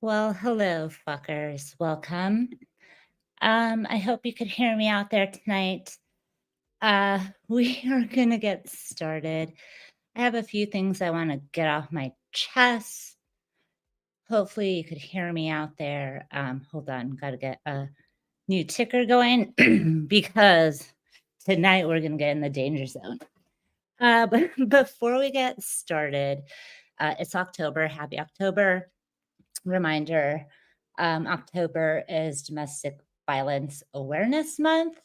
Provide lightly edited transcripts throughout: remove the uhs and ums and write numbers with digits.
Well, hello, fuckers. Welcome. I hope you could hear me out there tonight. We are gonna get started. I have a few things I want to get off my chest. Hopefully, you could hear me out there. Hold on, gotta get a new ticker going because tonight we're gonna get in the danger zone. But before we get started, it's October. Happy October. Reminder, October is Domestic Violence Awareness Month.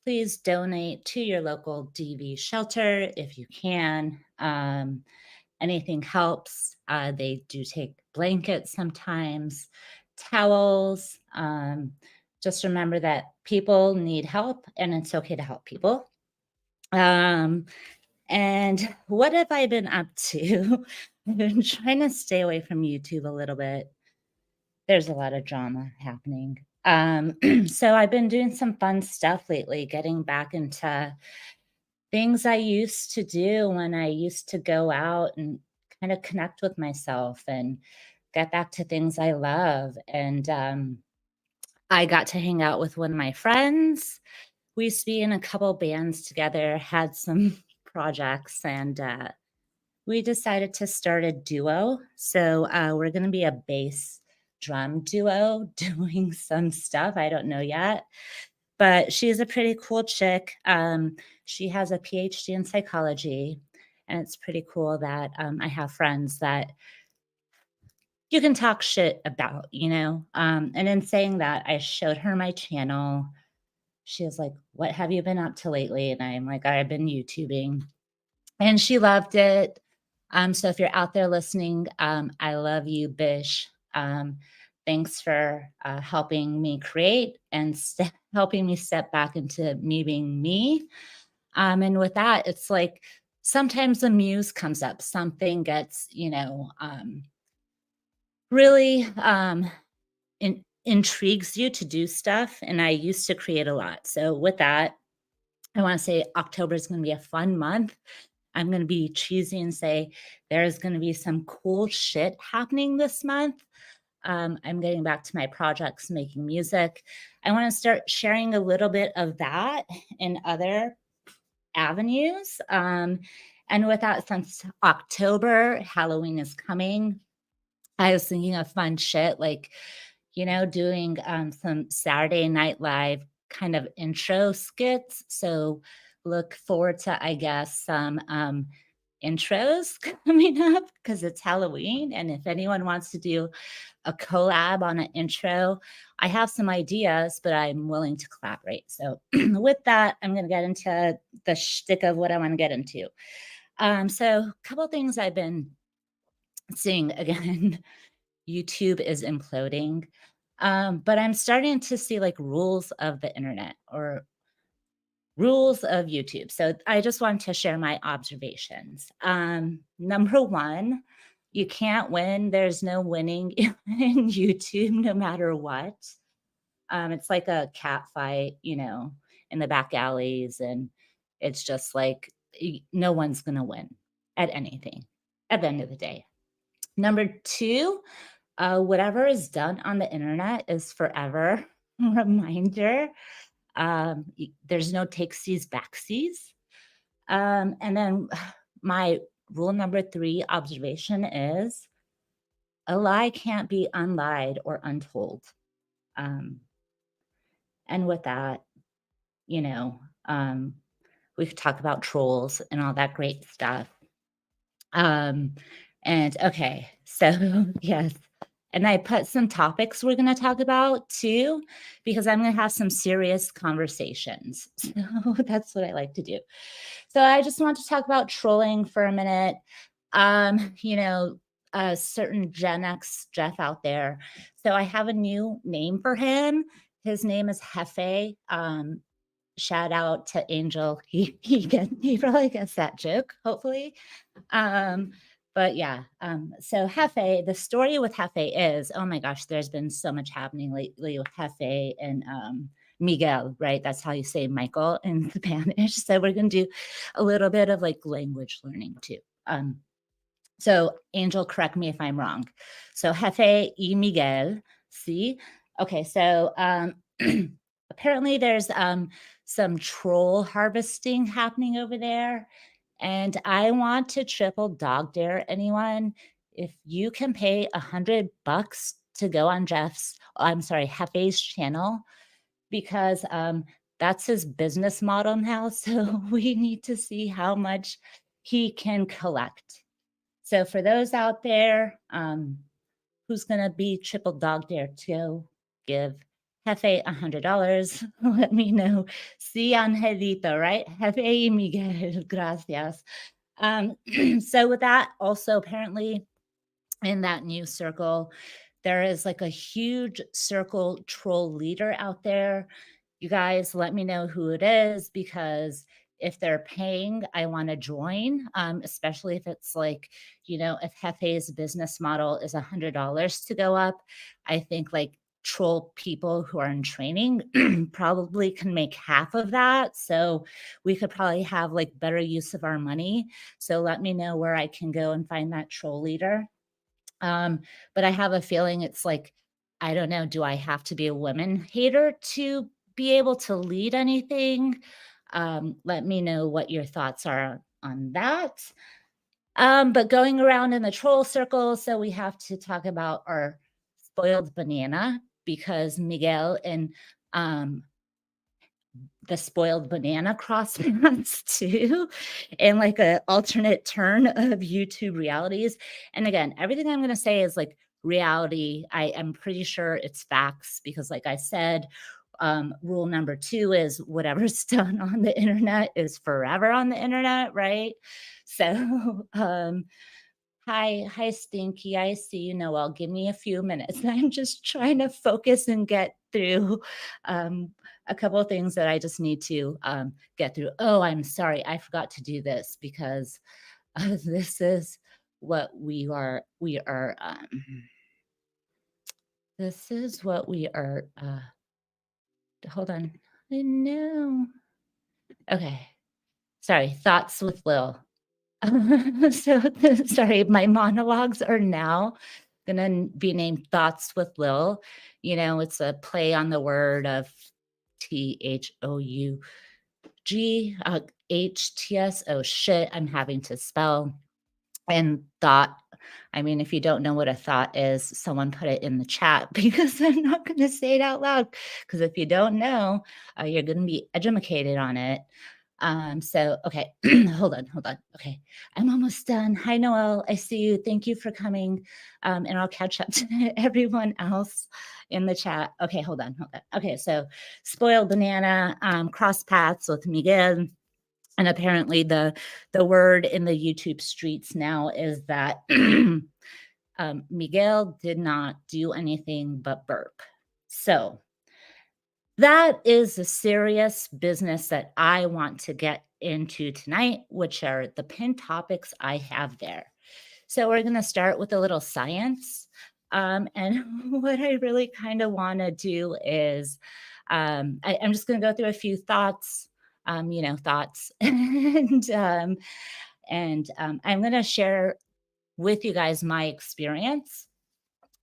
Please donate to your local DV shelter if you can. anything helps. They do take blankets sometimes, towels. Just remember that people need help and it's okay to help people. Um, and what have I been up to? I've been trying to stay away from YouTube a little bit. There's a lot of drama happening. So I've been doing some fun stuff lately, getting back into things I used to do when I used to go out and kind of connect with myself and get back to things I love. And I got to hang out with one of my friends. We used to be in a couple bands together, had some projects, and we decided to start a duo. So we're going to be a bass drum duo doing some stuff. I don't know yet, but she's a pretty cool chick. She has a PhD in psychology, and it's pretty cool that I have friends that you can talk shit about, you know? And in saying that, I showed her my channel. She was like, "What have you been up to lately?" And I'm like, "I've been YouTubing." And she loved it. So if you're out there listening, I love you, Bish. Thanks for helping me create and helping me step back into me being me. And with that, it's like sometimes the muse comes up, something gets, really intrigues you to do stuff. And I used to create a lot. So with that, I want to say October is going to be a fun month. I'm going to be cheesy and say there's going to be some cool shit happening this month. I'm getting back to my projects, making music. I want to start sharing a little bit of that in other avenues. And with that, since October, Halloween is coming, I was thinking of fun shit like, doing some Saturday Night Live kind of intro skits. So look forward to, I guess, some intros coming up because it's Halloween. And if anyone wants to do a collab on an intro, I have some ideas, but I'm willing to collaborate. So with that, I'm going to get into the shtick of what I want to get into. So a couple things I've been seeing again. YouTube is imploding. But I'm starting to see like rules of the internet or rules of YouTube. So I just want to share my observations. Number one, you can't win. There's no winning in YouTube, no matter what. It's like a cat fight, in the back alleys. And it's just like no one's going to win at anything at the end of the day. Number two, whatever is done on the internet is forever. Reminder, there's no takesies, backsies. And then my rule number three observation is a lie can't be unlied or untold. Um, and with that, you know, um, we could talk about trolls and all that great stuff. Um, and okay, so yes, and I put some topics we're going to talk about too, because I'm going to have some serious conversations. So that's what I like to do. So I just want to talk about trolling for a minute. A certain Gen X Jeff out there. So I have a new name for him. His name is Hefe. Shout out to Angel. He probably gets that joke, hopefully. Um, but yeah, so Hefe, the story with Hefe is, oh my gosh, there's been so much happening lately with Hefe and Miguel, right? That's how you say Michael in Spanish. So we're going to do a little bit of like language learning too. So Angel, correct me if I'm wrong. So Hefe y Miguel, see? Okay, so apparently there's some troll harvesting happening over there. And I want to triple dog dare anyone. If you can pay $100 to go on Hefe's channel, because that's his business model now. So we need to see how much he can collect. So for those out there, who's going to be triple dog dare to give Jefe $100? Let me know. Sí, Angelito, right? Jefe y Miguel, gracias. Um, so with that, also apparently in that new circle, there is like a huge circle troll leader out there. You guys let me know who it is because if they're paying, I want to join, especially if it's like, if Hefe's business model is $100 to go up. I think like troll people who are in training probably can make half of that. So we could probably have like better use of our money. So let me know where I can go and find that troll leader. Um, but I have a feeling it's like, I don't know, do I have to be a women hater to be able to lead anything? Let me know what your thoughts are on that. But going around in the troll circle, so we have to talk about our spoiled banana because Miguel and um, the spoiled banana cross paths too, and like a alternate turn of YouTube realities. And again, everything I'm gonna say is like reality. I am pretty sure it's facts because like I said, rule number 2 is whatever's done on the internet is forever on the internet, right? So, hi, Stinky. I see you, Noel. Give me a few minutes. I'm just trying to focus and get through um, a couple of things that I just need to get through. Oh, I'm sorry. I forgot to do this because this is what we are. This is what we are. Hold on. I know. Okay. Sorry. Thoughts with Lil. So sorry, my monologues are now gonna be named Thoughts with Lil. It's a play on the word of THOUG, HTS. Oh shit, I'm having to spell. And thought, I mean, if you don't know what a thought is, someone put it in the chat because I'm not gonna say it out loud. Because if you don't know, you're gonna be educated on it. So okay, hold on. Okay, I'm almost done. Hi, Noel. I see you. Thank you for coming. And I'll catch up to everyone else in the chat. Okay, hold on. Okay, so spoiled banana, cross paths with Miguel. And apparently the word in the YouTube streets now is that Miguel did not do anything but burp. So that is a serious business that I want to get into tonight, which are the pin topics I have there. So we're going to start with a little science. And what I really kind of want to do is I'm just going to go through a few thoughts, thoughts. And I'm going to share with you guys my experience.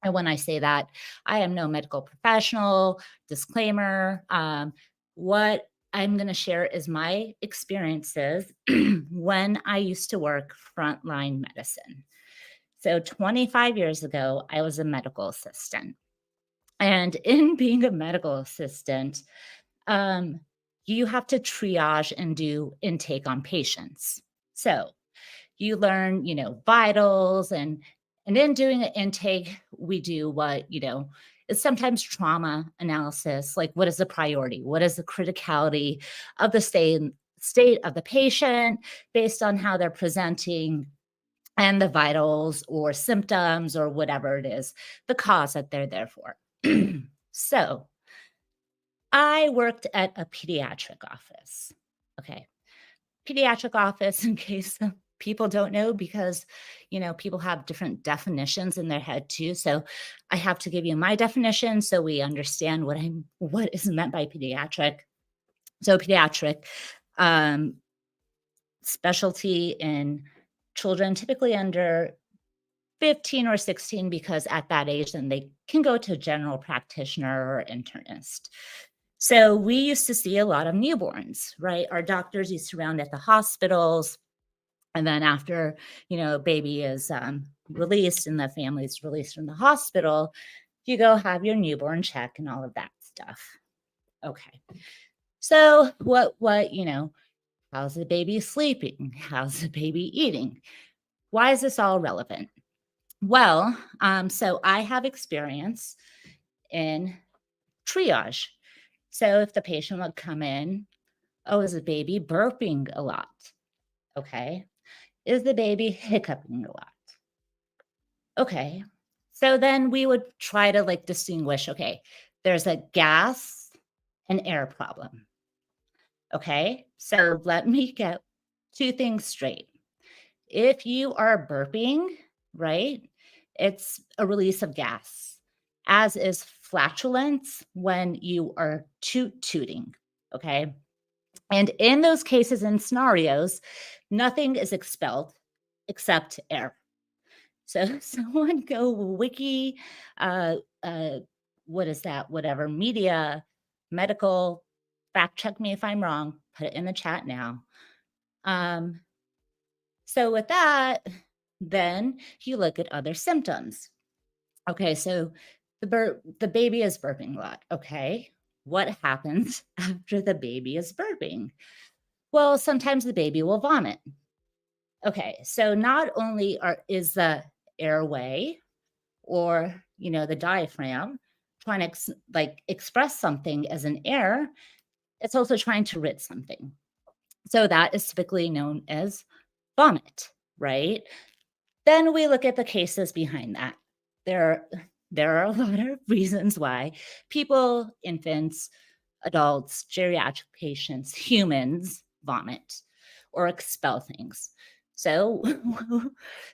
And when I say that, I am no medical professional, disclaimer. What I'm going to share is my experiences when I used to work frontline medicine. So 25 years ago, I was a medical assistant. And in being a medical assistant, um, you have to triage and do intake on patients. So you learn, vitals and in doing an intake, we do what, is sometimes trauma analysis, like what is the priority? What is the criticality of the state of the patient based on how they're presenting and the vitals or symptoms or whatever it is, the cause that they're there for. So I worked at a pediatric office. Okay. Pediatric office, in case people don't know, because, people have different definitions in their head too. So I have to give you my definition so we understand what is meant by pediatric. So pediatric, um, specialty in children typically under 15 or 16 because at that age then they can go to a general practitioner or internist. So we used to see a lot of newborns, right? Our doctors used to round at the hospitals. And then after, baby is released and the family is released from the hospital, you go have your newborn check and all of that stuff. Okay. So how's the baby sleeping? How's the baby eating? Why is this all relevant? Well, so I have experience in triage. So if the patient would come in, oh, is the baby burping a lot? Okay. Is the baby hiccuping a lot? Okay. So then we would try to like distinguish, okay, there's a gas and air problem. Okay. So let me get two things straight. If you are burping, right, it's a release of gas, as is flatulence when you are tooting. Okay. And in those cases and scenarios, nothing is expelled except air. So someone go wiki, uh, uh, what is that? Whatever media, medical, fact check me if I'm wrong. Put it in the chat now. Um, so with that, then you look at other symptoms. Okay, so the baby is burping a lot. Okay, what happens after the baby is burping? Well, sometimes the baby will vomit. Okay, so not only is the airway or the diaphragm trying to express something as an air, it's also trying to rid something. So that is typically known as vomit, right? Then we look at the cases behind that. There, there are a lot of reasons why people, infants, adults, geriatric patients, humans vomit or expel things. So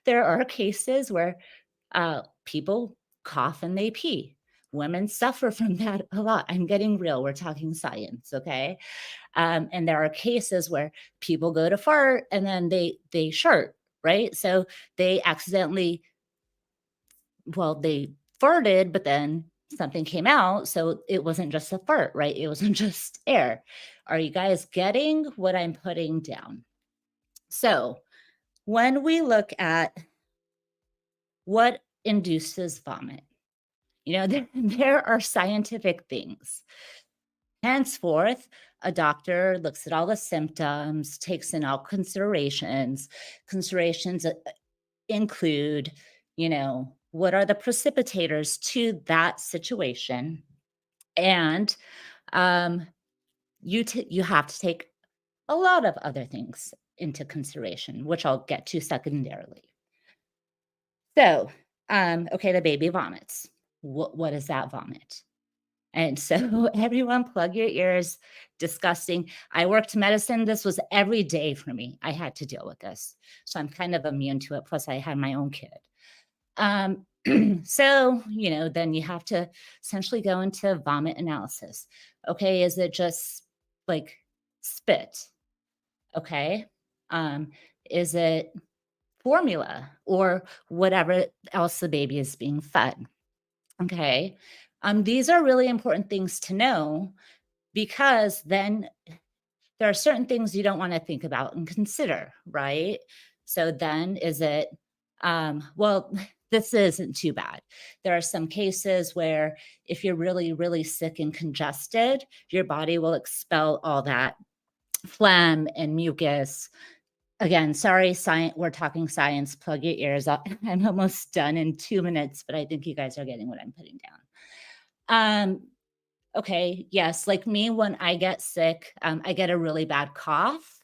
there are cases where people cough and they pee. Women suffer from that a lot. I'm getting real. We're talking science, okay? And there are cases where people go to fart and then they shart, right? So they accidentally, well, they farted, but then something came out, so it wasn't just a fart, right? It wasn't just air. Are you guys getting what I'm putting down? So when we look at what induces vomit, there are scientific things. Henceforth, a doctor looks at all the symptoms, takes in all considerations. Considerations include, what are the precipitators to that situation? And you have to take a lot of other things into consideration, which I'll get to secondarily. So, okay, the baby vomits. What is that vomit? And so everyone plug your ears, disgusting. I worked medicine. This was every day for me. I had to deal with this. So I'm kind of immune to it. Plus, I had my own kid. So, then you have to essentially go into vomit analysis. Okay, is it just like spit? Okay. Is it formula or whatever else the baby is being fed? Okay. These are really important things to know because then there are certain things you don't want to think about and consider, right? So then is it, well, this isn't too bad. There are some cases where if you're really, really sick and congested, your body will expel all that phlegm and mucus. Again, sorry, science, we're talking science. Plug your ears up. I'm almost done in 2 minutes, but I think you guys are getting what I'm putting down. Okay, yes, like me, when I get sick, I get a really bad cough,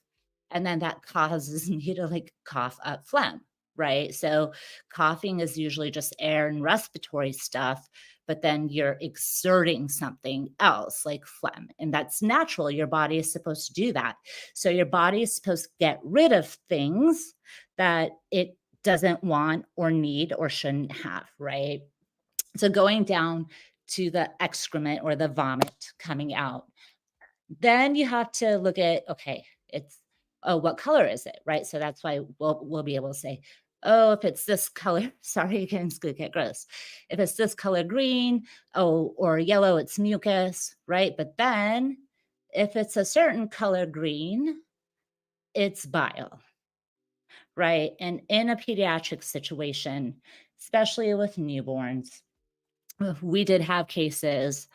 and then that causes me to like cough up phlegm, right? So coughing is usually just air and respiratory stuff, but then you're exerting something else like phlegm, and that's natural. Your body is supposed to do that. So your body is supposed to get rid of things that it doesn't want or need or shouldn't have, right? So going down to the excrement or the vomit coming out. Then you have to look at, okay, it's, oh, what color is it? Right. So that's why we'll be able to say, oh, if it's this color, sorry, again, it's gonna get gross. If it's this color green, oh, or yellow, it's mucus, right? But then if it's a certain color green, it's bile, right? And in a pediatric situation, especially with newborns, we did have cases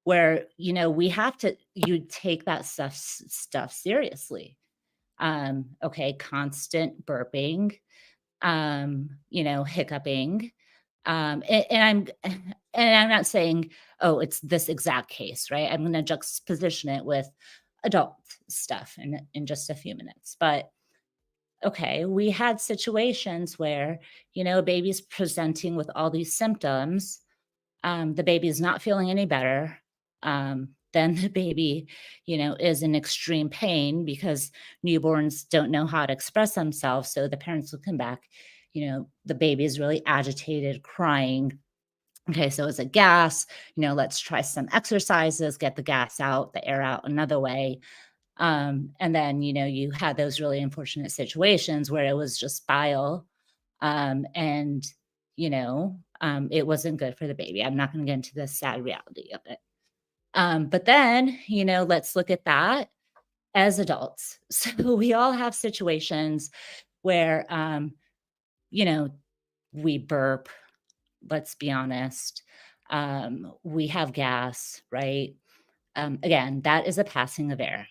where we have to you take that stuff seriously. Okay, constant burping, hiccuping, and I'm not saying, oh, it's this exact case, right? I'm going to juxtaposition it with adult stuff in just a few minutes. But okay, we had situations where, baby's presenting with all these symptoms. The baby is not feeling any better. Then the baby, is in extreme pain because newborns don't know how to express themselves. So the parents will come back, the baby is really agitated, crying. Okay, so is it gas? Let's try some exercises, get the gas out, the air out another way. And then, you had those really unfortunate situations where it was just bile. And, it wasn't good for the baby. I'm not going to get into the sad reality of it. But then, let's look at that as adults. So we all have situations where, you know, we burp, let's be honest. We have gas, right? Again, that is a passing of air.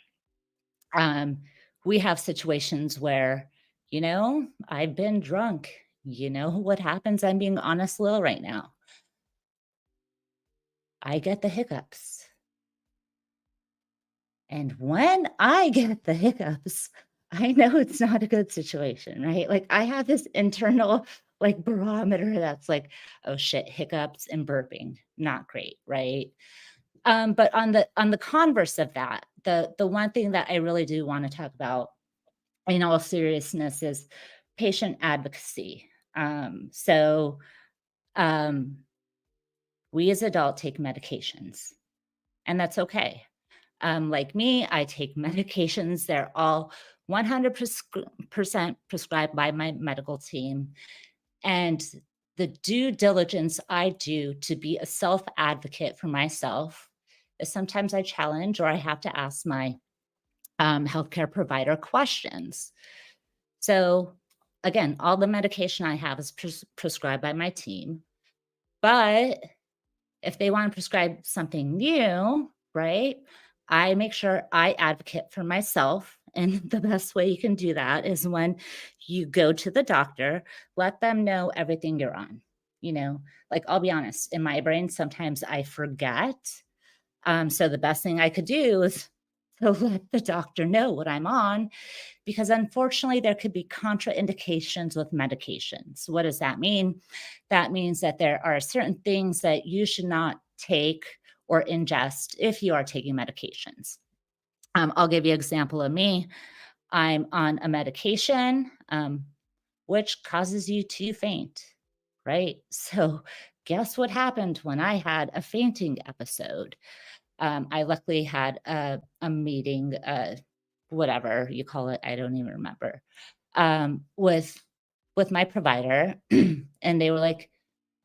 Um, we have situations where, I've been drunk. You know what happens? I'm being honest a little right now. I get the hiccups. And when I get the hiccups, I know it's not a good situation, right? Like I have this internal like barometer that's like, oh shit, hiccups and burping, not great, right? But on the converse of that, the one thing that I really do want to talk about in all seriousness is patient advocacy. So um, we as adults take medications, and that's okay. Like me, I take medications. They're all 100% prescribed by my medical team. And the due diligence I do to be a self advocate for myself is sometimes I challenge or I have to ask my healthcare provider questions. So, again, all the medication I have is prescribed by my team. But if they want to prescribe something new, right? I make sure I advocate for myself. And the best way you can do that is when you go to the doctor, let them know everything you're on. You know, like I'll be honest, in my brain, sometimes I forget. So the best thing I could do is to let the doctor know what I'm on because unfortunately there could be contraindications with medications. What does that mean? That means that there are certain things that you should not take or ingest if you are taking medications. I'll give you an example of me. I'm on a medication which causes you to faint, right? So, guess what happened when I had a fainting episode? I luckily had a meeting, whatever you call it, I don't even remember, with my provider, and they were like,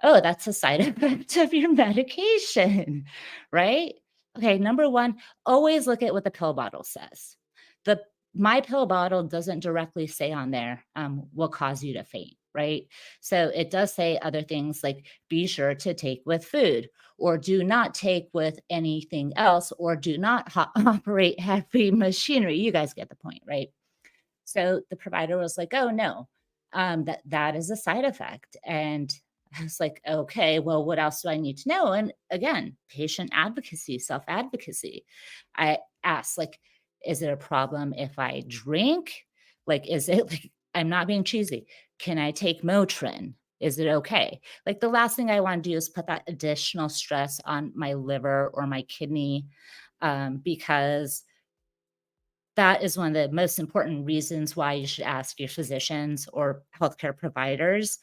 "Oh, that's a side effect of your medication," right? Okay, number 1, always look at what the pill bottle says. The My pill bottle doesn't directly say on there, will cause you to faint, right? So it does say other things like, "Be sure to take with food," or "Do not take with anything else," or "Do not operate heavy machinery." You guys get the point, right? So the provider was like, "Oh, no, that is a side effect." And I was like, "Okay, well, what else do I need to know?" And again, patient advocacy, self-advocacy. I asked, like, "Is it a problem if I drink? Like, is it like I'm not being cheesy. Can I take Motrin? Is it okay?" Like the last thing I want to do is put that additional stress on my liver or my kidney because that is one of the most important reasons why you should ask your physicians or healthcare providers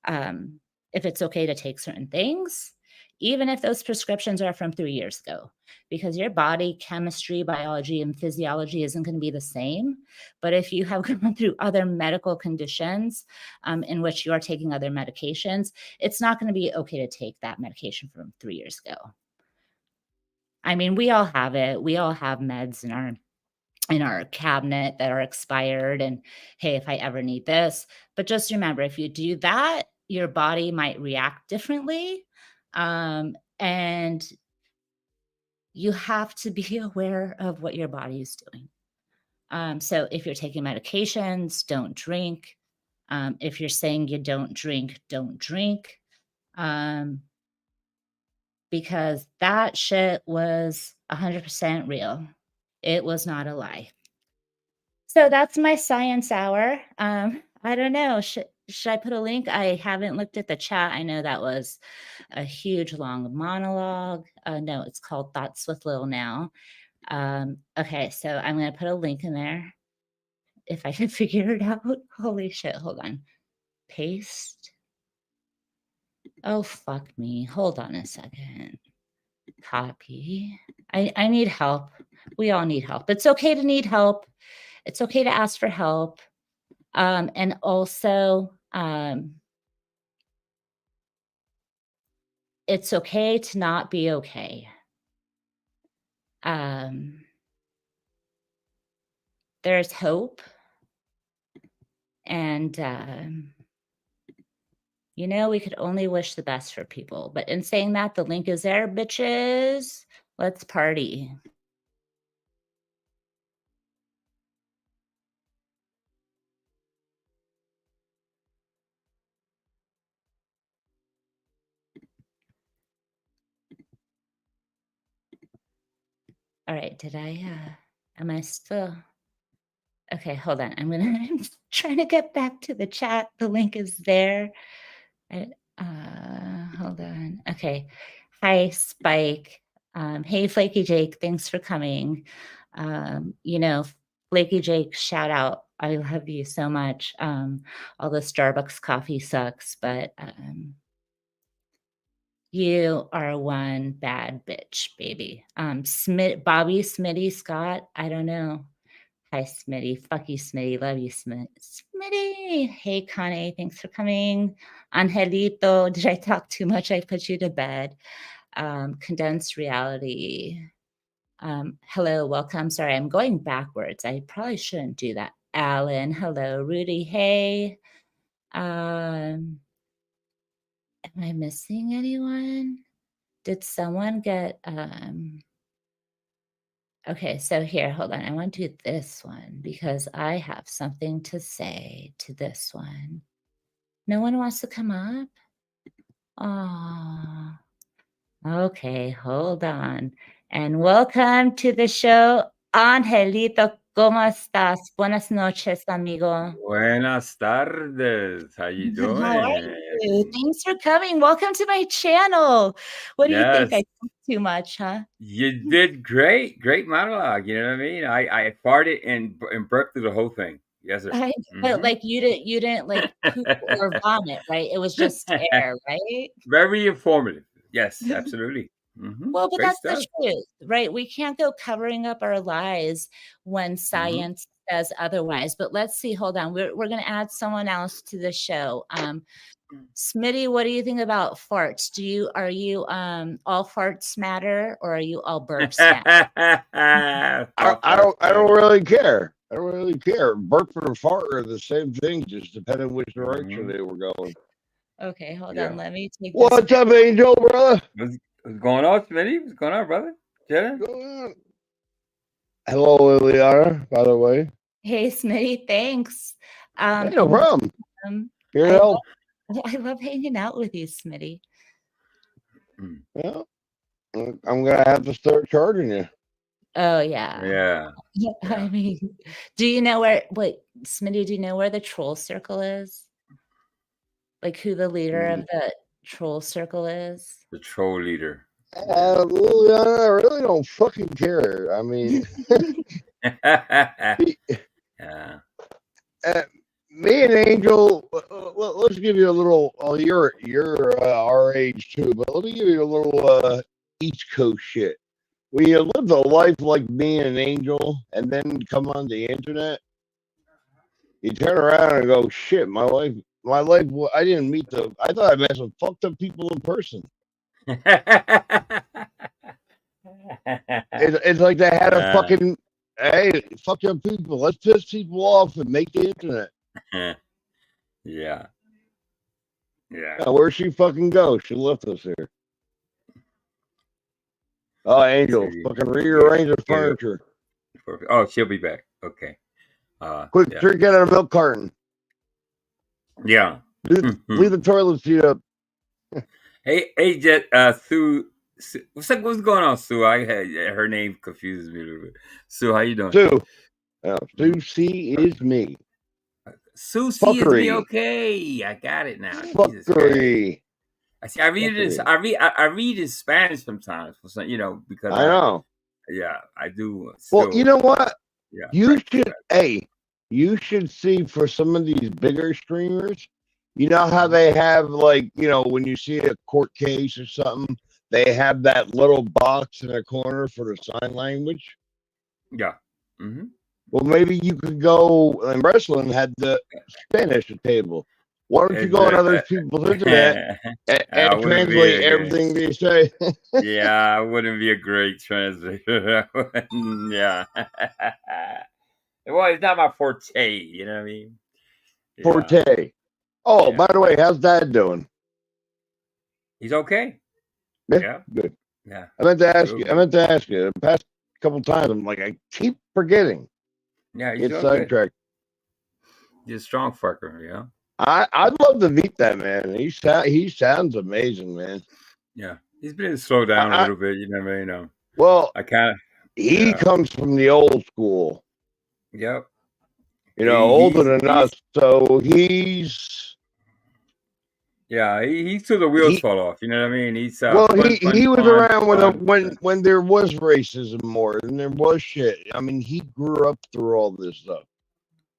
um, if it's okay to take certain things, even if those prescriptions are from 3 years ago, because your body chemistry, biology, and physiology isn't going to be the same. But if you have gone through other medical conditions in which you are taking other medications, it's not going to be okay to take that medication from 3 years ago. I mean, we all have it. We all have meds in our cabinet that are expired and hey, if I ever need this. But just remember, if you do that, your body might react differently. And you have to be aware of what your body is doing. So if you're taking medications, don't drink. If you're saying you don't drink, don't drink. Um, because that shit was 100% real. It was not a lie. So that's my science hour. I don't know. Should I put a link? I haven't looked at the chat. I know that was a huge long monologue. No, it's called Thoughts with Lil now. Okay, so I'm gonna put a link in there if I can figure it out. Holy shit, hold on. Paste. Oh, fuck me. Hold on a second. Copy. I need help. We all need help. It's okay to need help. It's okay to ask for help. And also, it's okay to not be okay. There's hope. And, you know, we could only wish the best for people. But in saying that, the link is there, bitches. Let's party. All right, did I, am I still? Okay, hold on. I'm trying to get back to the chat. The link is there. Hold on. Okay. Hi, Spike. Hey, Flaky Jake. Thanks for coming. You know, Flaky Jake, shout out. I love you so much. All the Starbucks coffee sucks, but you are one bad bitch, baby. Bobby, Smitty, Scott, I don't know. Hi, Smitty. Fuck you, Smitty. Love you, Smitty. Hey, Connie. Thanks for coming. Angelito. Did I talk too much? I put you to bed. Condensed reality. Hello, welcome. Sorry, I'm going backwards. I probably shouldn't do that. Alan. Hello. Rudy. Hey. Am I missing anyone? Did someone get okay, so here, hold on. I want to do this one because I have something to say to this one. No one wants to come up? Oh, okay, hold on. And welcome to the show, Angelito. ¿Cómo estás? Buenas noches, amigo. Buenas tardes. How you doing? How are you? Thanks for coming. Welcome to my channel. What do you think? I talk too much, huh? You did great. Great monologue. You know what I mean? I farted and burped through the whole thing. Yes, sir. But like you didn't like poop or vomit, right? It was just air, right? Very informative. Yes, absolutely. Well, but Great that's stuff. the truth, right? We can't go covering up our lies when science says otherwise. But let's see. Hold on. We're going to add someone else to the show. Smitty, what do you think about farts? Are you all farts matter or are you all burps matter? I don't really care. I don't really care. Burp and fart are the same thing, just depending which direction they were going. Okay, hold on. Let me take What's up, Angel, brother? What's going on, Smitty? What's going on, brother? What's going on? Hello, Liliana, by the way. Hey, Smitty, thanks. Hey, no problem. Here to help. I love hanging out with you, Smitty. Yeah, I'm gonna have to start charging you. Oh yeah. I mean, do you know Smitty? Do you know where the troll circle is? Like who the leader of the troll circle is? The troll leader. Liliana, I really don't fucking care. I mean, me and Angel, let's give you a little. You're our age too, but let me give you a little East Coast shit. When you live a life like me and Angel, and then come on the internet, you turn around and go, "Shit, my life. I didn't meet I thought I met some fucked up people in person." It's like they had a fucking, hey, fuck up people. Let's piss people off and make the internet. Yeah. Now, where'd she fucking go? She left us here. Oh, Angel, fucking rearrange the furniture. Oh, she'll be back. Okay. Quick, drink out of a milk carton. Yeah. Leave the toilet seat up. Hey, Jet, Sue. What's going on, Sue? Her name confuses me a little bit. Sue, how you doing? Sue. Susie is me. Susie is me. Fuckery. Okay, I got it now. Jesus Christ. Fuckery. I see. I read it. Fuckery. I read in Spanish sometimes for some, because I know. Yeah, I do. Well, you know what? Yeah. You practice should, that. hey, you should see for some of these bigger streamers, you know how they have, like, when you see a court case or something, they have that little box in the corner for the sign language. Yeah. Mm-hmm. Well, maybe you could go, and wrestling had the Spanish table. Why don't you go on other people's internet and translate everything they say? Yeah, I wouldn't be a great translator. Yeah. Well, it's not my forte, you know what I mean? Yeah. Forte. Oh, by the way, how's Dad doing? He's okay. Yeah. Good. Yeah. I meant to ask you. The past couple times, I'm like, I keep forgetting. Yeah, he's It's doing sidetracked. He's a strong fucker, yeah. I'd love to meet that man. He sounds amazing, man. Yeah, he's been slowed down a little bit. You know what I mean? Well, I kind of. He comes from the old school. Yep. Older than us, so he's. Yeah, he till the wheels fall off. You know what I mean? He's he was around when there was racism more and there was shit. I mean, he grew up through all this stuff.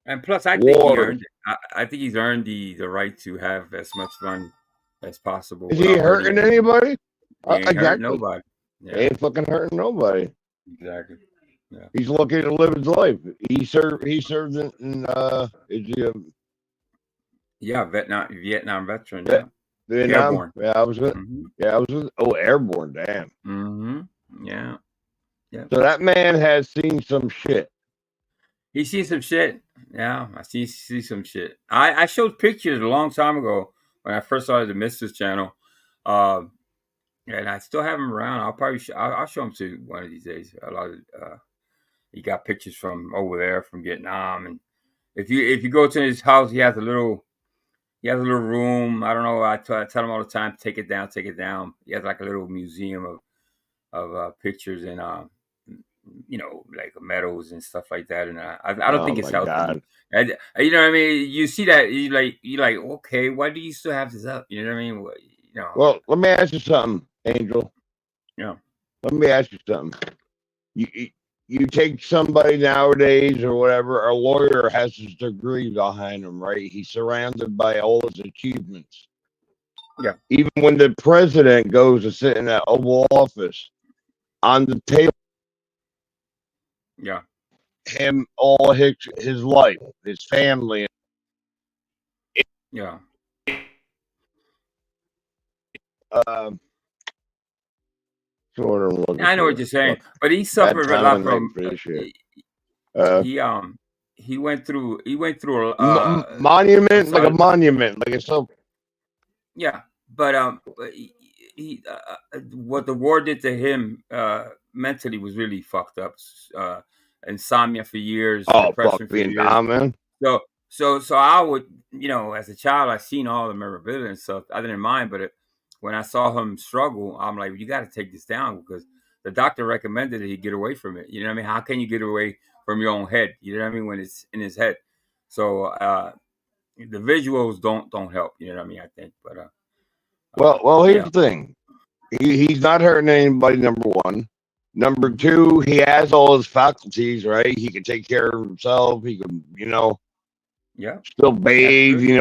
And plus, I think he earned. I think he's earned the right to have as much fun as possible. Is he hurting anybody? He ain't hurting nobody. Yeah. He ain't fucking hurting nobody. Exactly. Yeah. He's lucky to live his life. He served in Vietnam veteran. Yeah. Vietnam. Airborne. Yeah, I was with. Mm-hmm. Yeah, I was with. Oh, airborne. Damn. Mm-hmm. Yeah. Yeah. So that man has seen some shit. He seen some shit. Yeah, I see some shit. I showed pictures a long time ago when I first started the Mistress channel, and I still have him around. I'll show him to one of these days. A lot of he got pictures from over there from Vietnam, and if you go to his house, he has a little room. I don't know. I tell him all the time, take it down. He has like a little museum of pictures and like medals and stuff like that. And I don't think it's healthy. And, you know what I mean? You see that you like, okay, why do you still have this up? You know what I mean? Well, let me ask you something, Angel. Yeah. Let me ask you something. You take somebody nowadays or whatever, a lawyer has his degree behind him, right? He's surrounded by all his achievements. Yeah. Even when the president goes to sit in that Oval Office, on the table, yeah, him all his life, his family. Yeah. I know what you're saying, but he suffered a lot from. He went through a monument, like a monument, like it's so. Yeah, but he what the war did to him mentally was really fucked up. Insomnia for years. Oh, fuck being down, man. So I would, as a child, I seen all the memorabilia and stuff. I didn't mind, but when I saw him struggle, I'm like, you got to take this down because the doctor recommended that he get away from it. You know what I mean? How can you get away from your own head? You know what I mean? When it's in his head. So the visuals don't help. You know what I mean? I think, but well, here's the thing. He's not hurting anybody. Number one. Number two, he has all his faculties, right? He can take care of himself. He can, still bathe. He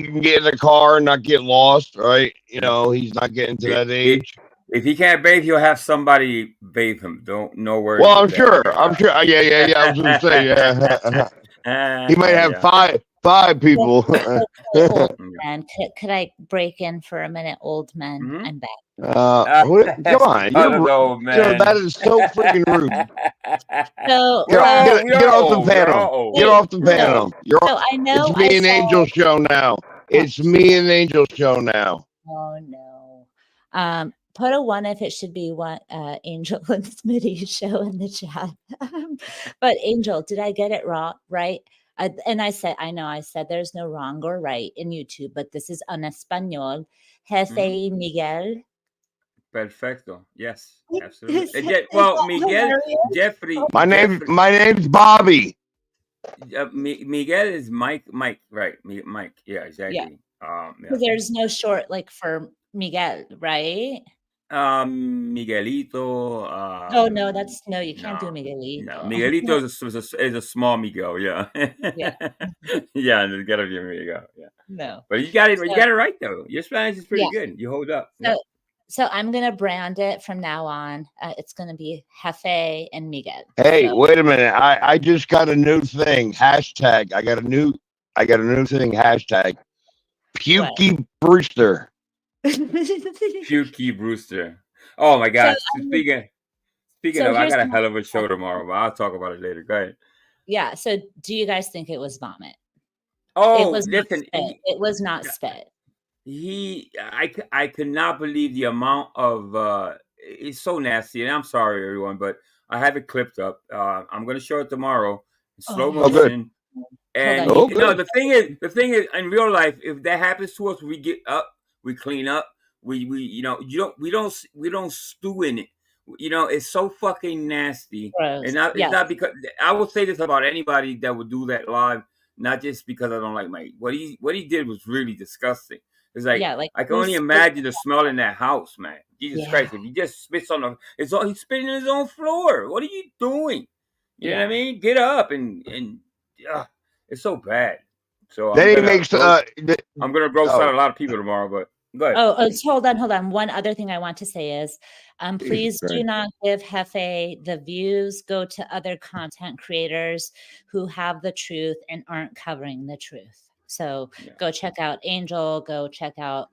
can get in the car and not get lost, right? He's not getting to that age. If he can't bathe, he'll have somebody bathe him. No worries. Well, I'm sure. Yeah. I was gonna say, yeah. He might have five people. Old man. Could I break in for a minute, old man? Mm-hmm. I'm back. Come on, that is so freaking rude. So get off the panel. Get off the panel. I know. It's me and Angel show now. It's me and Angel show now. Oh no. Put a 1 if it should be one Angel and Smitty's show in the chat. But Angel, did I get it right? And I said there's no wrong or right in YouTube, but this is en español. Jefe Miguel. Perfecto. Yes, absolutely. Is Well, that Miguel, hilarious? Jeffrey, My name's Bobby. Miguel is Mike. Mike, right? Mike. Yeah, exactly. Yeah. There's no short like for Miguel, right? Miguelito. Oh no, that's no, you can't do No, Miguelito. Miguelito is a small Miguel. Yeah. Yeah. Yeah, there's gotta be a Miguel. Yeah. No. But you got it. You So- got it right though. Your Spanish is pretty Yeah. good. You hold up. So, so I'm gonna brand it from now on. It's gonna be Jefe and Miguel. Hey, So- wait a minute. I just got a new thing. Hashtag. I got a new thing. Hashtag. Pukey Brewster. Pukey Brewster. Oh my God. Speaking so of, I here's got a the- hell of a show tomorrow, but I'll talk about it later. Go ahead. Yeah. So do you guys think it was vomit? Oh, It was not listen. spit. It was not spit. I could not believe the amount of it's so nasty, and I'm sorry everyone, but I have it clipped up. I'm gonna show it tomorrow in slow Oh, good. motion. And Oh, you know, good. the thing is in real life, if that happens to us, we get up, we clean up, we you know, we don't stew in it. You know, it's so fucking nasty. Gross. And it's Yes. not because I will say this about anybody that would do that live, not just because I don't like Mike. What he did was really disgusting. It's like, Yeah, like I can only who's- imagine the smell in that house, man. Jesus Yeah. Christ! If he just spits on he's spitting on his own floor. What are you doing? You know what I Yeah. mean? Get up and it's so bad. So Then he I'm makes. gonna gross oh. out a lot of people tomorrow. But go ahead. Oh, hold on. One other thing I want to say is, please do Christ. not give Jefe the views. Go to other content creators who have the truth and aren't covering the truth. So Yeah. go check out Angel. Go check out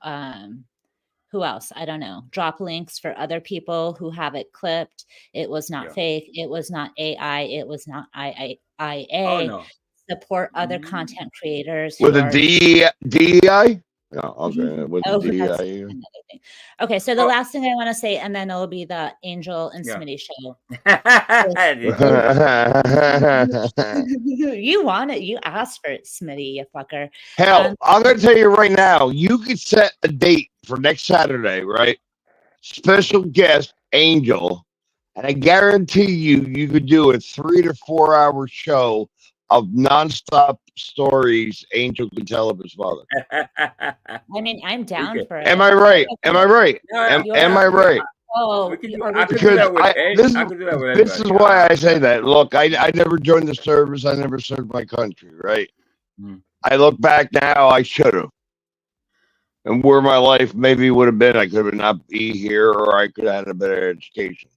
who else? I don't know. Drop links for other people who have it clipped. It was not Yeah. fake. It was not AI. It was not IA. Oh no. Support other Mhm. content creators With who a are- DEI? No, okay. With Oh, the that's DEI. another thing. Okay, so the Oh. last thing I want to say, and then it'll be the Angel and Yeah. Smitty show. Hell, You want it? You asked for it, Smitty, you fucker. I'm going to tell you right now, you could set a date for next Saturday, right? Special guest, Angel. And I guarantee you could do a 3 to 4 hour show of nonstop stories Angel could tell of his father. I mean, I'm down Okay. for it. Am I right? Am I right? Am I right? Oh, We can do- are we I could do Because that with this I could do that with this is anybody. why I say that. Look, I never joined the service. I never served my country, right? Hmm. I look back now, I should have. And where my life maybe would have been, I could have not be here, or I could have had a better education.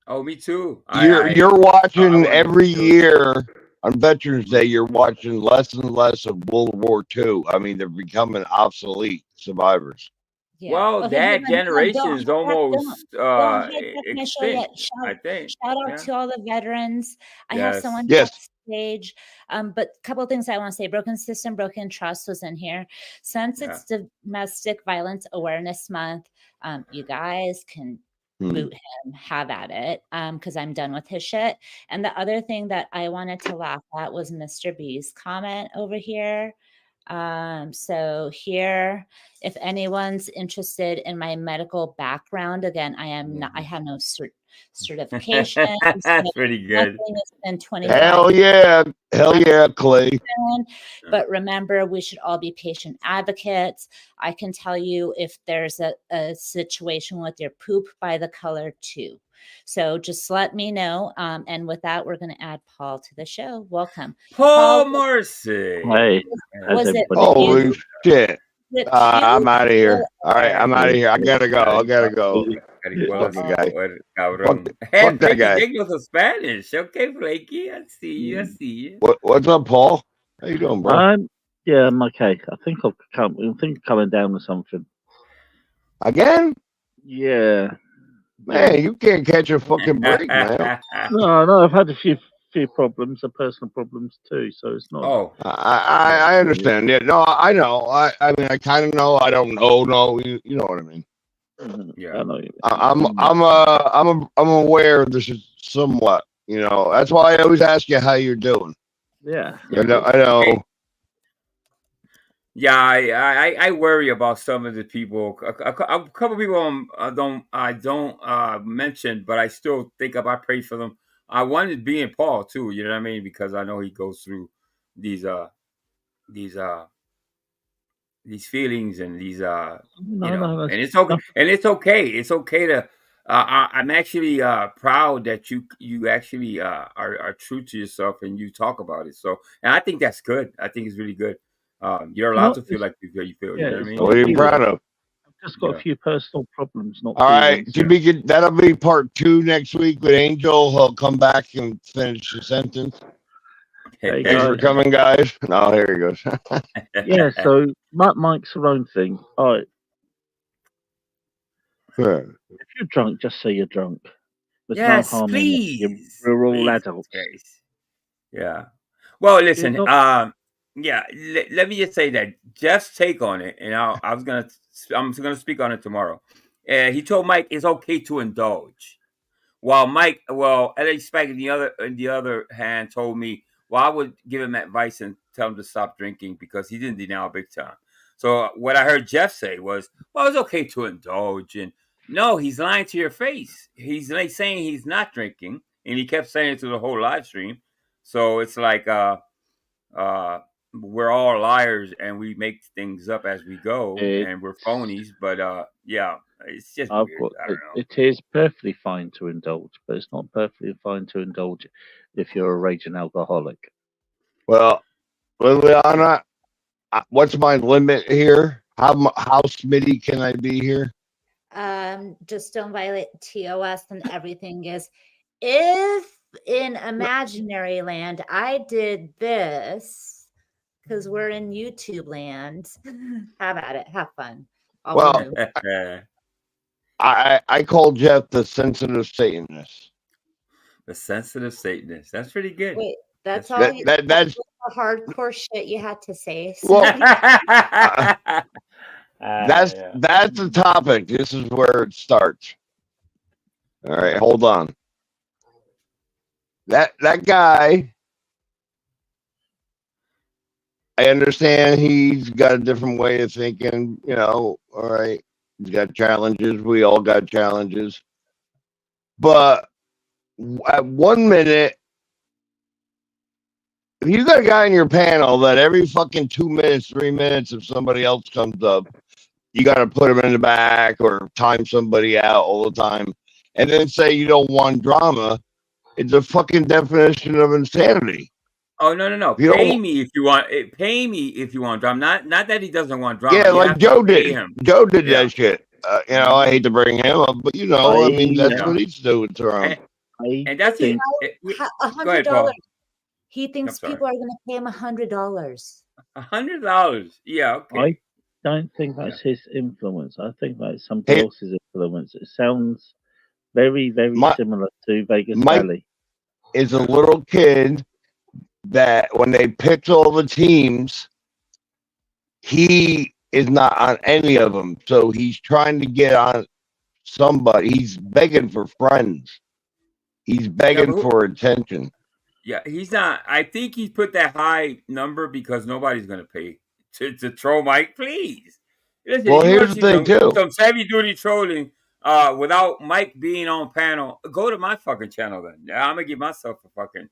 Oh, me too. You're watching wanna every do it. year on Veterans Day. You're watching less and less of World War II. I mean, they're becoming obsolete survivors. yeah. Well, Okay, that hold on, generation don't is hit that, almost don't hit that my show yet. extinct. I think. Shout out Yeah. to all the veterans. I have Yes. someone Yes. backstage. But a couple of things I want to say. Broken System, Broken Trust was in here. Since it's Domestic Violence Awareness Month, you guys can boot him, have at it, because I'm done with his shit. And the other thing that I wanted to laugh at was Mr. B's comment over here. So here, if anyone's interested in my medical background, again, I am not, I have no certification. That's pretty good. It's been 25 Hell yeah, Clay. But remember, we should all be patient advocates. I can tell you if there's a situation with your poop by the color too. So just let me know. And with that, we're going to add Paul to the show. Welcome. Paul Morrissey. Hey, Was it? Holy shit. Was it I'm you? out of here. All right, I'm out of here. I gotta go. Fucking guy. Cabrón. Fuck that guy. Take some Spanish. Okay, Flaky. I see you. I see you. What's up, Paul? How you doing, bro? Yeah, I'm okay. I think I'm coming down with something. Again? Yeah. Man, you can't catch a fucking break, man. No, I've had a few problems, personal problems too. So it's not. Oh, I understand. Yeah, no, I know. I mean, I kind of know. I don't know. No, you know what I mean. yeah. I know. I'm aware of this is somewhat. You know, that's why I always ask you how you're doing. Yeah. I know. Yeah, I worry about some of the people. A couple of people I don't mention, but I still think I pray for them. I wanted being Paul too. You know what I mean? Because I know he goes through these these uh these feelings and these No, no, and that's it's okay, nothing. it's okay to I'm actually proud that you actually are true to yourself and you talk about it. So, and I think that's good. I think it's really good. You're allowed Not, to feel it's, like you feel, you yeah, know what I it's mean? What not are you feelings. proud of? I've just got a Yeah. few personal problems, not All right, feelings. Jimmy, that'll be part 2 next week with Angel. He'll come back and finish the sentence. There you Thanks go. for coming, guys. No, here he goes. Yeah, so Mike's her own thing. All right, if you're drunk, just say you're drunk. There's no Yes, harm in it. please. We're all Please, adults. Grace. Yeah. Well, You're listen. not. Yeah. Let me just say that Jeff's take on it, and I'm gonna speak on it tomorrow. He told Mike it's okay to indulge, while LA Spike in the other hand told me, well, I would give him advice and tell him to stop drinking because he didn't deny big time. So what I heard Jeff say was, well, it's okay to indulge, and no, he's lying to your face. He's like saying he's not drinking, and he kept saying it through the whole live stream. So it's like uh we're all liars and we make things up as we go It's, and we're phonies, but yeah, it's just I've weird. got. I don't know. It is perfectly fine to indulge, but it's not perfectly fine to indulge if you're a raging alcoholic. Well, Liliana, what's my limit here? How Smitty can I be here? Just don't violate TOS, and everything is. If in imaginary land I did this, because we're in YouTube land, have at it, have fun. I'll Well, remove. I call Jeff the sensitive Satanist. The sensitive Satanist. That's pretty good. Wait, that's all. That, You, that that's that's the hardcore shit you had to say. well, Smitty. that's the topic. This is where it starts. All right, hold on. That guy, I understand he's got a different way of thinking, all right. He's got challenges. We all got challenges. But at 1 minute, if you got a guy in your panel that every fucking 2 minutes, 3 minutes, if somebody else comes up, you got to put him in the back or time somebody out all the time, and then say you don't want drama, it's a fucking definition of insanity. Oh no! Pay me if you want. Pay me if you want drama. Not that he doesn't want drama. Yeah, You like have Joe to pay did. him. Joe did Yeah. that shit. I hate to bring him up, but I mean that's Yeah. what he's doing to him. And that's it. Go ahead, Paul. $100. He thinks sorry. people are going to pay him $100. $100. Yeah. Okay. I don't think that's his influence. I think that's somebody else's influence. It sounds very, very similar to Vegas Valley. Is a little kid that when they picked all the teams, he is not on any of them. So he's trying to get on somebody. He's begging for friends. He's begging for attention. Yeah, he's not. I think he put that high number because nobody's going to pay to troll Mike. Please. Listen, well, here's the thing, too. Some heavy duty trolling without Mike being on panel. Go to my fucking channel then. I'm going to give myself a fucking,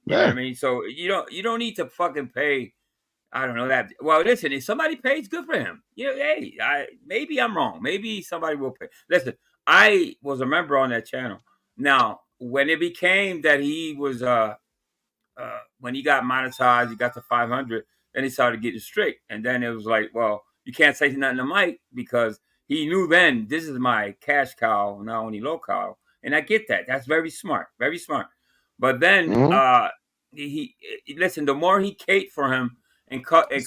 you know what I mean? So you don't need to fucking pay. I don't know that. Well, listen, if somebody pays, good for him. Hey, maybe I'm wrong. Maybe somebody will pay. Listen, I was a member on that channel. Now, when it became that he was when he got monetized, he got to 500, then he started getting strict. And then it was like, well, you can't say nothing to Mike because he knew then this is my cash cow, not only low cow. And I get that. That's very smart. Very smart. But then he listen, the more he caped for him and kind of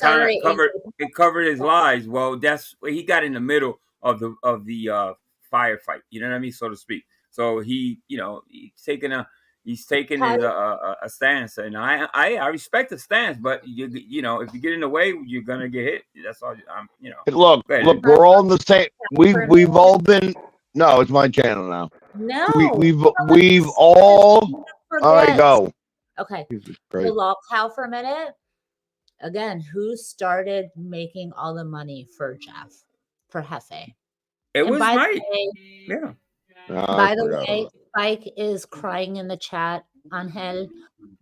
covered his lies, well, that's he got in the middle of the firefight, you know what I mean, so to speak. So he, he's taking a stance, and I respect the stance, but if you get in the way, you're gonna get hit. That's all. Look, we're all in the same. We've all been. No, it's my channel now. No, we've all. All right, go. Okay, the lol cow for a minute. again, who started making all the money for Jeff, for Hefe? It And was by the Mike. way, Yeah. by the way, Spike is crying in the chat, Angel,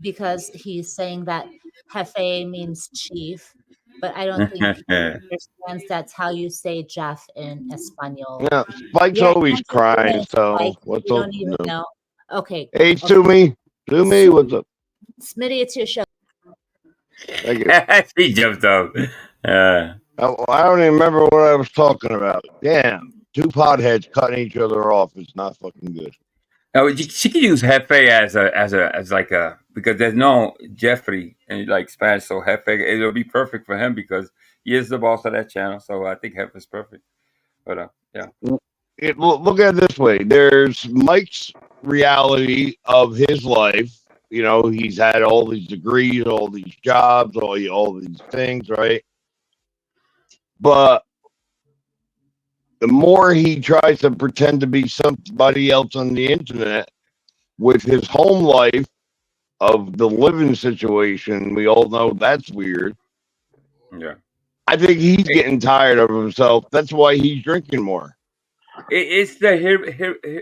because he's saying that Jefe means chief, but I don't think he understands that's how you say Jeff in Espanol. Yeah, Spike's Yeah, always can't you do crying. it, So Spike? what's You up? don't even know. Okay. Hey, okay. Sumi, what's up? Smitty, it's your show. Thank you. He jumped up. I don't even remember what I was talking about. Damn, two potheads cutting each other off is not fucking good. No, she could use Jefe as like a, because there's no Jeffrey in like Spanish, so Jefe, it'll be perfect for him because he is the boss of that channel. So I think Jefe is perfect. But yeah. Look at it this way. There's Mike's reality of his life. You know, he's had all these degrees, all these jobs, all these things, right? But the more he tries to pretend to be somebody else on the internet with his home life of the living situation, we all know that's weird. Yeah. I think he's getting tired of himself. That's why he's drinking more. It's the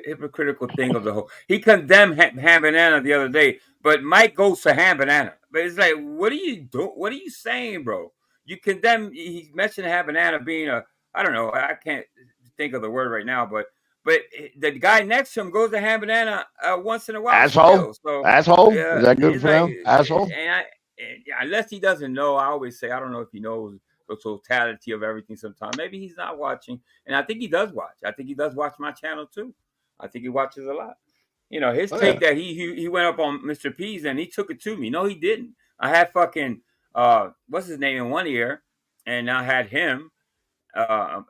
hypocritical thing of the whole. He condemned Ham Banana the other day, but Mike goes to Ham Banana. But it's like, what are you doing? What are you saying, bro? You condemn. He mentioned Ham Banana being a, I don't know. I can't think of the word right now, but the guy next to him goes to Ham Banana once in a while. Asshole. So asshole. Is that good for him? Asshole. And unless he doesn't know, I always say I don't know if he knows the totality of everything. Sometimes maybe he's not watching, and I think he does watch. I think he does watch my channel too. I think he watches a lot. You know, his take that he went up on Mr. P's and he took it to me. No, he didn't. I had fucking what's his name in one ear, and I had him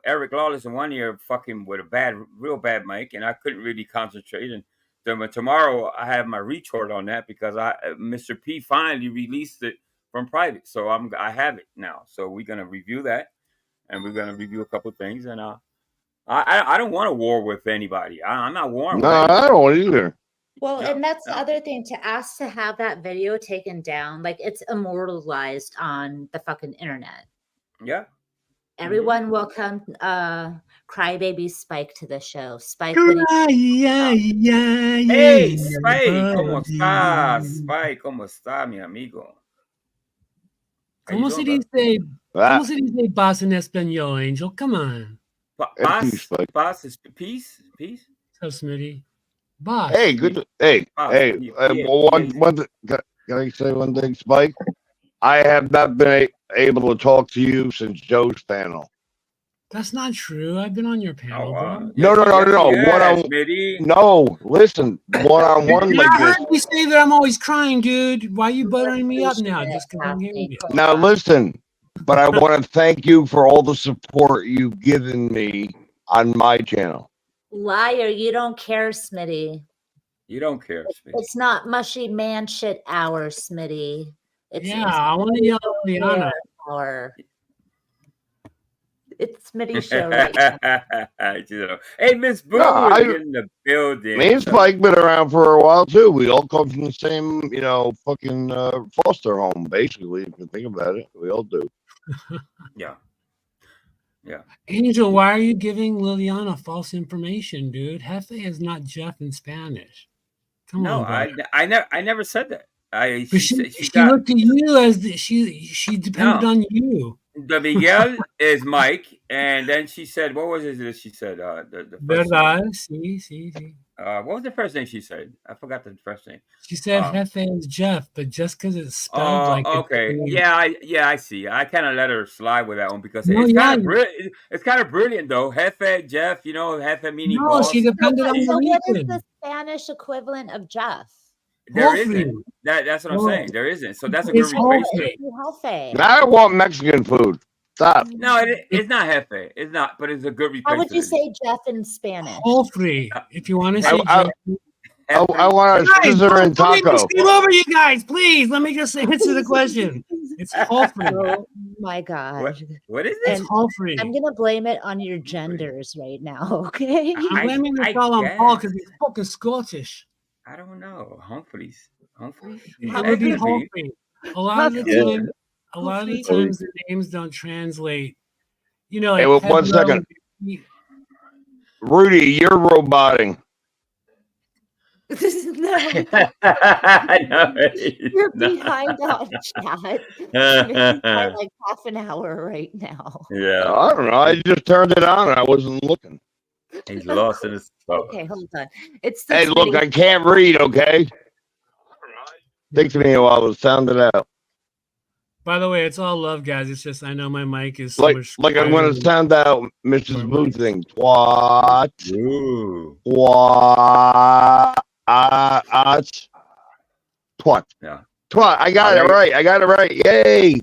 Eric Lawless in one ear, fucking with a real bad mic, and I couldn't really concentrate. And then tomorrow I have my retort on that because Mr. P finally released it from private, so I have it now. So we're gonna review that, and we're gonna review a couple things. And I don't want a war with anybody. I'm not warring. No, I don't either. Well, and that's the other thing, to ask to have that video taken down, like it's immortalized on the fucking internet. Yeah. Everyone welcome Crybaby Spike to the show. Spike, hey, Spike, ¿cómo estás? Spike, ¿cómo está, mi amigo? ¿Cómo se dice paz en español, Angel? Come on. Paz is peace? Peace? So, Smitty. Boss. Hey, good. Hey. Can I say one thing, Spike? I have not been able to talk to you since Joe's panel. That's not true. I've been on your panel, bro. No. No, listen, one-on-one like this. You say that I'm always crying, dude. Why are you buttering me up now? Just because I'm hearing you. Now listen, but I want to thank you for all the support you've given me on my channel. Liar, you don't care, Smitty. You don't care, Smitty. It's not mushy man shit hour, Smitty. I want to yell at Liana. It's Smitty's show right now. Hey, Miss Boo, you're in the building. Me and Spike been around for a while too. We all come from the same, fucking foster home, basically. If you think about it, we all do. Yeah. Angel, why are you giving Liliana false information, dude? Jefe is not Jeff in Spanish. Come on, bro. I never said that. She looked at you as she depended on you. The Miguel is Mike, and then she said, "What was it that she said?" The Verdad, sí. What was the first name she said? I forgot the first name. She said Jefe is Jeff, but just because it's spelled like okay, I see. I kind of let her slide with that one because it's kind of brilliant though. Jefe, Jeff, Jefe meaning boss. She depended on the what is the Spanish equivalent of Jeff? There isn't. That's what I'm saying. There isn't. So that's a good replacement. I want Mexican food. Stop. No, it's not Jefe. It's not, but it's a good replacement. How would you say Jeff in Spanish? Jofre. If you want to say Jeff. I want a scissor and taco. Skip over you guys, please. Let me just answer the question. It's Jofre. Oh my God. What is it? It's Jofre. I'm gonna blame it on your genders right now. Okay. I'm blaming this all on Paul because he's fucking Scottish. I don't know. Humphreys. It would be Humphrey. A lot a lot of the Hopefully- times the names don't translate. You know, Hey, like well, 1 Pedro, second. Rudy, you're roboting. No, I know. you're behind on chat. Maybe by like half an hour right now. Yeah, I don't know. I just turned it on and I wasn't looking. he's lost in his thoughts. Okay, hold on. It's the Hey, look, Smitty. I can't read, okay? Takes me a while to sound it out. By the way, it's all love, guys. It's just I know my mic is so Like, much like I'm quieter going to than- sound out Mrs. Boo thing. What? Ooh. What? Twat. Yeah. Twat. I got it right. I got it right. Yay.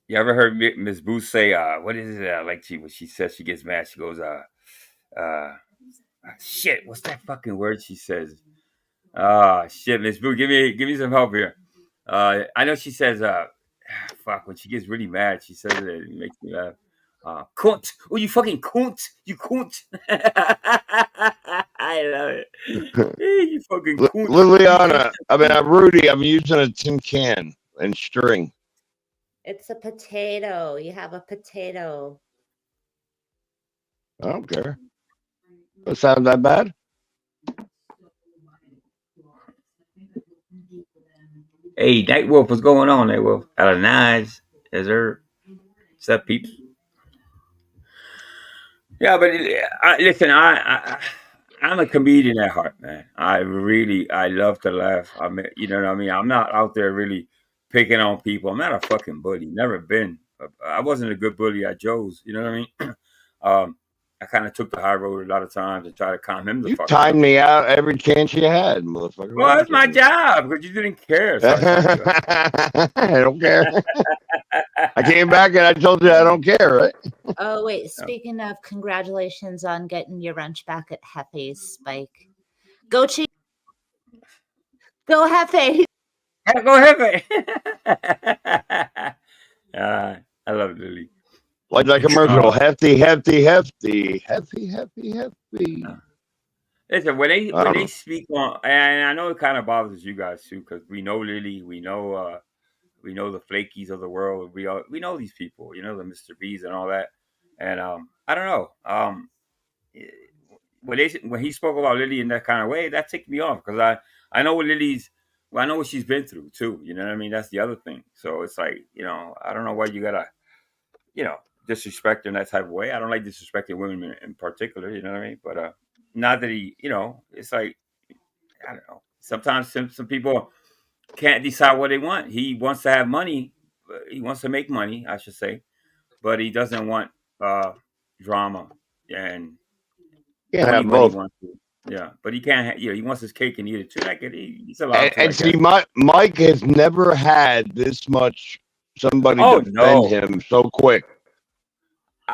You ever heard Miss Boo say, what is it? Like when she says she gets mad, she goes, shit, what's that fucking word she says? Shit, Miss Boo, give me some help here. I know she says, fuck, when she gets really mad, she says it makes me laugh. Cunt. Oh, you fucking cunt. You cunt. I love it. You fucking cunt. Liliana, I'm Rudy. I'm using a tin can and string. It's a potato. You have a potato. I don't care. Does it sound that bad? Hey, Nightwolf, what's going on, Nightwolf? Out of Nines. Is there? What's up, peeps? Yeah, but listen, I'm a comedian at heart, man. I love to laugh. I mean, you know what I mean? I'm not out there really picking on people. I'm not a fucking bully. Never been. I wasn't a good bully at Joe's. You know what I mean? I kind of took the high road a lot of times and tried to calm him the fuck down. You timed me out every chance you had, motherfucker. Well, that's my job because you didn't care. So I don't care. I came back and I told you I don't care, right? Oh, wait. Speaking of, congratulations on getting your wrench back at Hefe's, Spike. Go Chief. Go Hefe. Go Hefe. I love Lily. Like that commercial, hefty. Listen, when they speak on, and I know it kind of bothers you guys too, because we know Lily, we know the Flakies of the world, we know these people, you know, the Mr. B's and all that, and I don't know, when he spoke about Lily in that kind of way, that ticked me off because I know what I know what she's been through too, you know what I mean? That's the other thing. So it's like, you know, I don't know why you gotta, you know, disrespect her in that type of way. I don't like disrespecting women in particular, you know what I mean? But not that he, you know, it's like, I don't know. Sometimes some people can't decide what they want. He wants to have money. He wants to make money, I should say, but he doesn't want drama and can't have both. Yeah, but he can't. He wants his cake and eat it too. Like he's allowed to. And see, Mike has never had this much somebody defend him so quick.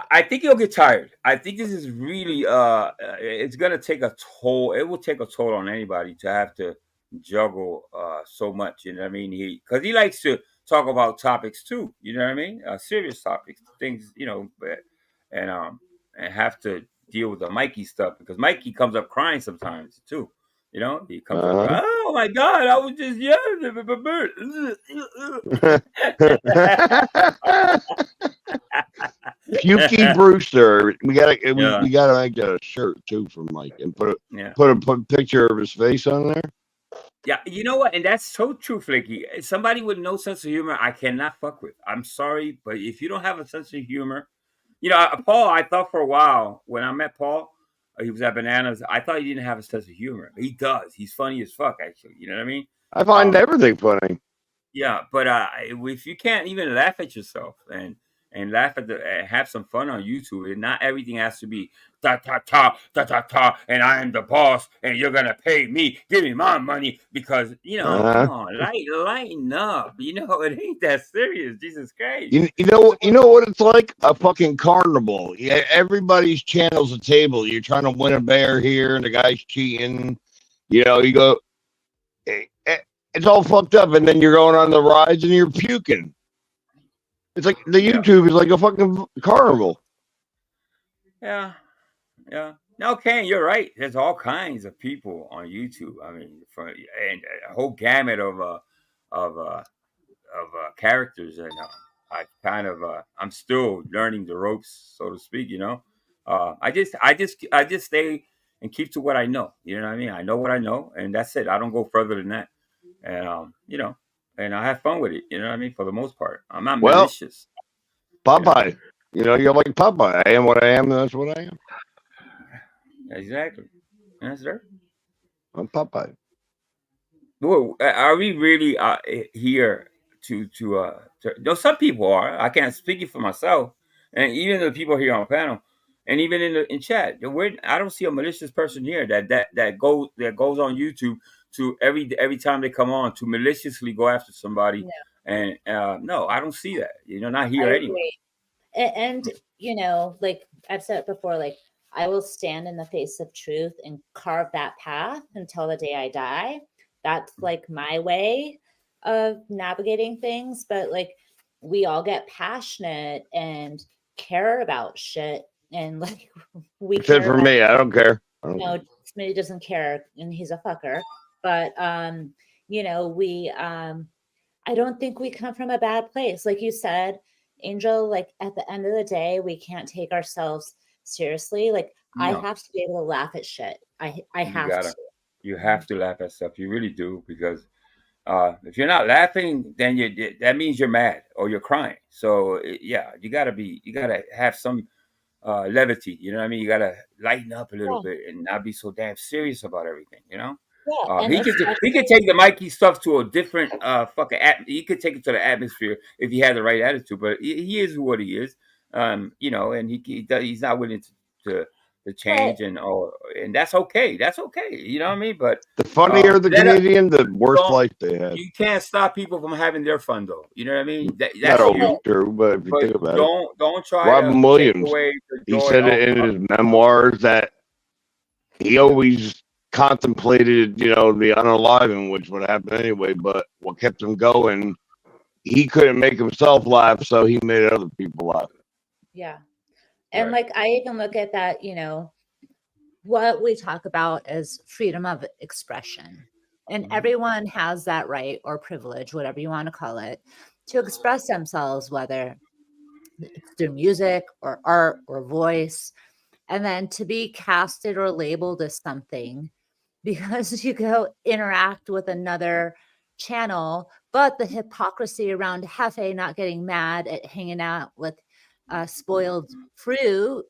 I think he'll get tired. I think this is really it's gonna take a toll. It will take a toll on anybody to have to juggle so much. You know what I mean? Because he likes to talk about topics too. You know what I mean? Serious topics, things, you know, and have to deal with the Mikey stuff because Mikey comes up crying sometimes too. You know, he comes up, oh my God, I was just yelling. Pukey Brewster. We gotta make that a shirt too for Mike and put a picture of his face on there. Yeah, you know what? And that's so true, Flaky. Somebody with no sense of humor, I cannot fuck with. I'm sorry, but if you don't have a sense of humor, you know, Paul, I thought for a while when I met Paul, he was at Bananas. I thought he didn't have a sense of humor. He does. He's funny as fuck, actually. You know what I mean? I find everything funny. Yeah, but if you can't even laugh at yourself and laugh at have some fun on YouTube, and not everything has to be ta ta ta ta ta ta, and I am the boss, and you're gonna pay me, give me my money, because you know, come on, lighten up. You know, it ain't that serious. Jesus Christ. You know what it's like? A fucking carnival. Yeah, everybody's channel's a table. You're trying to win a bear here, and the guy's cheating. You know, you go. It's all fucked up, and then you're going on the rides and you're puking. It's like the YouTube is like a fucking carnival. Yeah. No, Ken, you're right. There's all kinds of people on YouTube. I mean, and a whole gamut of characters, and I kind of I'm still learning the ropes, so to speak. I just stay and keep to what I know. You know what I mean? I know what I know, and that's it. I don't go further than that. And and I have fun with it. You know what I mean? For the most part, I'm not Well, malicious. Popeye. You're like Popeye. I am what I am, and that's what I am. Exactly. Yes, sir. I'm Popeye. Well, are we really here to no, some people are. I can't speak for myself, and even the people here on the panel, and even in chat. I don't see a malicious person here that goes on YouTube to every time they come on to maliciously go after somebody. And no, I don't see that. Not here I anyway. agree. And like I've said it before, like I will stand in the face of truth and carve that path until the day I die. That's like my way of navigating things. But like we all get passionate and care about shit, and like we Except care for about me, I don't care. no, Smitty doesn't care, and he's a fucker. But we I don't think we come from a bad place. Like you said, Angel, like at the end of the day, we can't take ourselves seriously. Like I No. have to be able to laugh at shit. I have to. You have to laugh at stuff. You really do, because if you're not laughing, then that means you're mad or you're crying. So yeah, you gotta have some levity. You know what I mean? You gotta lighten up a little bit and not be so damn serious about everything. Yeah, He could take the Mikey stuff to a different fucking. He could take it to the atmosphere if he had the right attitude. But he is what he is. And he's not willing to change, and that's okay. That's okay. You know what I mean? But the funnier the Canadian, the worse life they have. You can't stop people from having their fun, though. You know what I mean? That's not always true, but if you think about it, don't try. Robin Williams, he said it in his memoirs that he always contemplated, the unaliving, which would happen anyway. But what kept him going, he couldn't make himself laugh, so he made other people laugh. Yeah. And like I even look at that, what we talk about as freedom of expression. And everyone has that right or privilege, whatever you want to call it, to express themselves, whether it's through music or art or voice, and then to be casted or labeled as something because you go interact with another channel. But the hypocrisy around Hefe not getting mad at hanging out with spoiled fruit,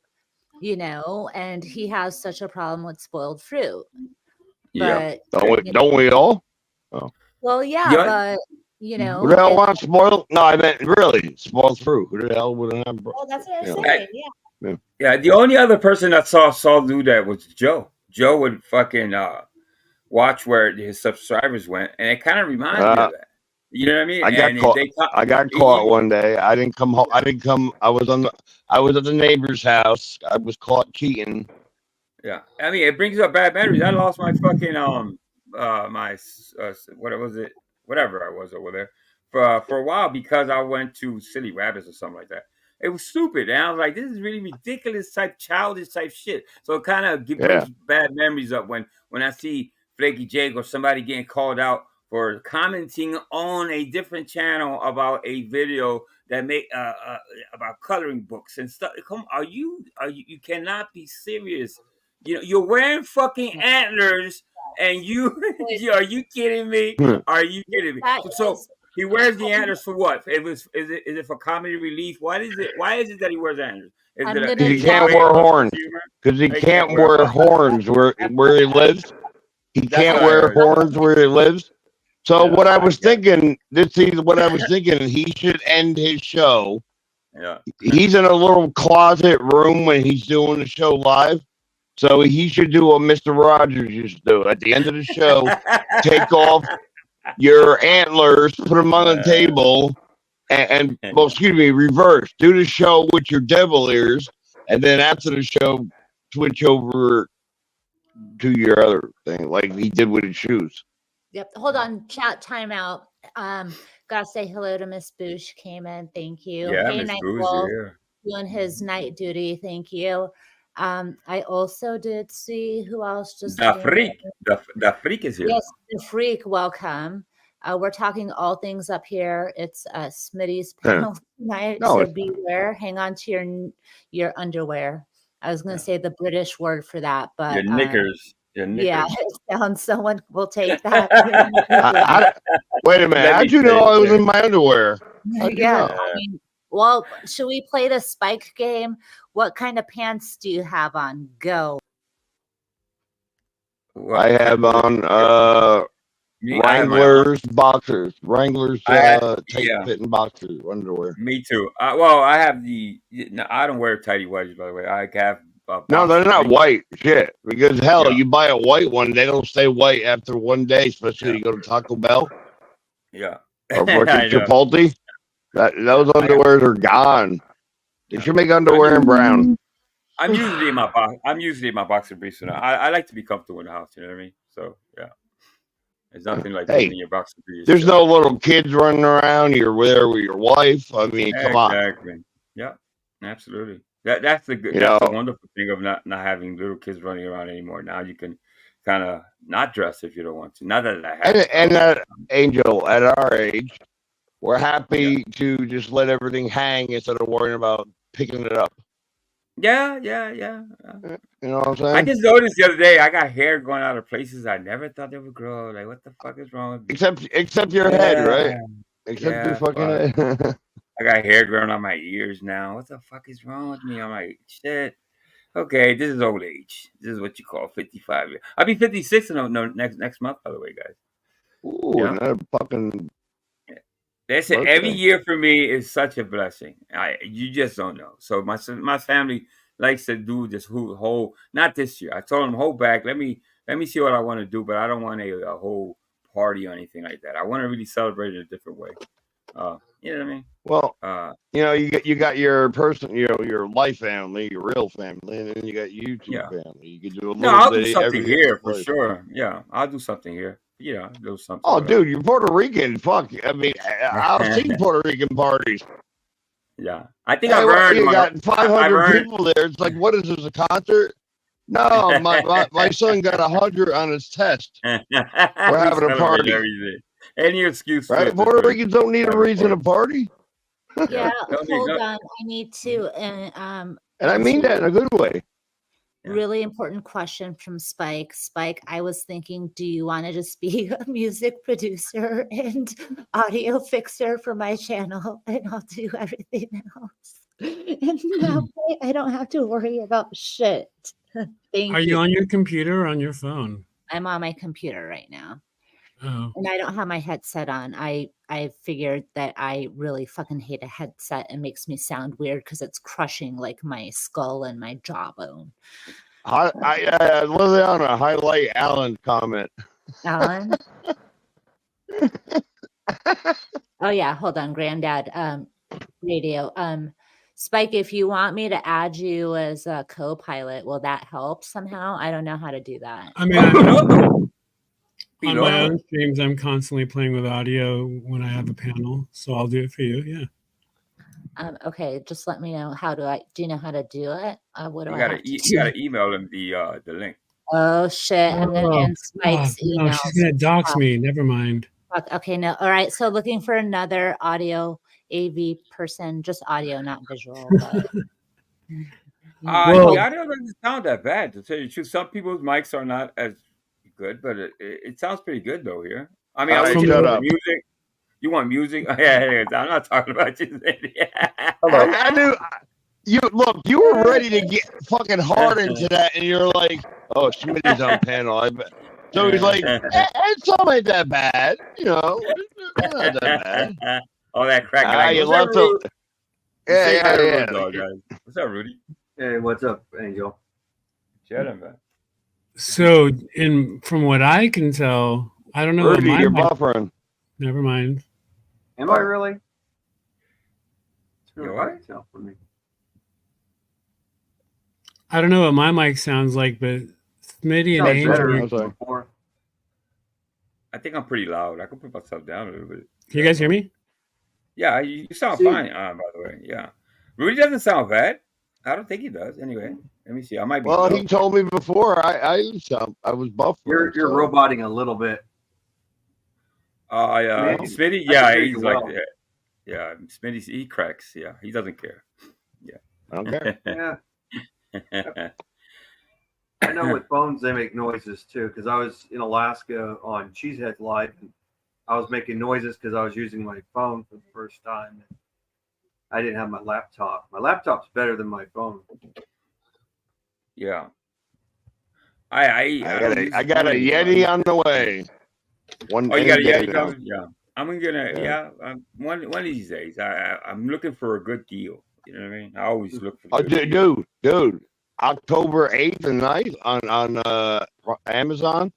and he has such a problem with spoiled fruit. Yeah, but don't we all? Oh. Well, yeah, but who the hell wants spoiled? No, I meant really spoiled fruit. Who the hell would have? Oh, that's what I'm saying. Yeah. The only other person that saw Saul do that was Joe. Joe would fucking watch where his subscribers went, and it kind of reminds me of that. You know what I mean? I got caught one day. I didn't come home. I was at the neighbor's house. I was caught cheating. Yeah, I mean, it brings up bad memories. I lost my fucking what was it? Whatever I was over there for a while because I went to Silly Rabbits or something like that. It was stupid, and I was like, "This is really ridiculous, childish type shit." So it kind of brings bad memories up when I see Flaky Jake or somebody getting called out for commenting on a different channel about a video that made about coloring books and stuff. Come, you cannot be serious. You're wearing fucking antlers, and are you kidding me? Are you kidding me? So he wears the antlers for what? Is it for comedy relief? What is it? Why is it that he wears antlers? Because he can't wear horns. Because he can't wear horns where he lives. He can't wear horns where he lives. So what I was thinking, he should end his show. Yeah. He's in a little closet room when he's doing the show live. So he should do what Mr. Rogers used to do. At the end of the show, take off your antlers, put them on the table, and reverse. Do the show with your devil ears, and then after the show, switch over to your other thing, like he did with his shoes. Yep. Hold on. Chat timeout. Gotta say hello to Miss Boosh. Came in. Thank you. Yeah, hey, Miss Boosh. Doing his night duty. Thank you. I also did see who else just the freak. The freak is here. Yes, the freak. Welcome. We're talking all things up here. It's Smitty's panel tonight, No, so it's- beware. Hang on to your underwear. I was going to say the British word for that, but Your knickers. Your knickers. yeah, it sounds. Someone will take that. Wait a minute. Let How'd me you know say I was it. in my underwear? How'd you Yeah, know? I mean, well, should we play the Spike game? What kind of pants do you have on? Go. What I kind have of- on Me, I have my own. Wranglers boxers, Wranglers tight yeah. fitting boxers underwear. Me too. Well, I have no, I don't wear tighty whities, by the way. I have. No, they're not boxers. white shit. Because hell, Yeah. you buy a white one, they don't stay white after one day, especially Yeah. you go to Taco Bell Yeah. or I freaking know. Chipotle. Those underwears are gone. They should make underwear in brown. I'm usually in my boxer briefs now. I like to be comfortable in the house. You know what I mean? So yeah, there's nothing like Hey, being in your boxer briefs. There's no little kids running around. You're there with your wife. I mean, come on. Exactly. Yeah, absolutely. That's the good. You That's the know- wonderful thing of not having little kids running around anymore. Now you can kind of not dress if you don't want to. Not that I have. And Angel, at our age, we're happy to just let everything hang instead of worrying about picking it up. Yeah. You know what I'm saying? I just noticed the other day I got hair going out of places I never thought they would grow. Like, what the fuck is wrong with me? Except your head, right? Yeah. Except your Yeah, fucking head. I got hair growing on my ears now. What the fuck is wrong with me? I'm like, shit. Okay, this is old age. This is what you call 55. I'll be 56 next month, by the way, guys. Ooh, Yeah. another fucking. That's it. Every Okay. year for me is such a blessing. You just don't know. So my family likes to do this whole. Not this year. I told them hold back. Let me see what I want to do, but I don't want a whole party or anything like that. I want to really celebrate in a different way. You know what I mean? Well, You you got your person, your life family, your real family, and then you got YouTube Yeah. family. You can do a little No, I'll do bit something every here for place. sure. Yeah, I'll do something here. Yeah, do something. Oh, dude, you're Puerto Rican. Fuck. I mean, I've seen Puerto Rican parties. Yeah, I think Hey, I've well, earned. you my- got I've 500 earned- people there. It's like, what is this, a concert? No, my son got 100 on his test. We're having a party. Everything. Any excuse, Right? to- Puerto to- Ricans don't need a have a reason to party. Yeah, Don't need hold no- on. I need to. And I mean that in a good way. Yeah. Really important question from Spike. Spike, I was thinking, do you want to just be a music producer and audio fixer for my channel, and I'll do everything else? And that way I don't have to worry about shit. Thank Are you on your computer or on your phone? I'm on my computer right now, Oh, and I don't have my headset on. I figured that I really fucking hate a headset. It makes me sound weird because it's crushing like my skull and my jawbone. Liliana, highlight Alan's comment. Alan? Oh yeah, hold on, Granddad. Radio. Spike, if you want me to add you as a co-pilot, will that help somehow? I don't know how to do that. I mean, on my own streams, I'm constantly playing with audio when I have a panel, so I'll do it for you. Yeah. Okay, just let me know how do you know how to do it? What do You I gotta have to you do? gotta email them the link. Oh shit! And then Oh, in Spike's no, email. she's gonna dox me. Never mind. Okay, no. All right. So looking for another audio AV person, just audio, not visual. But... Well- The audio doesn't sound that bad, to tell you the truth. Some people's mics are not as good, but it sounds pretty good though here. I mean, All I right, want you shut to up. music. You want music? Yeah, I'm not talking about you. I knew. You look. You were ready to get fucking hard into that, and you're like, "Oh, Smitty's on panel." I bet. So he's like, "It's not ain't that bad, you know. It's not that bad." All that cracking. You love to. Yeah. Dog, guys. What's up, Rudy? Hey, what's up, Angel? Shut man. So, from what I can tell, I don't know. Rudy, what you're my mic- buffering. Never mind. Am I really? It's really You hard to tell for me. I don't know what my mic sounds like, but Smitty and Sounds Angel. better I'm sorry. before. I think I'm pretty loud. I can put myself down a little bit. Can you guys hear me? Yeah, you sound See. fine. By the way, yeah. Rudy doesn't sound bad. I don't think he does. Anyway, let me see. I might be. Well, low. he told me before. I was buffering. You're so- roboting a little bit. Oh, yeah. Maybe. Smitty, I yeah, think they he's do like well. that. Yeah, Smitty, he cracks. Yeah, he doesn't care. I don't care. Yeah. I know with phones they make noises too, because I was in Alaska on Cheesehead Live, and I was making noises because I was using my phone for the first time. And I didn't have my laptop. My laptop's better than my phone. Yeah. I don't use I the got a phone anymore. Yeti on the way. One Oh, you got a any day Yeti now. coming? Yeah. I'm gonna one of these days. I'm looking for a good deal. You know what I mean? I always look for Oh, good deals. dude, October 8th and 9th on Amazon.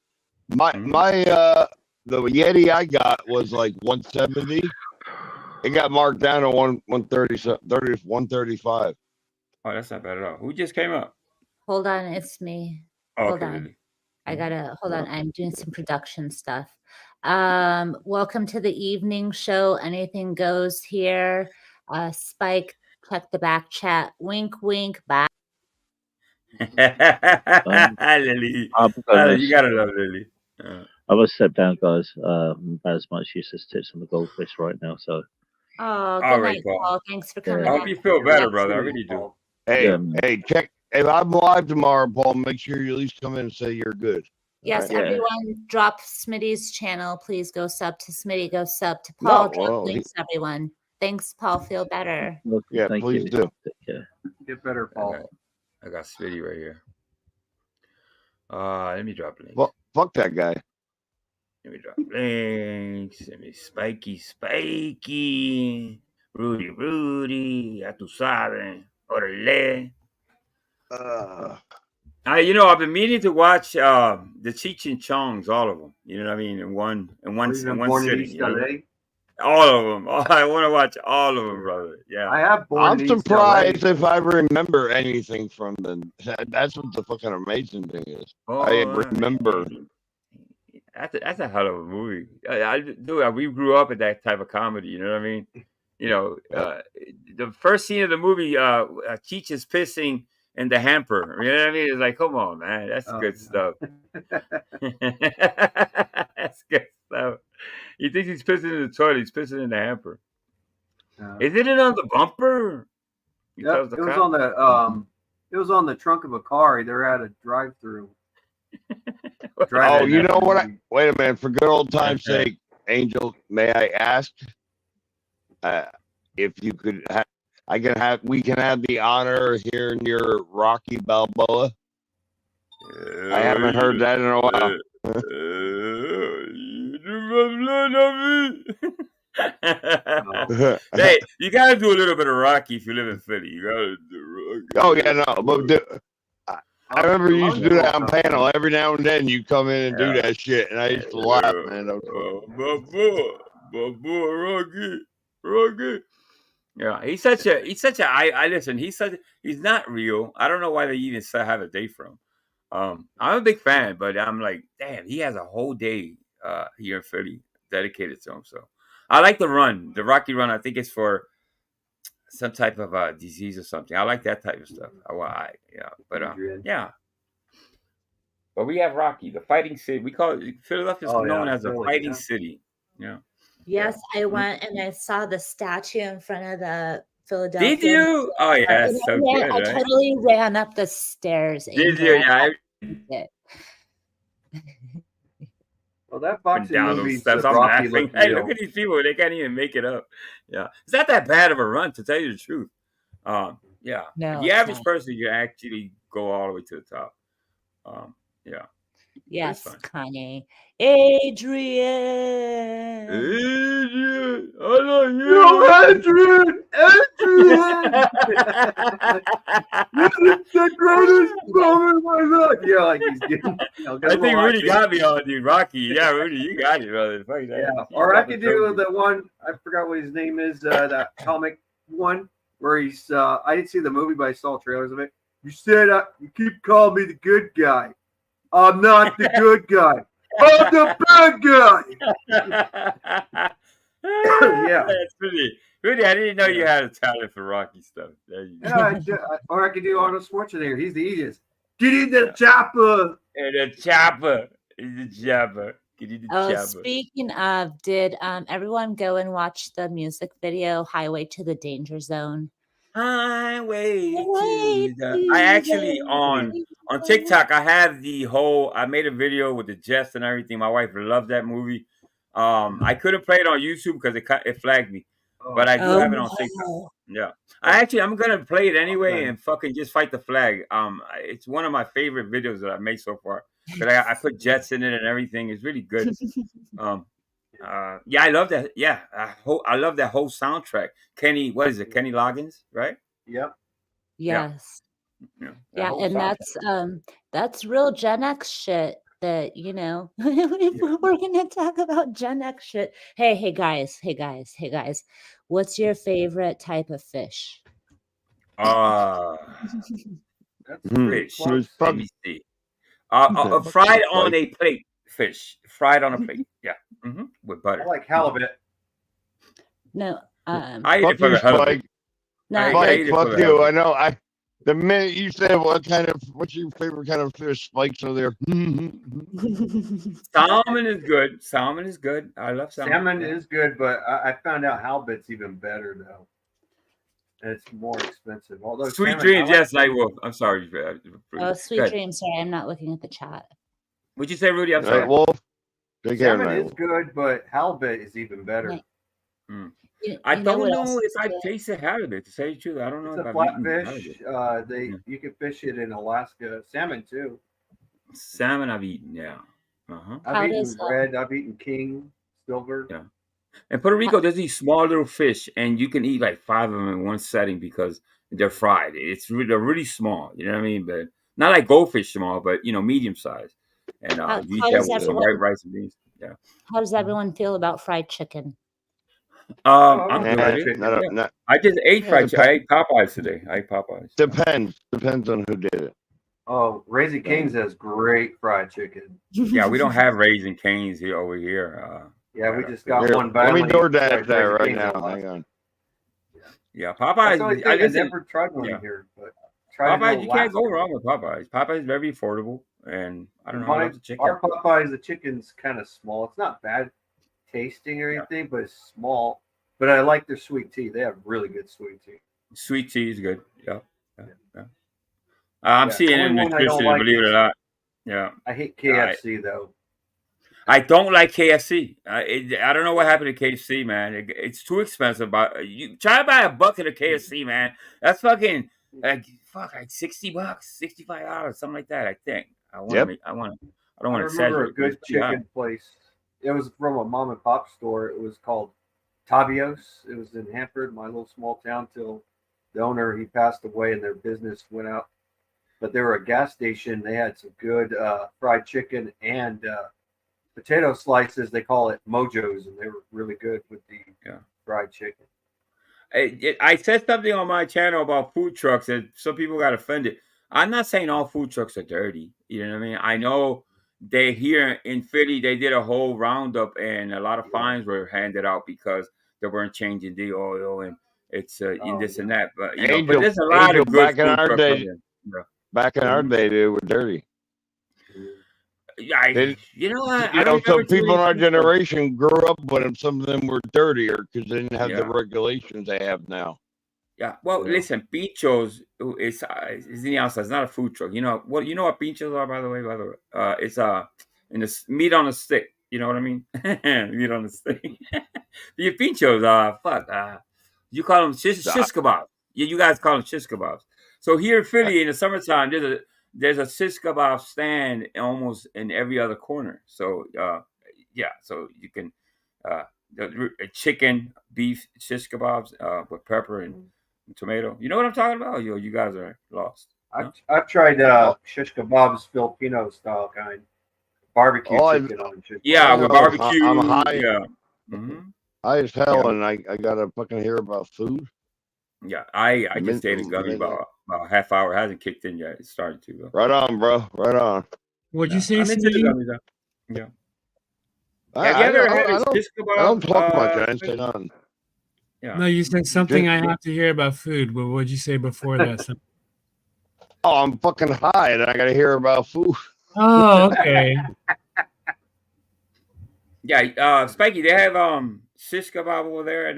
Mhm. The Yeti I got was like 170. It got marked down to 135. Oh, that's not bad at all. Who just came up? Hold on, it's me. Oh, Hold okay, on. Lily. I gotta hold on. I'm doing some production stuff. Welcome to the evening show. Anything goes here. Spike, check the back chat. Wink, wink. Bye. Lily. You gotta love Lily. I must step down, guys. As much useless tips on the goldfish right now. So Oh, All good right, night, Paul. Paul. Thanks for Yeah. coming I hope in. you feel better, Yes. brother. I really do. Hey, Yeah, man. hey, check. If I'm live tomorrow, Paul, make sure you at least come in and say you're good. Yes, Yeah. everyone, drop Smitty's channel. Please go sub to Smitty. Go sub to Paul. No, drop well, links, everyone. Thanks, Paul. Feel better. Welcome. Yeah, Thank please you. do. Take care. Get better, Paul. I got Smitty right here. Let me drop links. Well, fuck that guy. Let me drop links. Let me Spiky. Rudy. Ya tú sabes. Orale. I've been meaning to watch the Cheech and Chongs, all of them. You know what I mean? In one Born in sitting. East You know? LA. All of them. I want to watch all of them, brother. Yeah. I have Born I'm in East surprised LA. if I remember anything from them. That's what the fucking amazing thing is. I remember. That's a hell of a movie. We grew up at that type of comedy. You know what I mean? The first scene of the movie, Cheech is pissing in the hamper. You know what I mean? It's like, come on, man, that's good stuff. That's good stuff. He thinks he's pissing in the toilet. He's pissing in the hamper. Isn't it on the bumper? Yep, it was on the it was on the trunk of a car. They're at a drive-through. Oh, you know what? Wait a minute. For good old time's sake, Angel, may I ask if you could? We can have the honor of hearing your Rocky Balboa. I haven't heard that in a while. Hey, you gotta do a little bit of Rocky if you live in Philly. You gotta do Rocky. Oh yeah, no, but I remember you used to do that on panel every now and then. You come in and do that shit, and I used to laugh, man. My boy, Rocky. Yeah, he's such a. I listen. He's not real. I don't know why they even have a date for him. I'm a big fan, but I'm like, damn, he has a whole day here in Philly dedicated to him. So I like the Rocky run. I think it's for some type of disease or something. I like that type of stuff. But we have Rocky, the fighting city. We call it Philadelphia is known as a fighting city. Yeah. Yes, I went and I saw the statue in front of the Philadelphia. Did you? Oh yeah, that's so good. I totally ran up the stairs. Did you? Yeah. Well, that boxing movie. I'm laughing. Hey, look at these people; they can't even make it up. Yeah, it's not that bad of a run, to tell you the truth. Yeah, no, the average person you actually go all the way to the top. Yeah. Yes, Kanye. Adrian. I love you. Adrian. This is the greatest moment of my life. Yeah, like he's getting. I think Rudy got me on, dude. Rocky. Yeah, Rudy, you got it, brother. Yeah. Or I could do the one. I forgot what his name is. That comic one where he's. I didn't see the movie, but I saw trailers of it. You said you keep calling me the good guy. I'm not the good guy. I'm the bad guy. Yeah. That's Rudy, I didn't know you had a talent for Rocky stuff. Or I could do Arnold Schwarzenegger. He's the easiest. Get in the chopper. And the chopper. The chopper. Oh, Jabba. speaking of, did everyone go and watch the music video "Highway to the Danger Zone"? Highway Highway to the. to I actually the on danger zone. TikTok. I have the whole. I made a video with the Jets and everything. My wife loved that movie. I couldn't play it on YouTube because it flagged me, but I do have it on TikTok. Oh, Yeah, I'm gonna play it anyway and fucking just fight the flag. It's one of my favorite videos that I've made so far. But I put Jets in it and everything. It's really good. Yeah, I love that. Yeah, I love that whole soundtrack. Kenny, what is it? Kenny Loggins, right? Yep. yes. Yeah, Yeah, whole and soundtrack. that's real Gen X shit that, if we're gonna talk about Gen X shit. Hey guys. What's your favorite type of fish? That's Fish. pretty close. Let me see. Fried on a plate. Fish. Fried on a plate. Yeah. With butter. I like halibut. No, I eat Fuck it for you, the hell of Spike. it. not I Spike, eat it for fuck the hell you. of I it. know. The minute you said what's your favorite kind of fish, Spike's over there. Salmon is good. Salmon is good. I love salmon. Salmon is good, but I found out halibut's even better though. And it's more expensive. Although Sweet salmon, dreams, I like yes, Nightwolf. I'm sorry. Oh, sweet Good. dreams. Sorry, I'm not looking at the chat. What'd you say, Rudy? I'm sorry. Wolf. Take care, salmon Night is Wolf. good, but halibut is even better. Night. I don't what know else if is I've good? tasted halibut. To say the truth, I don't know It's if a I've flat eaten fish. halibut. You can fish it in Alaska. Salmon too. Salmon I've eaten, yeah. How I've eaten does, red. I've eaten king, silver. Yeah. In Puerto Rico, there's these small little fish, and you can eat like 5 of them in one setting because they're fried. They're really small, you know what I mean? But not like goldfish small, but medium size. And How- you how eat that does with some everyone- white rice and beans. Yeah. How does everyone feel about fried chicken? I'm Yeah, good fried with it. chicken. Yeah. I just ate fried chicken. I ate Popeyes today. Depends on who did it. Oh, Raising Kings has great fried chicken. Yeah, we don't have Raising Cane's here over here. Yeah, we just got Here, one. let me Battling DoorDash that Raising right Cane's now. a lot. Hang on. Yeah, That's the only Popeyes. thing. I never tried one here, but tried Popeyes, in you can't go Alaska. wrong with Popeyes. Popeyes is very affordable, and I don't know. I love the chicken. Our Popeyes, the chicken's kind of small. It's not bad tasting or anything, but it's small. But I like their sweet tea. They have really good sweet tea. Sweet tea is good. Yeah. I'm Yeah, seeing it in only one I don't nutrition, like believe it is- or not. Yeah. I hate KFC though. I don't like KFC. I don't know what happened to KFC, man. It's too expensive. You try to buy a bucket of KFC, man. That's fucking like $60, $65, something like that. I think. I don't want to I remember exaggerate. a good chicken place. It was from a mom and pop store. It was called Tavios. It was in Hanford, my little small town, till the owner, he passed away and their business went out. But they were a gas station. They had some good fried chicken and potato slices. They call it mojos, and they were really good with the fried chicken. I said something on my channel about food trucks and some people got offended. I'm not saying all food trucks are dirty. You know what I mean? I know they here in Philly, they did a whole roundup and a lot of fines were handed out because they weren't changing the oil and it's in this and that. But but there's a lot of good back in our food day. trucks. Back in our day, they were dirty. I don't some people in our generation grew up with them. Some of them were dirtier because they didn't have the regulations they have now. Yeah. Well, listen, Pinchos is in the outside. It's not a food truck. You know what Pinchos are, by the way. It's in the meat on a stick. You know what I mean? Meat on a stick. The Pinchos, you call them shish kebabs. You guys call them shish kebabs. So here in Philly in the summertime, there's a shish kebab stand almost in every other corner. So so you can chicken, beef, shish kebabs with pepper and tomato. You know what I'm talking about? You guys are lost. I've tried shish kebabs, Filipino style kind, barbecue chicken on chicken. Yeah, with barbecue. I'm high. Yeah. High as hell, and I gotta fucking hear about food. Yeah, I just ate a gummy about a half hour. It hasn't kicked in yet. It started to though. Right on, bro. Right on. What'd you say, I'm into the Steve? gummies, though. Yeah. I don't talk much. I didn't say nothing. Yeah. No, you said something I have to hear about food. But what'd you say before that? Oh, I'm fucking high, and I gotta hear about food. Oh, okay. Yeah, Spiky, they have shish kebab over there in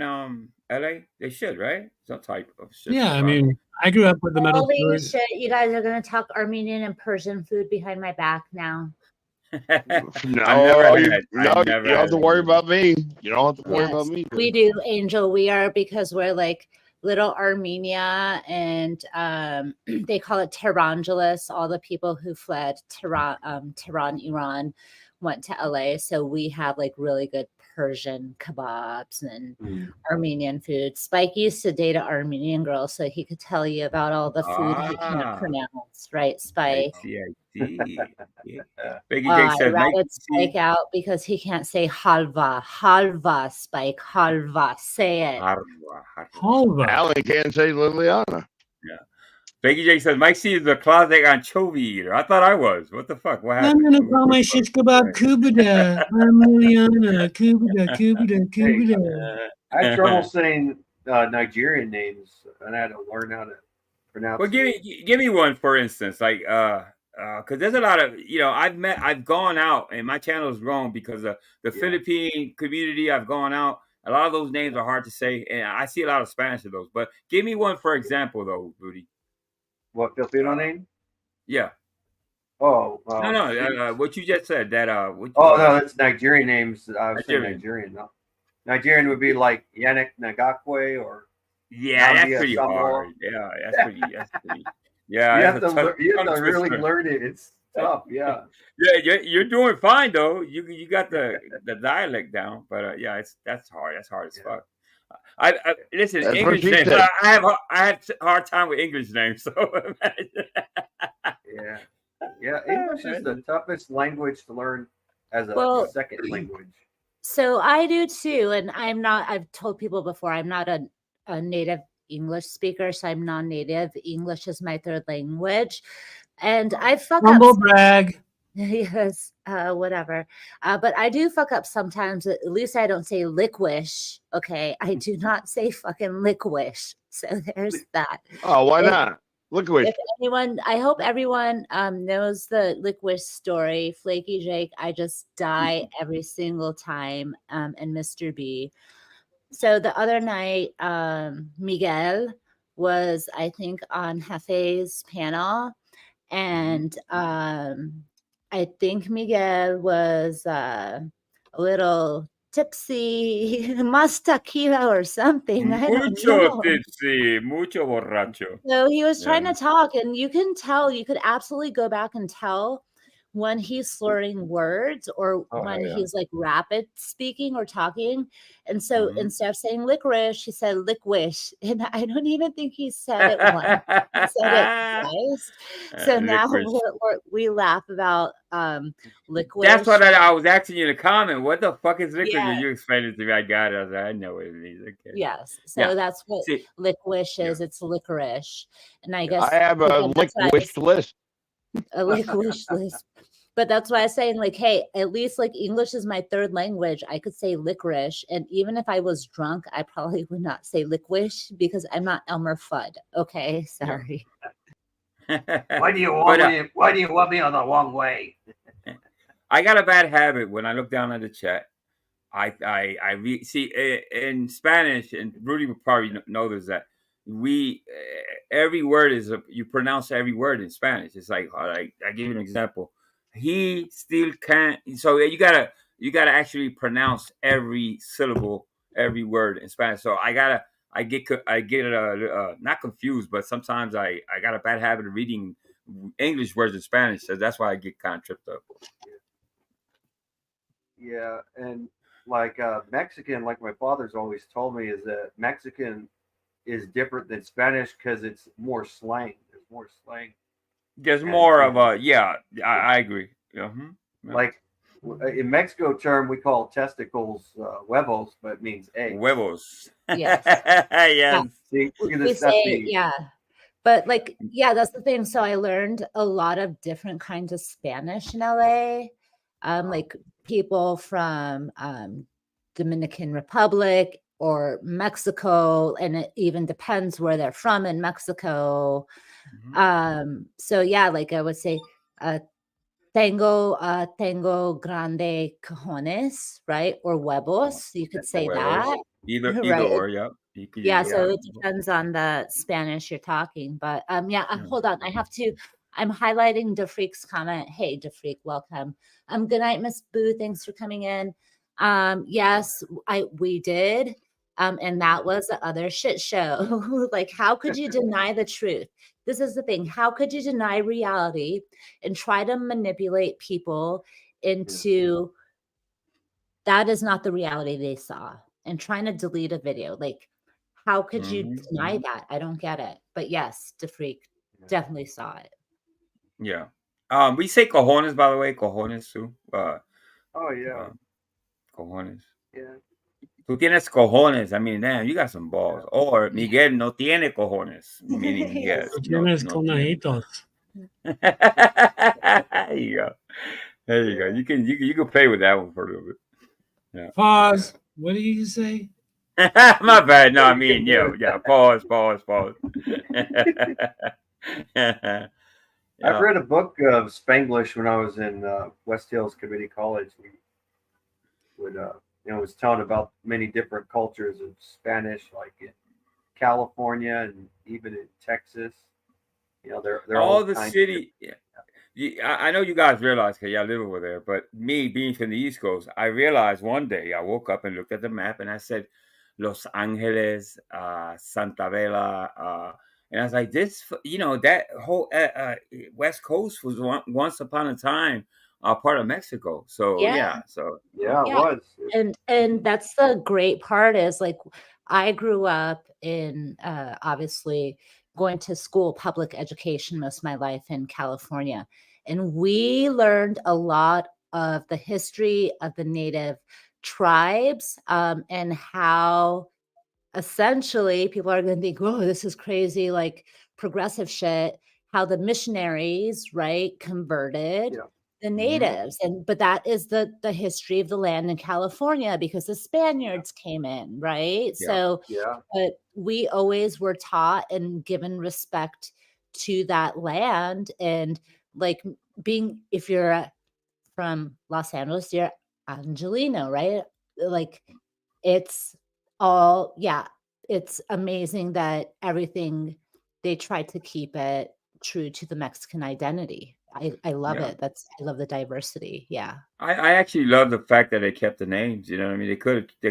LA. They should, right? Some type of shish Yeah, I kebab. mean, I grew up with the metal Holy story. shit, you guys are gonna talk Armenian and Persian food behind my back now. No, I never you had. I no, never you don't have had to worry Armenian. about me. You don't have to worry about Yes, me. we do, Angel. We are, because we're like little Armenia, and they call it Tehrangeles. All the people who fled Tehran, Iran, went to LA. So we have like really good Persian kebabs and Armenian food. Spike used to date an Armenian girl, so he could tell you about all the food he can't Ah, pronounce, right, I Spike? see. I see. Yeah. Becky I Jake says, "Mike, ratted Spike out because he can't say halva. Halva, Spike. Halva. Say it. Harva, harva." Halva. Alan can't say Liliana. Yeah. Becky Jake says, Mike C is the closet anchovy eater. I thought I was. What the fuck? What I'm happened? gonna call my shish kebab Kubida. Armiliana. Kubida, Kubida, Kubida. I had trouble saying Nigerian names, and I had to learn how to pronounce. Well, give me one for instance, like because there's a lot of I've gone out and my channel has grown because of the Philippine community. I've gone out. A lot of those names are hard to say, and I see a lot of Spanish of those. But give me one for example, though, Booty. What Filipino name? Yeah. Oh, No. What you just said. That no, that's Nigerian names. I was saying Nigerian. Nigerian. No. Nigerian would be like Yannick Nagakwe or. Yeah, that's Nambia pretty Samoa. hard. Yeah, that's pretty. Yeah, You that's have to, a you have to really twister. learn it. It's tough. Yeah. Yeah, you're doing fine though. You got the dialect down, but yeah, that's hard. That's hard as fuck. I listen, That's what English she names. said. I have a hard time with English names. So Yeah. English is the toughest language to learn as a Well, second language. So I do too. And I've told people before, I'm not a native English speaker, so I'm non-native. English is my third language. And I fuck Humble up. brag. Yes, whatever. But I do fuck up sometimes. At least I don't say liquish. Okay. I do not say fucking liquish. So there's that. Oh, why If- not? Look at If anyone, I hope everyone knows the Lickwish story. Flaky Jake, I just die every single time, and Mr. B. So the other night, Miguel was, I think, on Jefe's panel, and I think Miguel was a little tipsy, más tequila or something. I don't mucho know. tipsy, mucho borracho. So he was trying Yeah. to talk, and you can tell, you could absolutely go back and tell when he's slurring words or when he's like rapid speaking or talking. And so instead of saying licorice, he said liquish. And I don't even think he said it once. He said it twice. So now we laugh about liquish. That's what I was asking you in the comment. What the fuck is liquid? Yeah. You explained it to me. I got it. I was like, I know what it means. Okay. Yes. So that's what See, liquish is. It's licorice. And I guess I have a that's why wish list. a wish list. But that's why I'm saying, like, hey, at least like English is my third language. I could say licorice. And even if I was drunk, I probably would not say liquish because I'm not Elmer Fudd. Okay. Sorry. Why do you want me on the wrong way? I got a bad habit when I look down at the chat. I see in Spanish, and Rudy would probably know this, that every word is you pronounce every word in Spanish. It's like I give you an example. He still can't. So you gotta actually pronounce every syllable, every word in Spanish. So I get not confused, but sometimes I got a bad habit of reading English words in Spanish. So that's why I get kind of tripped up. Yeah, and like Mexican, like my father's always told me, is that Mexican is different than Spanish because it's more slang. There's more slang. There's more of a I agree. Yeah. Like in Mexico term, we call testicles huevos, but it means eggs. Huevos. Yes. Yes. See, We say, yeah. But like, yeah, that's the thing. So I learned a lot of different kinds of Spanish in LA. Like people from Dominican Republic or Mexico, and it even depends where they're from in Mexico. So yeah, like I would say tengo grande cojones, right? Or huevos. You could say Huevos. that. Either Right. or, yeah. You could Yeah, use so it. it depends on the Spanish you're talking. But yeah, Yeah. hold on. I'm highlighting DeFreak's comment. Hey, DeFreak, welcome. Good night, Miss Boo. Thanks for coming in. Yes, we did. And that was the other shit show. Like, how could you deny the truth? This is the thing. How could you deny reality and try to manipulate people into that is not the reality they saw and trying to delete a video? Like, how could you deny that? I don't get it. But yes, DeFreak definitely saw it. Yeah. We say cojones, by the way, cojones too. Oh yeah. Cojones. Yeah. Tú tienes cojones. I mean, damn, you got some balls. Or Miguel no tiene cojones, meaning Miguel. Tú tienes no tiene. conajitos. There you go. There you go. You can play with that one for a little bit. Yeah. Pause. What did you say? My bad. No, I mean, yeah. Pause. I've read a book of Spanglish when I was in West Hills Community College. We would, it was telling about many different cultures of Spanish, like in California and even in Texas. You know, they're all the city. I know you guys realize because y'all live over there, but me being from the East Coast, I realized one day I woke up and looked at the map and I said Los Angeles, Santa Bela, and I was like, this, that whole West Coast was once upon a time part of Mexico. So Yeah. It was. And that's the great part is like I grew up in obviously going to school, public education most of my life in California. And we learned a lot of the history of the native tribes and how essentially people are going to think, oh, this is crazy, like progressive shit, how the missionaries, right, converted the natives. But that is the history of the land in California because the Spaniards came in, right? So but we always were taught and given respect to that land. And like being, if you're from Los Angeles, you're Angelino, right? Like it's all, it's amazing that everything they tried to keep it true to the Mexican identity. I love it. I love the diversity. Yeah. I actually love the fact that they kept the names. You know what I mean? They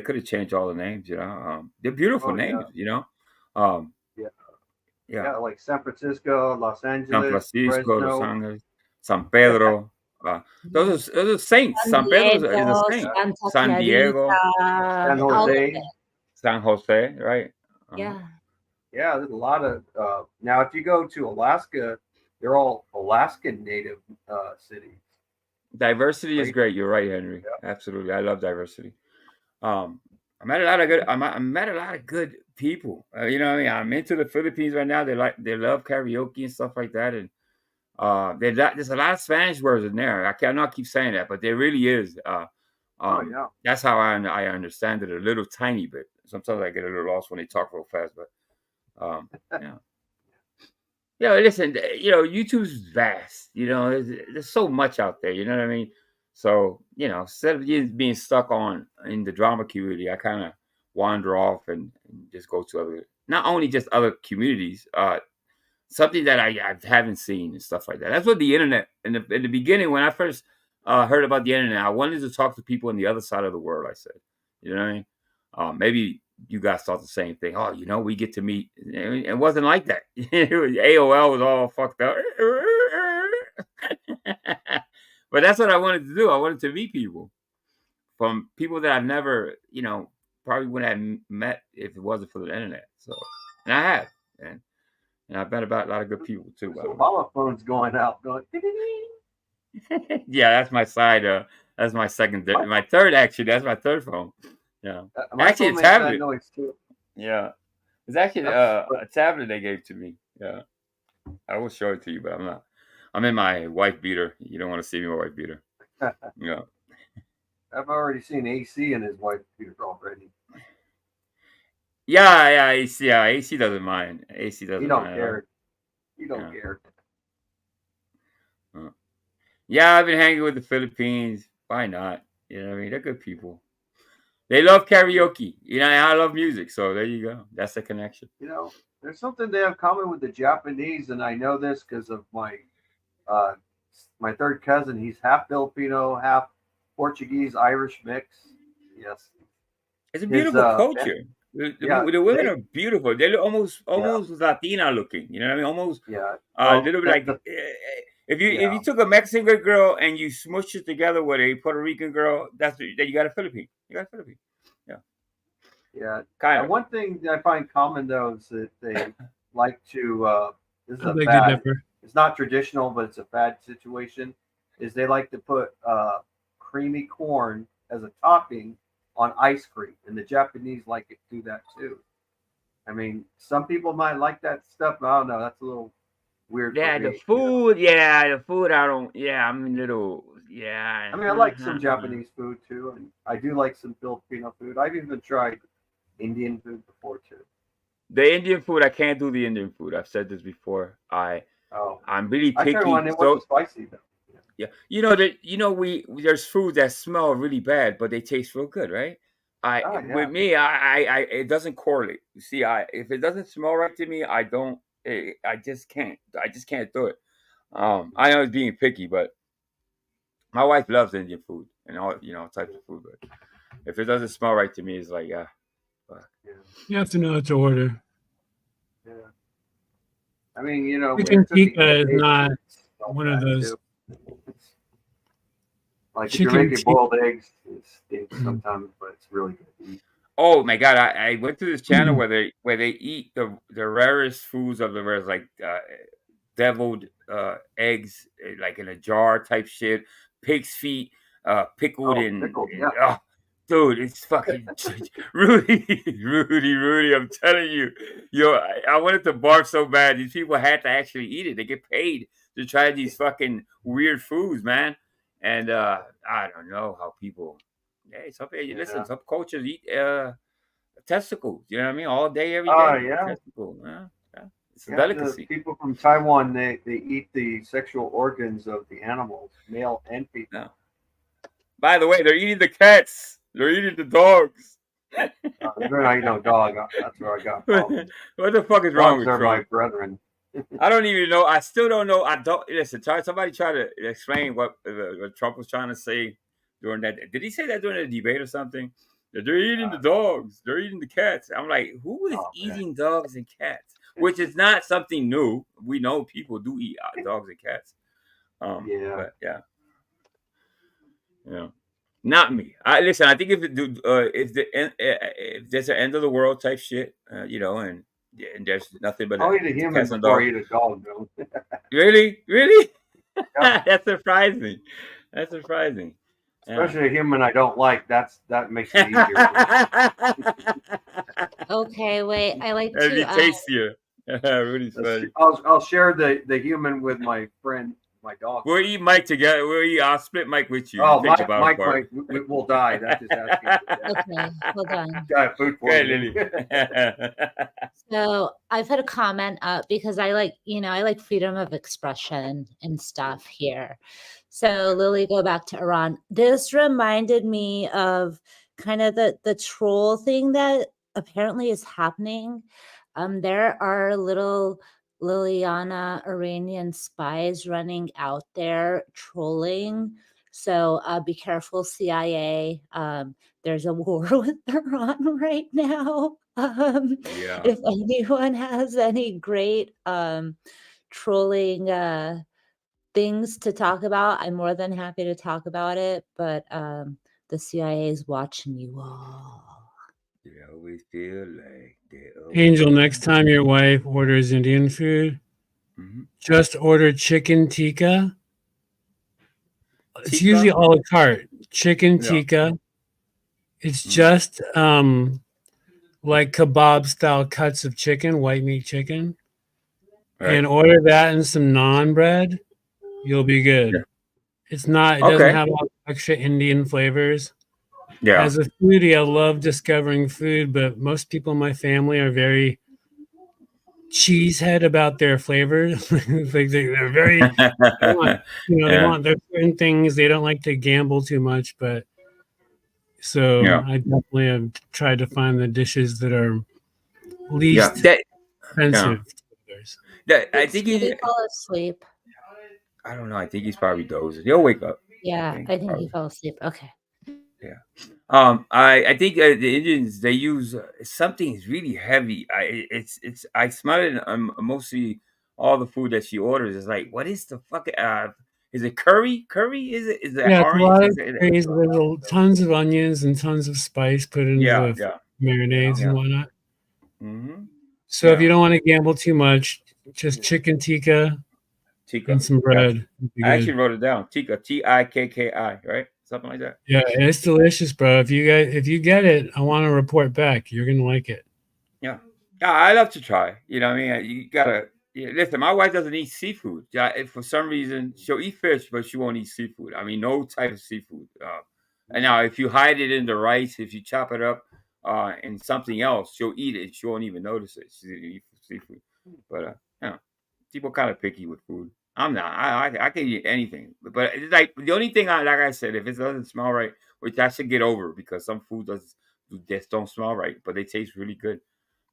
could have changed all the names. They're beautiful names. Like San Francisco, Los Angeles, San Francisco, Fresno. Los Angeles, San Pedro. Those are saints. San Pedro is a saint. San Diego, San Jose. San Jose, right? Yeah. Yeah, there's a lot of now if you go to Alaska, they're all Alaskan native cities. Diversity is great. You're right, Henry. Yeah. Absolutely. I love diversity. I met a lot of good people. You know what I mean? I'm into the Philippines right now. They love karaoke and stuff like that. And there's a lot of Spanish words in there. I cannot keep saying that, but there really is. That's how I understand it a little tiny bit. Sometimes I get a little lost when they talk real fast, but listen, YouTube's vast. There's so much out there. You know what I mean? So instead of just being stuck in the drama community, I kind of wander off and just go to not only just other communities, something that I haven't seen and stuff like that. That's what the internet in the beginning when I first heard about the internet, I wanted to talk to people on the other side of the world. I said, you know what I mean? Maybe you guys thought the same thing. Oh, we get to meet. It wasn't like that. AOL was all fucked up. But that's what I wanted to do. I wanted to meet people from people that I've never, probably wouldn't have met if it wasn't for the internet. So, and I have, and I've met about a lot of good people too. So Obama phone's going out, going. Yeah, that's my side. That's my second. My third, actually. That's my third phone. Yeah, actually a tablet. Noise too. Yeah, it's actually a tablet they gave to me. Yeah, I will show it to you, but I'm not. I'm in my wife beater. You don't want to see me my wife beater. Yeah. I've already seen AC in his wife beater already. Yeah, AC doesn't mind. AC doesn't mind. You don't care. You don't care. Yeah, I've been hanging with the Philippines. Why not? You know what I mean? They're good people. They love karaoke. You know, and I love music. So there you go. That's the connection. You know, there's something they have common with the Japanese, and I know this because of uh, my third cousin. He's half Filipino, half Portuguese, Irish mix. Yes, It's a his beautiful culture. yeah, The women they are beautiful. They look almost yeah Latina looking. You know what I mean? Almost yeah. a Well, little bit that, like the, if yeah you took a Mexican girl and you smushed it together with a Puerto Rican girl, that you got a Philippine. You got a Philippine. Yeah, yeah. kind And of. one thing that I find common though is that they like to. This is I a beg to fad. differ. It's not traditional, but it's a fad situation. Is they like to put creamy corn as a topping on ice cream, and the Japanese like to do that too. I mean, some people might like that stuff, but I don't know. That's a little weird for Yeah, the me. You know? food. Yeah, the food. I don't. Yeah, I'm a little. Yeah. I mean, I like some Japanese food too, and I do like some Filipino food. I've even tried Indian food before too. The Indian food. I can't do the Indian food. I've said this before. Oh, I'm really I tried picky. one. It So wasn't spicy though. yeah, you know that we there's food that smell really bad, but they taste real good, right? Oh With yeah, me, I it doesn't correlate. You see, if it doesn't smell right to me, I don't. I just can't. I just can't do it. I know it's being picky, but my wife loves Indian food and all types of food. But if it doesn't smell right to me, it's like yeah, You have to know what to order. yeah. I mean, you know, when you're Chicken cooking tikka is eggs, not it's all one of bad those. too. Like if you're Chicken making tikka. boiled eggs, it stinks sometimes, but it's really good to eat. oh my god, I went to this channel where they eat the rarest foods of the rarest, like deviled eggs, like in a jar type shit, pig's feet, pickled Oh, in. pickled, yeah. Oh, dude, it's fucking Rudy. I'm telling you, I wanted to barf so bad. These people had to actually eat it. They get paid to try these fucking weird foods, man. And I don't know how people. Hey, listen, Yeah. some cultures eat testicles. You know what I mean? All day, every Oh day. yeah. Testicle. Yeah, yeah. It's a Yeah, the delicacy. people from Taiwan they eat the sexual organs of the animals, male and female. No. By the way, they're eating the cats. They're eating the dogs. They're not no dog. That's where I got problems. What the fuck is wrong Dogs with are my Trump? brethren. I don't even know. I still don't know. I don't listen. Somebody try to explain what Trump was trying to say during that. Did he say that during a debate or something? That they're eating the dogs. They're eating the cats. I'm like, who is Oh, man. eating dogs and cats? Which is not something new. We know people do eat dogs and cats. Yeah. But yeah. Not me. Listen. I think if there's an end of the world type shit, and there's nothing but I'll eat a human cats and before I dogs. eat a dog, though. Really? Yeah. That's surprising. That's surprising. Yeah. Especially a human I don't like. That makes it easier. Okay, wait. I like That'd be to. tastier. Rudy's funny. I'll share the human with my friend, my dog. We'll eat Mike together. I'll split Mike with you. Oh, You take the bottom Mike, part. we will die. That's just asking. Okay, hold on. Got food for Go ahead, you. Lily. So I put a comment up because I like freedom of expression and stuff here. So Lily, go back to Iran. This reminded me of kind of the troll thing that apparently is happening. There are little Liliana Iranian spies running out there trolling. So be careful, CIA. There's a war with Iran right now. Yeah. If anyone has any great trolling things to talk about, I'm more than happy to talk about it. But the CIA is watching you all. They always feel like Angel, next time your wife orders Indian food, just order chicken tikka. It's Tikka? usually a la carte. Chicken Yeah. tikka. It's just like kebab style cuts of chicken, white meat chicken. Right. And order that and some naan bread. You'll be good. Yeah. It doesn't Okay. have all the extra Indian flavors. Yeah. As a foodie, I love discovering food, but most people in my family are very cheesehead about their flavor. Like they're very, they want, they want their certain things. They don't like to gamble too much, but so I definitely have tried to find the dishes that are least expensive. I think he fell asleep. I don't know. I think he's probably dozing. He'll wake up. Yeah, I think he fell asleep. Okay. Yeah. I think the Indians, they use something really heavy. I smell it in mostly all the food that she orders. It's like, what is the fuck? Is it curry? Curry? Is it? Is that Yeah, orange? it's a lot of tons of onions and tons of spice put into the marinades and whatnot. Mm-hmm. So if you don't want to gamble too much, just chicken tikka and some bread. I actually wrote it down. Tikka, Tikki, right? Something like that. Yeah, it's delicious, bro. If you get it, I want to report back. You're gonna like it. Yeah, I love to try. You know what I mean? You gotta listen. My wife doesn't eat seafood. For some reason, she'll eat fish, but she won't eat seafood. I mean, no type of seafood. And now, if you hide it in the rice, if you chop it up in something else, she'll eat it. She won't even notice it. She'll eat seafood. But people kind of picky with food. I'm not. I can eat anything. But it's like the only thing, like I said, if it doesn't smell right, which I should get over because some food just don't smell right, but they taste really good.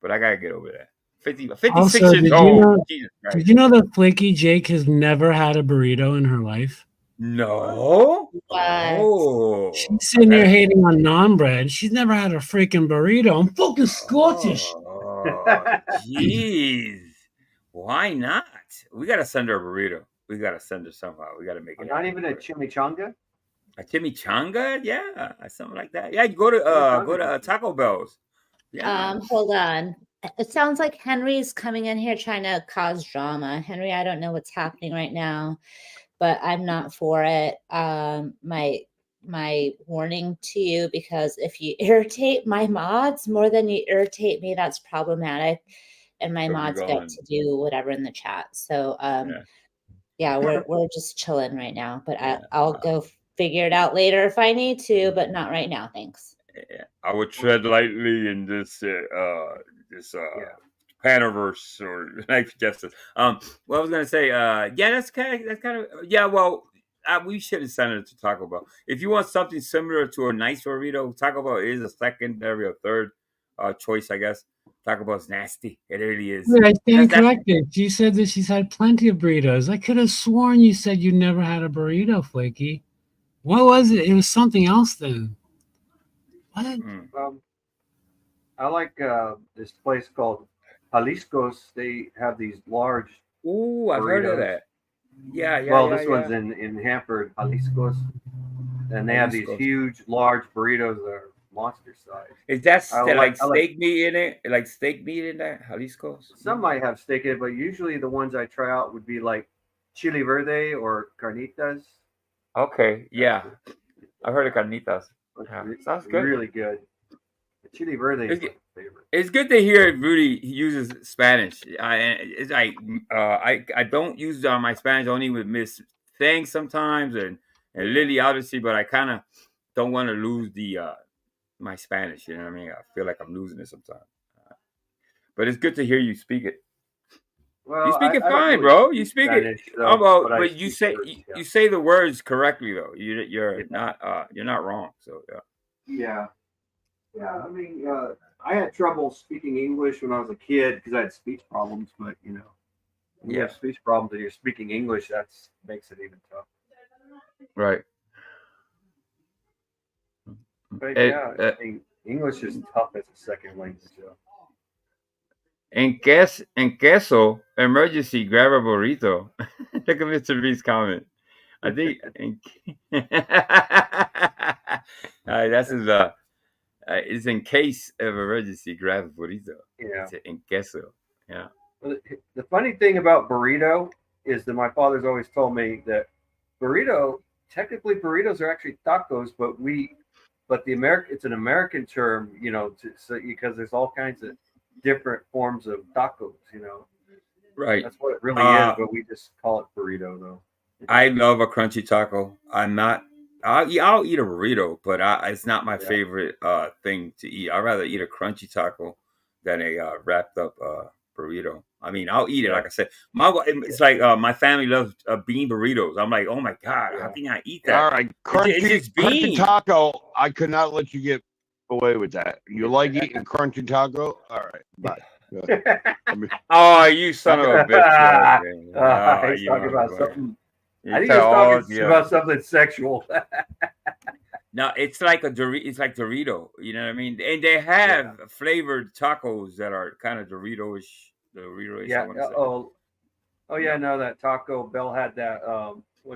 But I gotta get over that. 56 also, years old. Did you know that Flaky Jake has never had a burrito in her life? No. Oh. She's sitting here hating on naan bread. She's never had a freaking burrito. I'm fucking Scottish. Jeez. Why not? We gotta send her a burrito. We gotta send her somehow. We gotta make it. Not even a chimichanga. A chimichanga? Yeah, something like that. Yeah, you go to Taco Bell's. Yeah. Hold on. It sounds like Henry's coming in here trying to cause drama. Henry, I don't know what's happening right now, but I'm not for it. My warning to you, because if you irritate my mods more than you irritate me, that's problematic. And my mods get to do whatever in the chat. So we're just chilling right now. But I'll go figure it out later if I need to, but not right now. Thanks. I would tread lightly in this Panaverse, or like Jeff says. What I was gonna say, that's kind of Well, we should have sent it to Taco Bell. If you want something similar to a nice burrito, Taco Bell is a secondary or third choice, I guess. Taco Bell's nasty. It really is. Wait, I stand corrected. She said that she's had plenty of burritos. I could have sworn you said you never had a burrito, Flaky. What was it? It was something else then. What? I like this place called Jalisco's. They have these large. Ooh, I've heard of that. Yeah. Well, this one's in Hanford, Jalisco's, and they have these huge, large burritos that are monster size. Is that steak meat in it? Like steak meat in that Jalisco's? Some might have steak in it, but usually the ones I try out would be like chili verde or carnitas. Okay, yeah, I've heard of carnitas. Yeah. Sounds good. Really good. The chili verde is my favorite. It's good to hear Rudy uses Spanish. It's like I don't use my Spanish only with Miss Thang sometimes and Lily obviously, but I kind of don't want to lose the my Spanish. You know what I mean? I feel like I'm losing it sometimes. But it's good to hear you speak it. Well, you speak it fine, bro. You speak Spanish, it. Though, but you say you say the words correctly though. You're not wrong. So yeah. I mean, I had trouble speaking English when I was a kid because I had speech problems. But when you have speech problems and you're speaking English, that makes it even tough. Right. But I think English is tough as a second language. En queso, emergency, grab a burrito. Look at Mr. B's comment. I think that's his it's in case of emergency, grab a burrito. Yeah. It's en queso. Yeah. Well, the funny thing about burrito is that my father's always told me that technically burritos are actually tacos, but it's an American term, because there's all kinds of different forms of tacos, Right. That's what it really is, but we just call it burrito though. I love a crunchy taco. I'll eat a burrito, but it's not my favorite thing to eat. I'd rather eat a crunchy taco than a wrapped up burrito. I mean, I'll eat it. Like I said, it's like my family loves bean burritos. I'm like, oh my god, how can I eat that? All right, It's just crunchy beans. taco. I could not let you get away with that. You like eating crunchy taco? All right, bye. Oh, you son of a bitch! He's talking about something. I think he's he's talking about something sexual. No, it's like it's like Dorito. You know what I mean? And they have flavored tacos that are kind of Dorito-ish. Yeah. Oh yeah. No, that Taco Bell had that.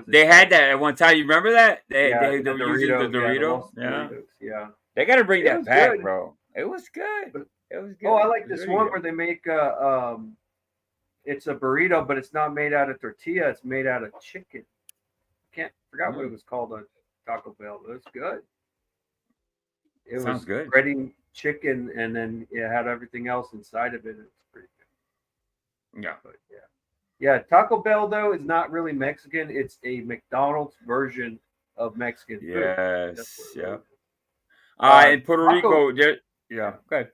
They had that at one time. You remember that? They the were using the Dorito. Yeah. Yeah. They got to bring that back, good. bro. It was good. It was good. Oh, I like this one where they make it's a burrito, but it's not made out of tortilla. It's made out of chicken. Forgot what it was called on Taco Bell. It was good. It Sounds was good. breading chicken, and then it had everything else inside of it. It's pretty good. Yeah. But yeah. Taco Bell though is not really Mexican. It's a McDonald's version of Mexican food. Yes. Yeah. In Puerto Rico, go ahead.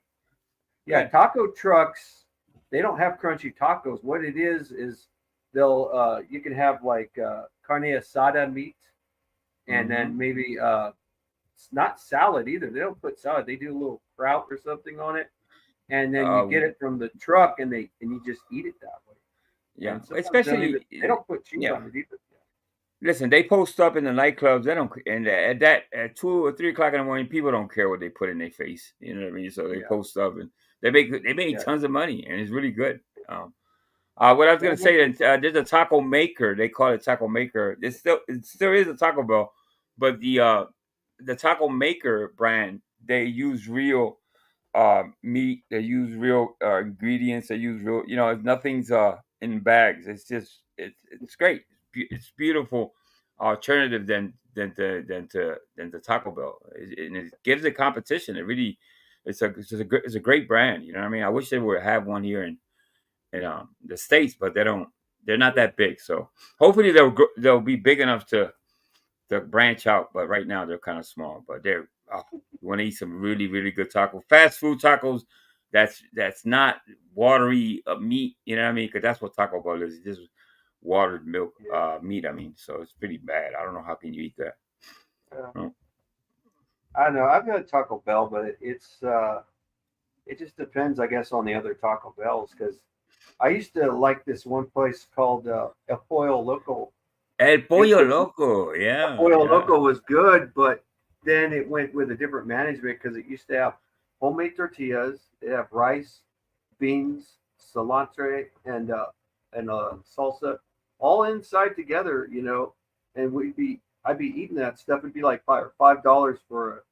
Yeah, taco trucks. They don't have crunchy tacos. What it is they'll you can have like carne asada meat, and then maybe it's not salad either. They don't put salad. They do a little kraut or something on it, and then you get it from the truck, and you just eat it that way. Yeah, especially they don't put cheese on it either. Listen, they post up in the nightclubs. They don't, and at 2 or 3 o'clock in the morning, people don't care what they put in their face. You know what I mean? So they post up, and they make tons of money, and it's really good. What I was gonna say, there's a taco maker. They call it Taco Maker. It still is a Taco Bell, but the Taco Maker brand, they use real meat. They use real ingredients. They use real. Nothing's in bags. It's just it's great. It's beautiful alternative than the Taco Bell, and it gives it competition. It really, it's a great brand. You know what I mean? I wish they would have one here in the States, but they don't. They're not that big. So hopefully they'll be big enough to branch out. But right now they're kind of small. But you want to eat some really, really good tacos, fast food tacos. That's not watery meat. You know what I mean? Because that's what Taco Bell is. It's just watered milk meat. I mean, so it's pretty bad. I don't know how can you eat that. I know I've had Taco Bell, but it's it just depends, I guess, on the other Taco Bells. Because I used to like this one place called El Pollo Loco. El Pollo Loco, yeah. El Pollo Loco was good, but then it went with a different management because it used to have homemade tortillas. They have rice, beans, cilantro, and salsa, all inside together, and I'd be eating that stuff. It'd be like $5 for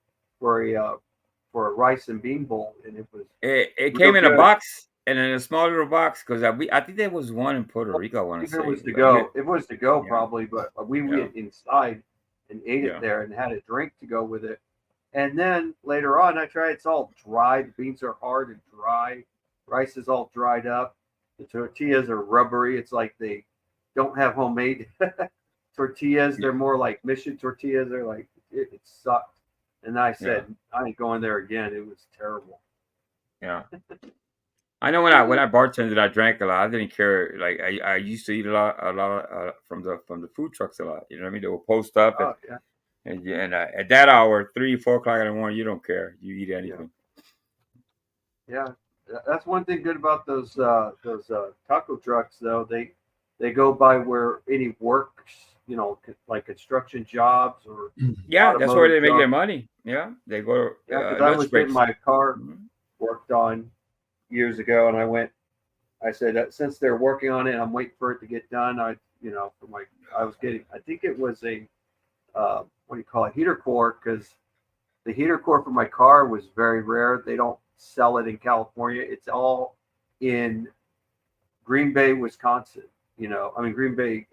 a rice and bean bowl, and it came in a box and in a small little box because I think there was one in Puerto Rico. I want to say it was to go. It was to go probably, but we went inside and ate it there and had a drink to go with it. And then later on, I tried. It's all dry. The beans are hard and dry. Rice is all dried up. The tortillas are rubbery. It's like they don't have homemade tortillas. They're more like mission tortillas. They're like, it sucked. And I said, I ain't going there again. It was terrible. Yeah. I know when I bartended, I drank a lot. I didn't care. Like I used to eat a lot from the food trucks a lot. You know what I mean? They would post up and at that hour, 3, 4 o'clock in the morning, you don't care. You eat anything. Yeah. That's one thing good about those taco trucks, though. They go by where any works, like construction jobs or that's where they make their money. Yeah, they go. Because I was getting my car worked on years ago, and I said since they're working on it, I'm waiting for it to get done. I think it was a what do you call it, heater core, because the heater core for my car was very rare. They don't sell it in California. It's all in Green Bay, Wisconsin. Green Bay,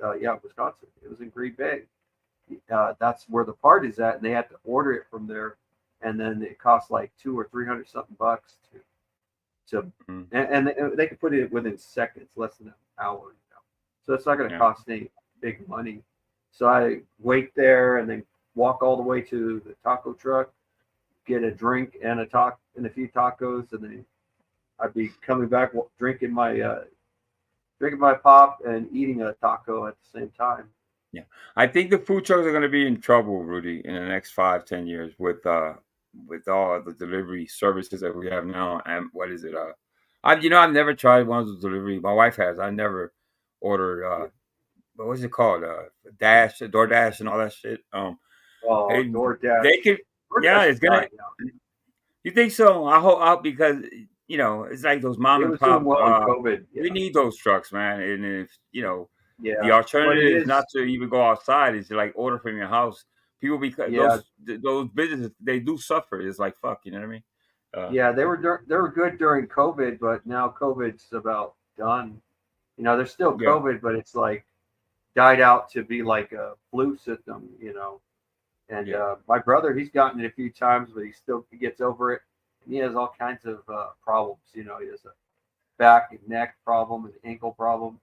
Wisconsin. It was in Green Bay. That's where the part is at, and they had to order it from there, and then it costs like $200 or $300 something bucks and they can put it within seconds, less than an hour. So it's not going to cost any big money. So I wait there and then walk all the way to the taco truck, get a drink and a few tacos, and then I'd be coming back drinking my pop and eating a taco at the same time. Yeah, I think the food trucks are going to be in trouble, Rudy, in the next 5-10 years with all the delivery services that we have now. And what is it? I've never tried one of those delivery. My wife has. I never ordered. What was it called? DoorDash, and all that shit. DoorDash. They can. Yeah, it's gonna. You think so? I hope because it's like those mom and pop. COVID. We need those trucks, man. And if yeah, the alternative is not to even go outside, is to like order from your house. People those businesses, they do suffer. It's like fuck, you know what I mean? Yeah, they were good during COVID, but now COVID's about done. There's still COVID, but it's like died out to be like a flu symptom, And my brother, he's gotten it a few times, but he gets over it. And he has all kinds of problems. He has a back and neck problem, an ankle problem.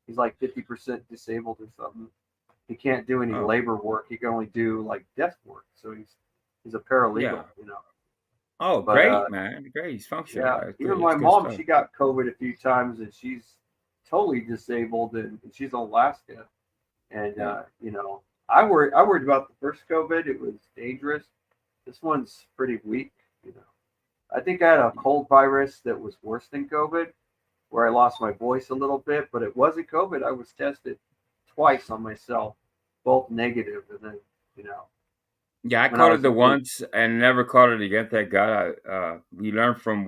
He's like 50% disabled or something. He can't do any labor work. He can only do like desk work. So he's a paralegal, Oh, but, great, man. Great. He's functional. Yeah. Even my mom, she got COVID a few times and she's totally disabled and she's in Alaska. And, I worried about the first COVID. It was dangerous. This one's pretty weak, I think I had a cold virus that was worse than COVID, where I lost my voice a little bit, but it wasn't COVID. I was tested twice on myself, both negative, and then, Yeah, I caught it once and never caught it again. Thank God. We learned from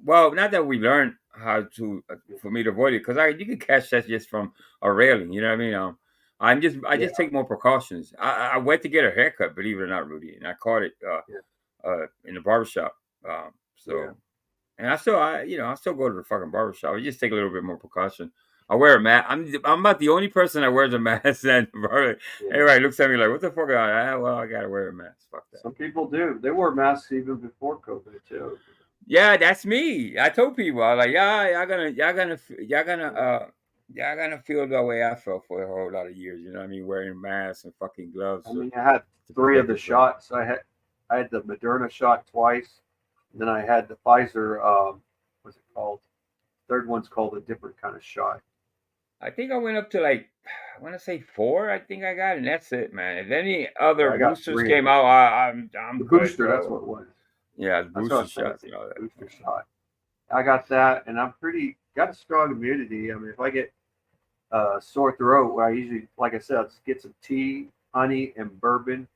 not that we learned how to, for me to avoid it, because you can catch that just from a railing, you know what I mean? I just take more precautions. I went to get a haircut, believe it or not, Rudy, and I caught it in the barbershop. And I still go to the fucking barbershop. I just take a little bit more precaution. I wear a mask. I'm about the only person that wears a mask. And everybody looks at me like, "What the fuck?" I gotta wear a mask. Fuck that. Some people do. They wore masks even before COVID too. Yeah, that's me. I told people, I was like, y'all gonna feel the way I felt for a whole lot of years. You know what I mean? Wearing masks and fucking gloves. I mean, I had 3 of the shots. I had the Moderna shot twice. And then I had the Pfizer. What's it called? Third one's called a different kind of shot. I think I went up to I want to say 4. I think I got, and that's it, man. If any other boosters came out, I'm the booster. That's what it was. Yeah, the booster shot. Booster shot. I got that, and I'm got a strong immunity. I mean, if I get sore throat, I usually, like I said, I'll just get some tea, honey, and bourbon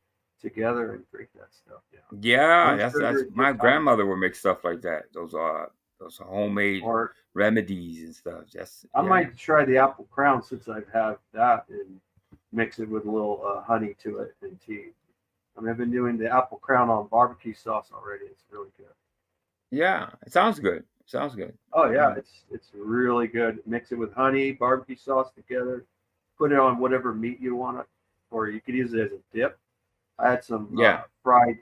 together and drink that stuff. Yeah, that's my grandmother would make stuff like that. Those homemade remedies and stuff. I might try the apple crown since I have that and mix it with a little honey to it and tea. I mean, I've been doing the apple crown on barbecue sauce already. It's really good. Yeah, it sounds good. Oh yeah, it's really good. Mix it with honey, barbecue sauce together. Put it on whatever meat you want it, or you could use it as a dip. I had some fried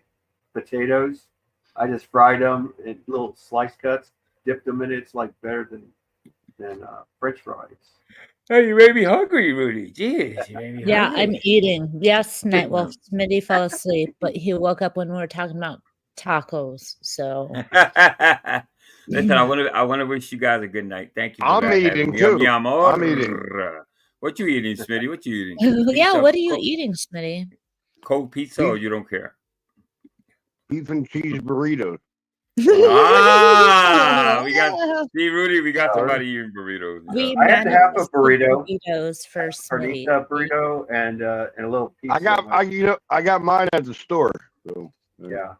potatoes. I just fried them in little slice cuts, dipped them in it. It's like better than French fries. Hey, you made me hungry, Rudy. Jeez, you made me hungry. I'm eating. Yes, Nightwolf. Smitty fell asleep, but he woke up when we were talking about tacos. So listen, I want to wish you guys a good night. Thank you. I'm eating too. I'm eating. What you eating, Smitty? What you eating? Yeah, what are you eating, Smitty? Cold pizza, or you don't care? Beef and cheese burritos. Rudy, we got somebody eating burritos. I had to have a burrito. Burritos for Smitty. Burrito and a little pizza. I got mine at the store. So yeah.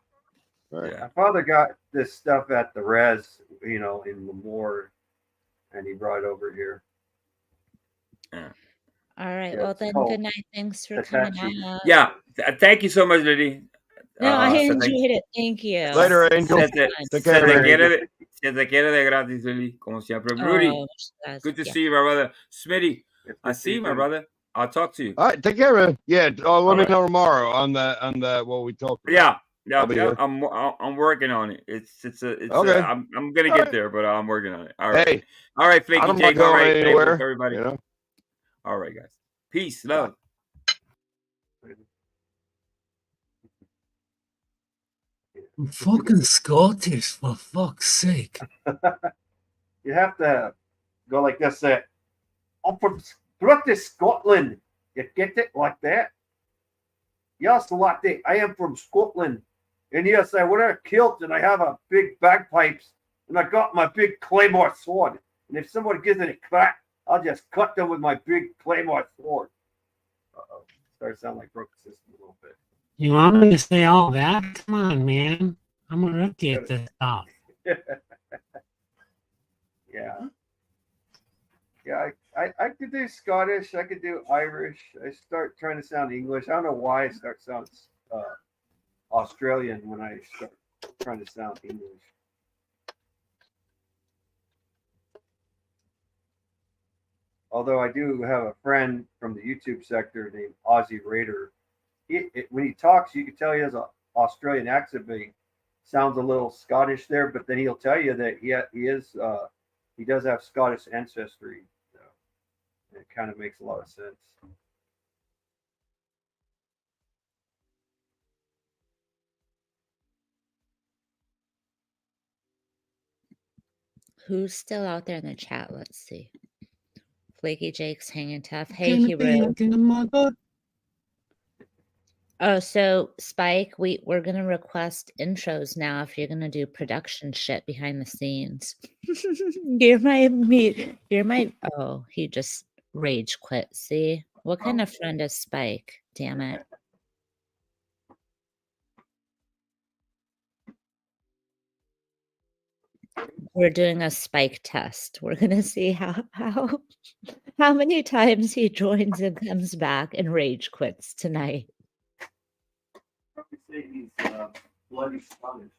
Right. My father got this stuff at the res, in Lemoore, and he brought it over here. Yeah. All right. Well, then, good night. Thanks for coming out. Yeah. Thank you so much, Liddy. No, I enjoyed it. Thank you. Later, Angel. Se te quiere de gratis, Lily, como siempre. Rudy, good to see you, my brother. Smitty, I see you, my brother. I'll talk to you. All right, take care, man. Yeah, let me know tomorrow on that what we talked about. Yeah. I'm working on it. It's okay. I'm gonna get there, but I'm working on it. All right. Hey, all right, Flaky Jake. All right, anywhere, everybody. All right, guys. Peace, love. I'm fucking Scottish, for fuck's sake. You have to go like this. I'm from Scottish Scotland. You get it like that? Yes, latte. I am from Scotland. And yes, I wear a kilt and I have a big bagpipes and I got my big claymore sword. And if somebody gives it a crack, I'll just cut them with my big claymore sword. Uh-oh. Starts to sound like broken system a little bit. You want me to say all that? Come on, man. I'm a rookie at this stuff. Yeah. Yeah, I could do Scottish. I could do Irish. I start trying to sound English. I don't know why I start sounding Australian when I start trying to sound English. Although I do have a friend from the YouTube sector named Aussie Raider. When he talks, you can tell he has an Australian accent, but he sounds a little Scottish there. But then he'll tell you that he does have Scottish ancestry. So it kind of makes a lot of sense. Who's still out there in the chat? Let's see. Flaky Jake's hanging tough. Hey, Hero. Oh, so Spike, we're gonna request intros now if you're gonna do production shit behind the scenes. You're my oh, he just rage quit. See? What kind of friend is Spike? Damn it. We're doing a Spike test. We're gonna see how many times he joins and comes back and rage quits tonight. Probably say he's bloody Scottish.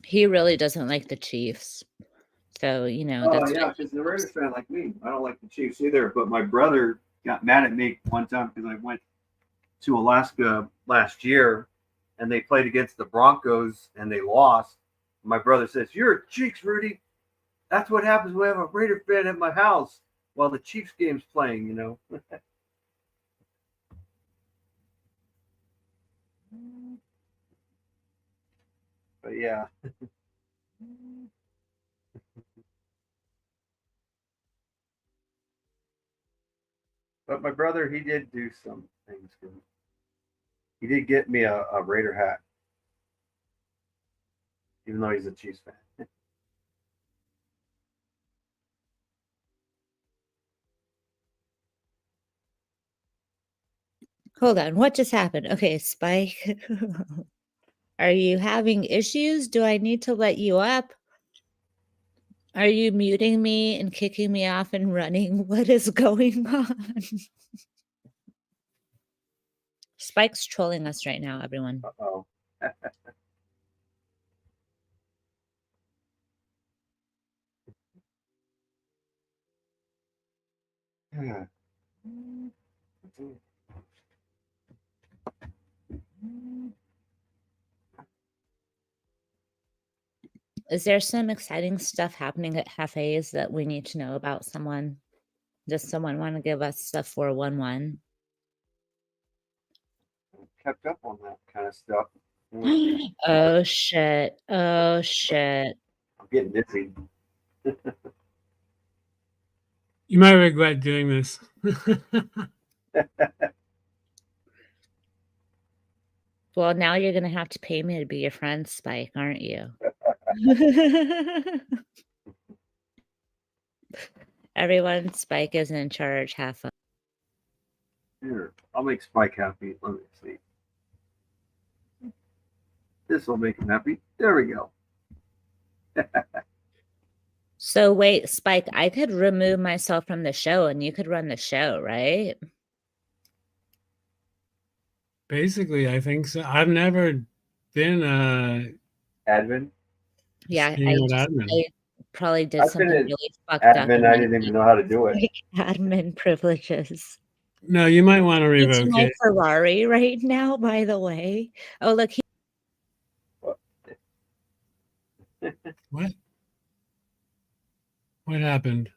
He really doesn't like the Chiefs. So, you know, Oh, that's yeah, because the Raiders fan like me. I don't like the Chiefs either. But my brother got mad at me one time because I went to Alaska last year and they played against the Broncos and they lost. My brother says, "You're a Chiefs, Rudy. That's what happens when I have a Raider fan at my house while the Chiefs game's playing, you know." But yeah. But my brother, he did do some things for me. He did get me a Raider hat, even though he's a Chiefs fan. Hold on, what just happened? Okay, Spike. Are you having issues? Do I need to let you up? Are you muting me and kicking me off and running? What is going on? Spike's trolling us right now, everyone. Uh-oh. Yeah. Is there some exciting stuff happening at Cafes that we need to know about someone? Does someone want to give us stuff 411? Kept up on that kind of stuff. Oh shit. Oh shit. I'm getting dizzy. You might regret doing this. Well, now you're going to have to pay me to be your friend, Spike, aren't you? Everyone, Spike is in charge. Have fun. Here, I'll make Spike happy. Let me see. This will make him happy. There we go. So wait, Spike, I could remove myself from the show and you could run the show, right? Basically, I think so. I've never been Admin? Yeah, admin. I probably did I've something been really fucked up. Admin, I didn't even know how to do it. Admin privileges. No, you might want to It's revoke my it. Ferrari right now, by the way. Oh, look. What? What happened?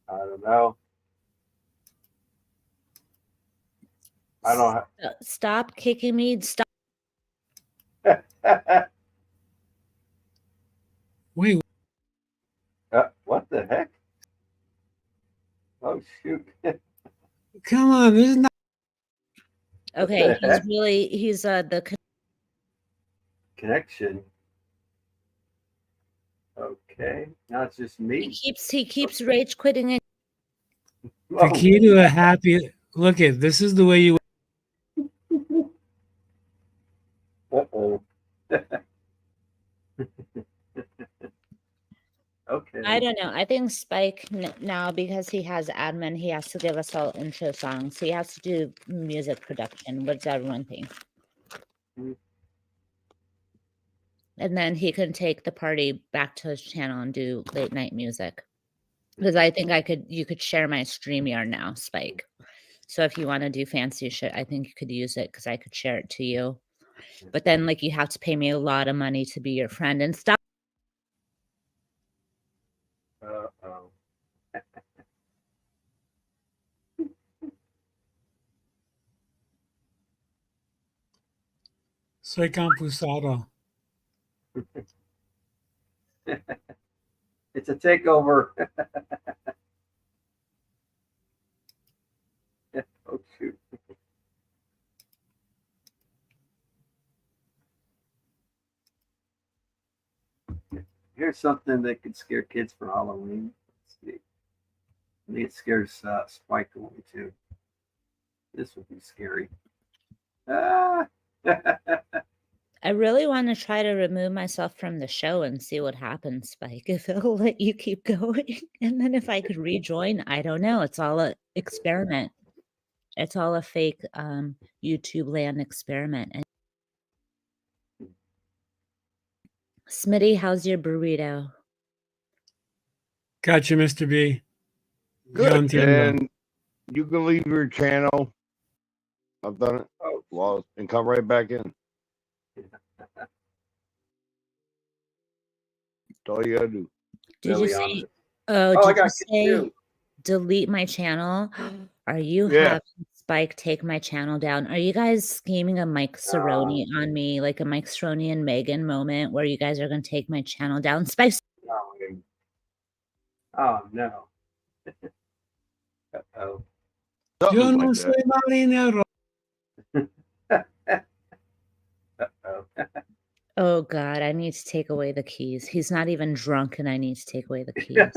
I don't know. I don't. Stop kicking me. Stop. Wait, What the heck? Oh shoot! come on. This is not. Okay, the heck? he's the Connection. Okay, now it's just me. he keeps rage quitting it. The Oh, key to a happy. Look at this is the way you. uh-oh. Okay. I don't know. I think Spike now, because he has admin, he has to give us all intro songs. He has to do music production. What does everyone think? Mm. And then he can take the party back to his channel and do late night music. Because I think you could share my StreamYard now, Spike. So if you want to do fancy shit, I think you could use it because I could share it to you. But then like you have to pay me a lot of money to be your friend and stuff. Uh-oh. Soy campusado. It's a takeover. Oh shoot. Here's something that could scare kids for Halloween. Let's see. I think it scares Spike away too. This would be scary. Ah! I really want to try to remove myself from the show and see what happens, Spike, if it'll let you keep going. And then if I could rejoin, I don't know. It's all an experiment. It's all a fake YouTube land experiment. And Smitty, how's your burrito? Gotcha, Mr. B. Good. John Tiendo. And you can leave your channel. I've done it. Oh, Well, and come right back in. That's all you gotta do. Did you Really say? honest. Oh, Oh, I did you got say kids too. delete my channel? Are you Yeah. having Spike take my channel down? Are you guys scheming a Mike Cerrone on me, like a Mike Cerrone and Megan moment, where you guys are going to take my channel down? Spike, Oh no. Uh-oh. Something Yo no like soy that. marinero. Uh-oh. oh God, I need to take away the keys. He's not even drunk, and I need to take away the keys.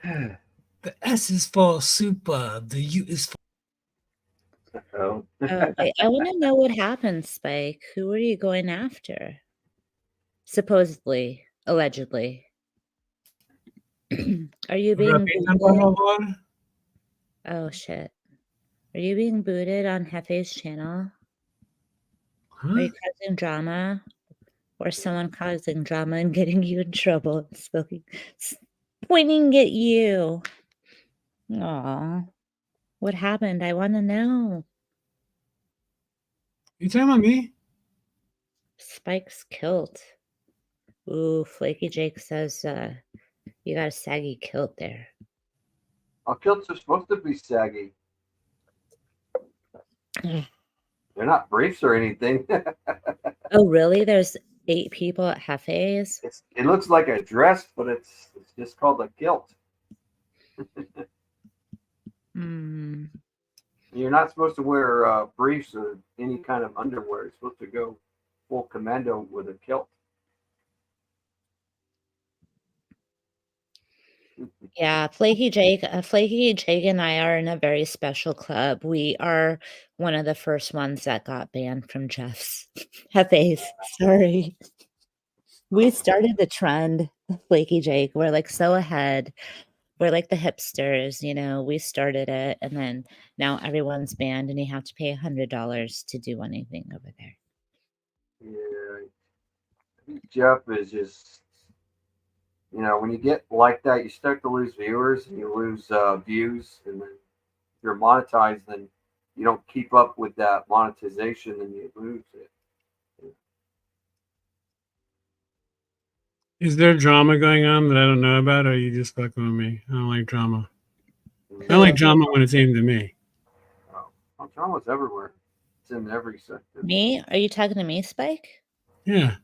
The S is for super. The U is for. Oh. Oh, wait, I want to know what happened, Spike. Who are you going after? Supposedly, allegedly. Are you being Repita, por booted? favor. Oh shit. Are you being booted on Hefe's channel? Are Huh? you causing drama? Or someone causing drama and getting you in trouble? Pointing at you. Aw. What happened? I want to know. You talking about me? Spike's kilt. Ooh, Flaky Jake says you got a saggy kilt there. Our kilts are supposed to be saggy. They're not briefs or anything. Oh, really? There's 8 people at Hefe's? It looks like a dress, but it's just called a kilt. Hmm. You're not supposed to wear briefs or any kind of underwear. You're supposed to go full commando with a kilt. Yeah, Flaky Jake and I are in a very special club. We are one of the first ones that got banned from Jeff's Hefe's. Sorry. We started the trend, Flaky Jake. We're like so ahead. We're like the hipsters, you know, we started it, and then now everyone's banned and you have to pay $100 to do anything over there. Yeah. I think Jeff is just, you know, when you get like that, you start to lose viewers and you lose views. And then if you're monetized, then you don't keep up with that monetization and you lose it. Is there drama going on that I don't know about, or are you just fucking with me? I don't like drama. I don't like drama when it's aimed at me. Oh, drama's everywhere. It's in every sector. Me? Are you talking to me, Spike? Yeah.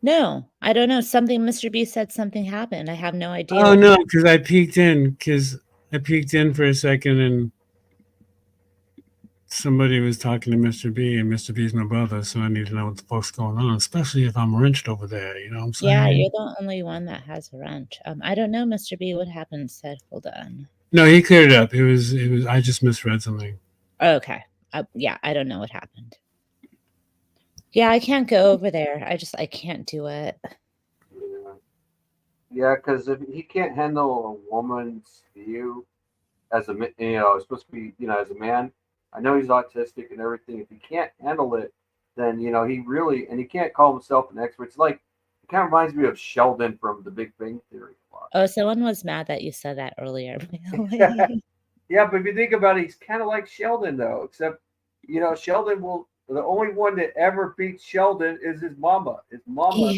No, I don't know. Something Mr. B said something happened. I have no idea. Oh no, because I peeked in for a second and somebody was talking to Mr. B, and Mr. B's my brother, so I need to know what the fuck's going on, especially if I'm wrenched over there. You know what I'm saying? Yeah, you're the only one that has a wrench. I don't know, Mr. B. What happened? Said, hold on. No, he cleared it up. It was. I just misread something. Okay. Yeah, I don't know what happened. Yeah, I can't go over there. I can't do it. Yeah, because if he can't handle a woman's view as a, supposed to be, as a man. I know he's autistic and everything. If he can't handle it, then he can't call himself an expert. It's like, it kind of reminds me of Sheldon from The Big Bang Theory. Oh, someone was mad that you said that earlier. Yeah, but if you think about it, he's kind of like Sheldon, though, except, Sheldon the only one that ever beats Sheldon is his mama. His mama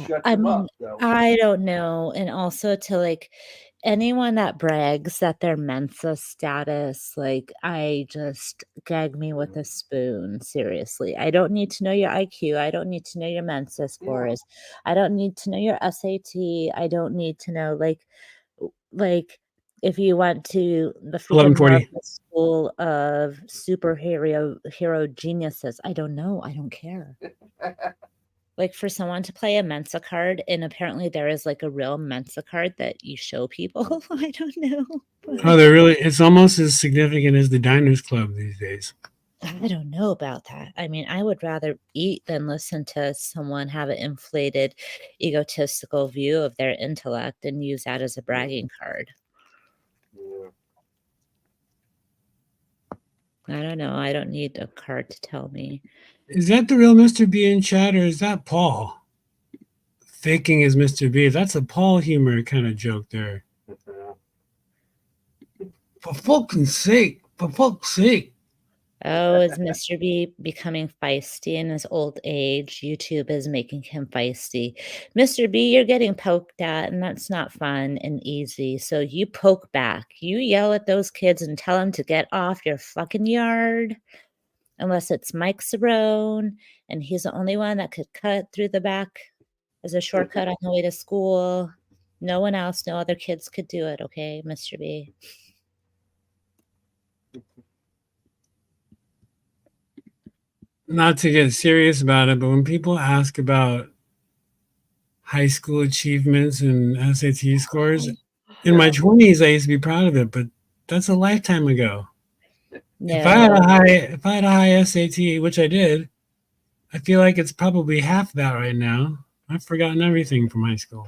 shuts him up. So. I don't know. And also to anyone that brags that their Mensa status, I just gag me with a spoon. Seriously. I don't need to know your IQ. I don't need to know your Mensa scores. Yeah. I don't need to know your SAT. I don't need to know if you went to the school of hero geniuses. I don't know. I don't care. For someone to play a Mensa card, and apparently there is a real Mensa card that you show people. I don't know. Oh, they're really, it's almost as significant as the Diners Club these days. I don't know about that. I mean, I would rather eat than listen to someone have an inflated, egotistical view of their intellect and use that as a bragging card. I don't know. I don't need a card to tell me. Is that the real Mr. B in chat, or is that Paul faking as Mr. B? That's a Paul humor kind of joke there. For fuck's sake. Oh, is Mr. B becoming feisty in his old age? YouTube is making him feisty. Mr. B, you're getting poked at, and that's not fun and easy. So you poke back. You yell at those kids and tell them to get off your fucking yard. Unless it's Mike Cerrone, and he's the only one that could cut through the back as a shortcut on the way to school. No one else, no other kids could do it, okay, Mr. B? Not to get serious about it, but when people ask about high school achievements and SAT scores, in my 20s, I used to be proud of it, but that's a lifetime ago. No. If I had a high SAT, which I did, I feel like it's probably half that right now. I've forgotten everything from high school.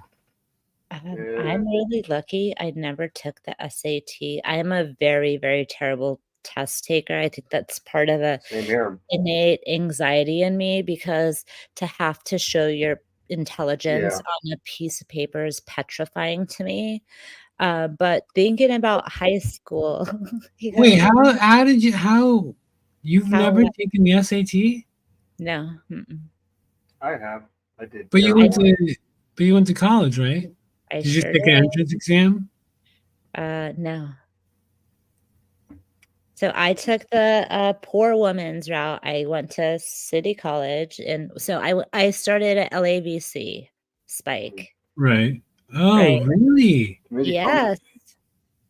I'm really lucky. I never took the SAT. I am a very, very terrible test taker. I think that's part of a innate anxiety in me, because to have to show your intelligence on a piece of paper is petrifying to me. But thinking about high school. Wait, you've never taken the SAT? No. I have. I did. But you went to college, right? Did you take an entrance exam? No. So I took the poor woman's route. I went to City College, and so I started at LAVC, Spike. Right. Oh, right. Really? Yes.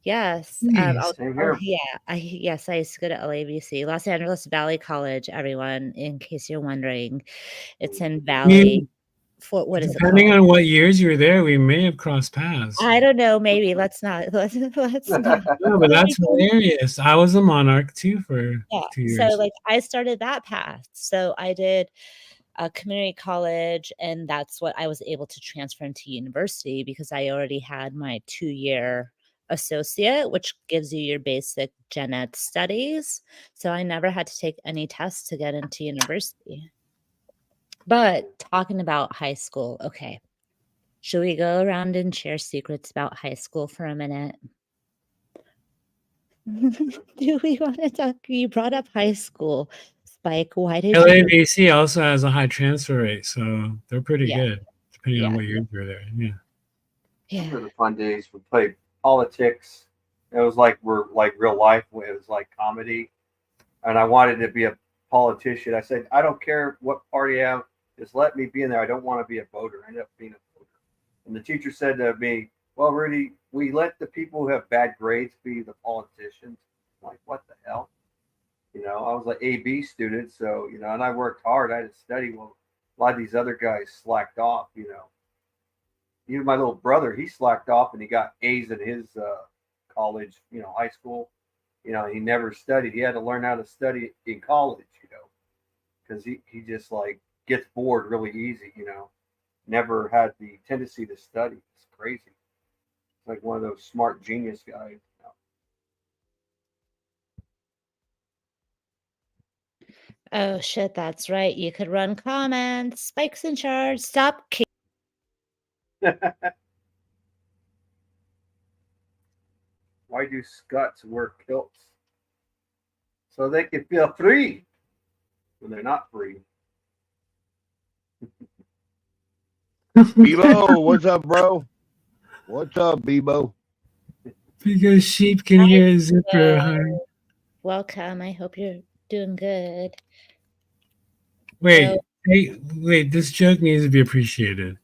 Yes. Same here. I used to go to LAVC, Los Angeles Valley College, everyone, in case you're wondering. It's in Valley. What is it called? Depending on what years you were there, we may have crossed paths. I don't know. Maybe let's not. Let's not. No, but that's hilarious. I was a Monarch too for 2 years. So I started that path. So I did a community college, and that's what I was able to transfer into university, because I already had my 2-year associate, which gives you your basic gen ed studies. So I never had to take any tests to get into university. But talking about high school, okay. Should we go around and share secrets about high school for a minute? Do we want to talk? You brought up high school, Spike. Why did LAVC also has a high transfer rate, so they're pretty good, depending on what year you're there. Yeah. Those were the fun days. We played politics. It was like real life. It was like comedy, and I wanted to be a politician. I said, I don't care what party I am, just let me be in there. I don't want to be a voter. I ended up being a voter. And the teacher said to me, well, Rudy, we let the people who have bad grades be the politicians. I'm like, what the hell? You know, I was like AB student, so, you know, and I worked hard. I had to study. Well, a lot of these other guys slacked off, you know. Even my little brother, he slacked off and he got A's in his college, you know, high school. You know, he never studied. He had to learn how to study in college, you know, because he just like gets bored really easy, you know. Never had the tendency to study. It's crazy. It's like one of those smart genius guys. Oh shit, that's right. You could run comments. Spike's in charge. Stop. Why do Scots wear kilts? So they can feel free when they're not free. Bebo, what's up, bro? What's up, Bebo? Because sheep can hear a zipper. Huh? Welcome. I hope you're doing good. Wait, So, wait. This joke needs to be appreciated.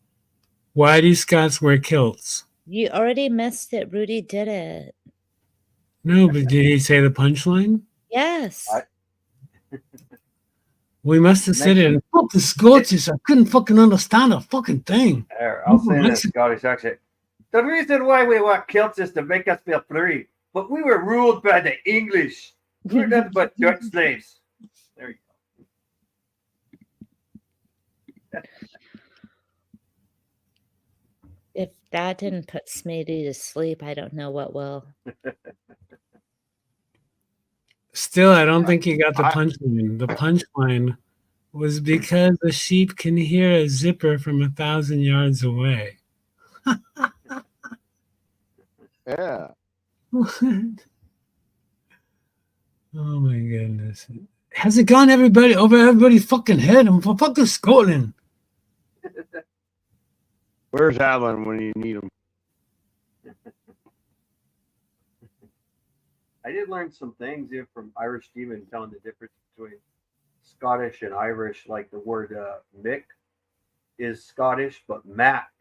Why do Scots wear kilts? you already missed it. Rudy did it. No, but did he say the punchline? Yes. We must have said it. And fuck the Scots. I couldn't fucking understand a fucking thing. There, I'll say in a Scottish accent. The reason why we wear kilts is to make us feel free, but we were ruled by the English. We're nothing but Dutch slaves. There you go. If that didn't put Smitty to sleep, I don't know what will. Still, I don't think he got the punchline. The punchline was because the sheep can hear a zipper from 1,000 yards away. Yeah. What? Oh my goodness. Has it gone over everybody's fucking head? I'm from fucking Scotland. Where's Alan when you need him? I did learn some things here from Irish Steven telling the difference between Scottish and Irish. Like the word Mick is Scottish, but Mac,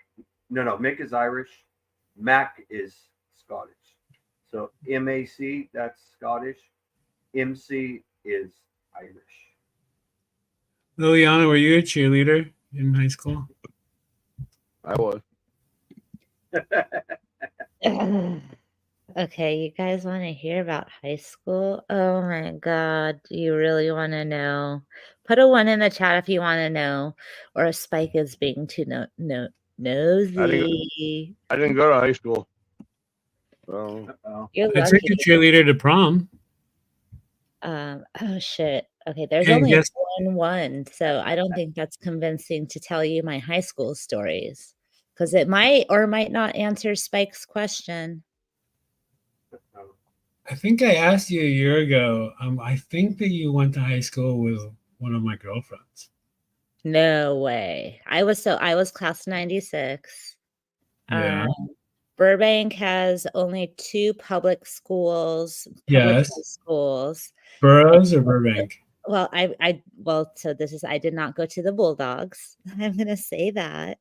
no, Mick is Irish. Mac is Scottish. So MAC, that's Scottish. MC is Irish. Liliana, were you a cheerleader in high school? I was. Okay, you guys want to hear about high school? Oh my God, do you really want to know? Put a 1 in the chat if you want to know, or a Spike is being too nosy. I didn't go to high school. So. You're I took a cheerleader to prom. Oh shit. Okay, there's And only guess- 1, so I don't think that's convincing to tell you my high school stories, because it might or might not answer Spike's question. I think I asked you a year ago. I think that you went to high school with one of my girlfriends. No way. I was class 96. Yeah. Burbank has only 2 public schools. Yes. Schools. Burroughs or Burbank? Well, so I did not go to the Bulldogs. I'm gonna say that.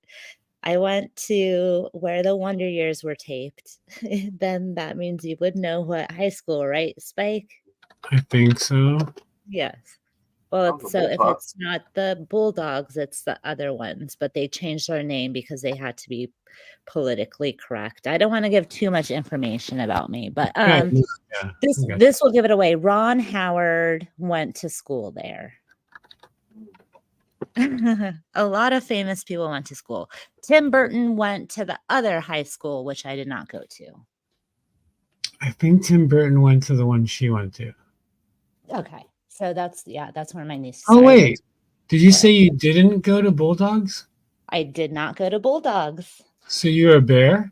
I went to where the Wonder Years were taped. Then that means you would know what high school, right, Spike? I think so. Yes. Well, Uncle so if Bulldog. it's not the Bulldogs, it's the other ones, but they changed their name because they had to be politically correct. I don't want to give too much information about me, but this will give it away. Ron Howard went to school there. A lot of famous people went to school. Tim Burton went to the other high school, which I did not go to. I think Tim Burton went to the one she went to. Okay. So that's where my niece. Oh, wait. Did you say you didn't go to Bulldogs? I did not go to Bulldogs. So you're a bear?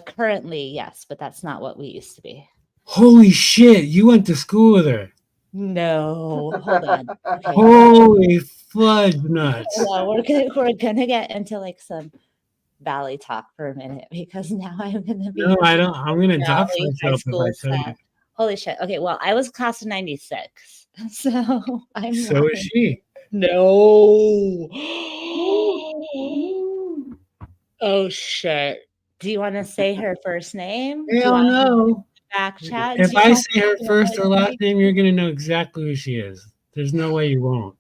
Currently, yes, but that's not what we used to be. Holy shit, you went to school with her. No, hold on. Okay. Holy flood nuts. Well, we're gonna get into like some Valley talk for a minute, because now I'm gonna be. No, I don't. I'm gonna dox Valley myself if I tell you. Holy shit. Okay, well, I was class of 96. So I'm So lying. is she. No. Oh shit. Do you want to say her first name? Do you Hell want to no. back chat? If Do you I want say her to first or like last me? name, you're gonna know exactly who she is. There's no way you won't.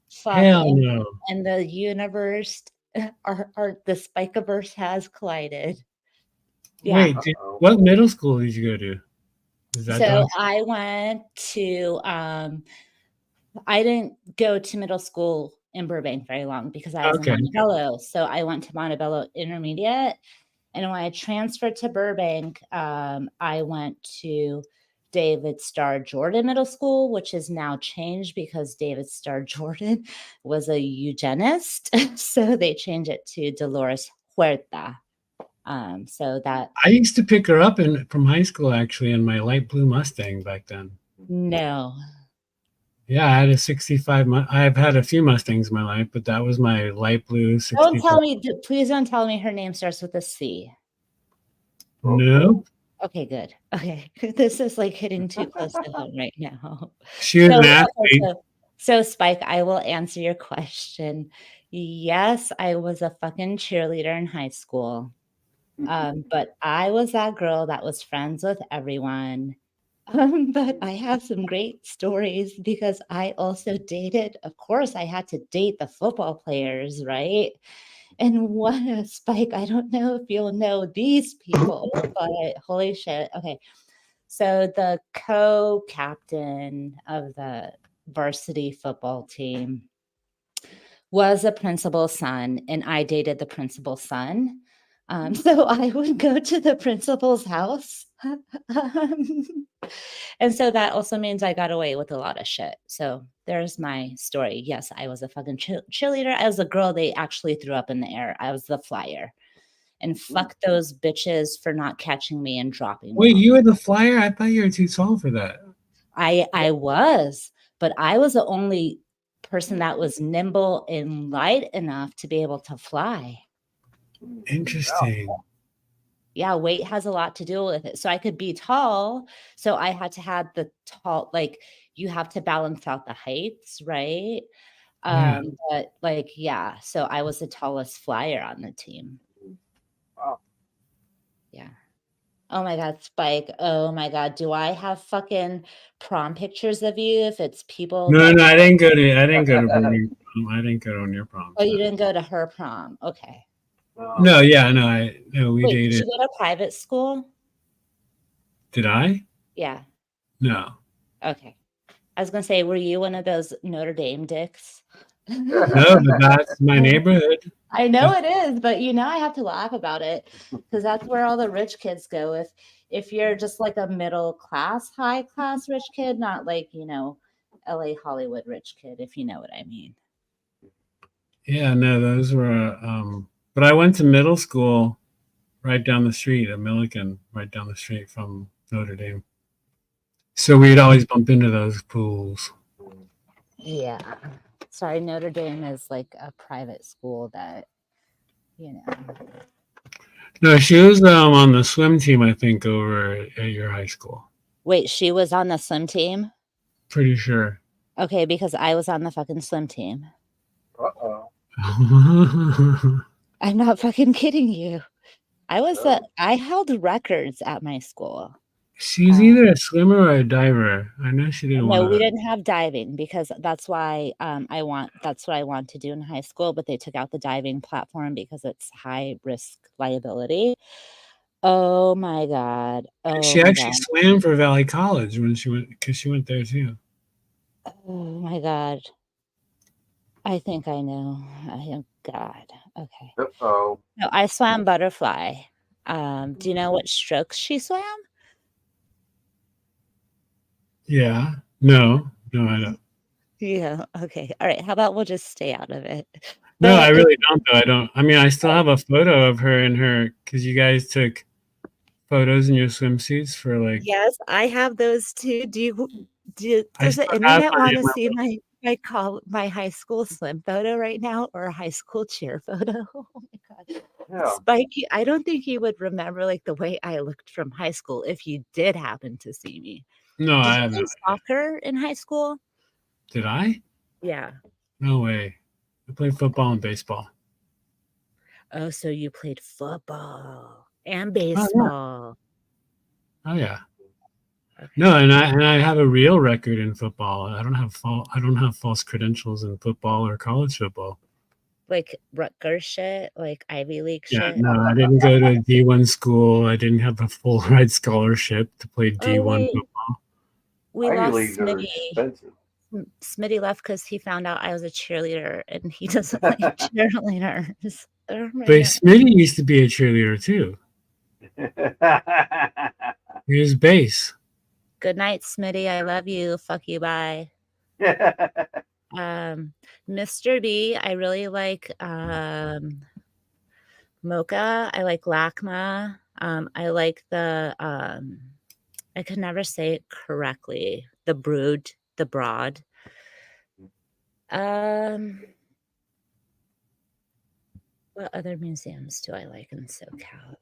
Fuck, Hell and, no. and the universe or the Spikeverse has collided. Yeah. Wait, what middle school did you go to? Is that So dog? I went to I didn't go to middle school in Burbank very long because I was Okay. in Montebello. So I went to Montebello Intermediate. And when I transferred to Burbank, I went to David Starr Jordan Middle School, which is now changed because David Starr Jordan was a eugenist. So they changed it to Dolores Huerta. So that I used to pick her up from high school actually in my light blue Mustang back then. no. Yeah, I had a 65. I've had a few Mustangs in my life, but that was my light blue 65. Don't tell me, please don't tell me her name starts with a C. No. Okay, good. Okay. This is like hitting too close to home right now. She was an athlete. So Spike, I will answer your question. Yes, I was a fucking cheerleader in high school. But I was that girl that was friends with everyone. But I have some great stories because I also dated. Of course, I had to date the football players, right? And what a Spike. I don't know if you'll know these people, but holy shit. Okay. So the co-captain of the varsity football team was a principal's son, and I dated the principal's son. So I would go to the principal's house. And so that also means I got away with a lot of shit. So there's my story. Yes, I was a fucking cheerleader. I was a girl they actually threw up in the air. I was the flyer. And fuck those bitches for not catching me and dropping me. Wait, you were the flyer? I thought you were too tall for that. I was, but I was the only person that was nimble and light enough to be able to fly. Interesting. Yeah, weight has a lot to do with it. So I could be tall. So I had to have the tall, like you have to balance out the heights, right? Yeah. But like, yeah. So I was the tallest flyer on the team. Wow. Yeah. Oh my God, Spike. Oh my God. Do I have fucking prom pictures of you if it's people? No, I didn't go to Burning Prom. I didn't go to your prom. Oh, you didn't go to her prom. Okay. No, yeah, no, we Wait, dated. did you go to private school? Did I? Yeah. No. Okay. I was gonna say, were you one of those Notre Dame dicks? No, but that's my neighborhood. I know it is, but I have to laugh about it because that's where all the rich kids go. If you're just like a middle class, high class rich kid, not like, LA Hollywood rich kid, if you know what I mean. Yeah, no, those were but I went to middle school right down the street at Milliken, right down the street from Notre Dame. So we'd always bump into those pools. Yeah. Sorry, Notre Dame is like a private school that, No, she was on the swim team, I think, over at your high school. Wait, she was on the swim team? Pretty sure. Okay, because I was on the fucking swim team. Uh-oh. I'm not fucking kidding you. I held records at my school. She's either a swimmer or a diver. I know she didn't want to. No, we didn't have diving because that's why that's what I want to do in high school, but they took out the diving platform because it's high risk liability. Oh my God. She actually swam for Valley College when she went, because she went there too. Oh my God. I think I know. Oh God. Okay. Uh-oh. No, I swam butterfly. Do you know what strokes she swam? Yeah. No, I don't. Yeah. Okay. All right. How about we'll just stay out of it? No, I really don't though. I don't. I mean, I still have a photo of her in her, because you guys took photos in your swimsuits for like. Yes, I have those too. Does the internet want to see my high school swim photo right now or a high school cheer photo? Oh my God. Yeah. Spike, I don't think you would remember like the way I looked from high school if you did happen to see me. No, I haven't. Did you play soccer in high school? Did I? Yeah. No way. I played football and baseball. Oh, so you played football and Oh yeah. baseball. Oh yeah. Okay. No, and I have a real record in football. I don't have false credentials in football or college football. Like Rutgers shit, like Ivy League Yeah, shit. no, I didn't go to a D1 school. I didn't have a full ride scholarship to play Oh D1 wait, football. we Ivy lost Leagues are Smitty. expensive. Smitty left because he found out I was a cheerleader, and he doesn't like cheerleaders. Oh my But God. Smitty used to be a cheerleader too. He was bass. Good night, Smitty. I love you. Fuck you. Bye. Mr. B, I really like Mocha. I like Lakma. I like the I could never say it correctly. The Brood, the Broad. What other museums do I like in SoCal?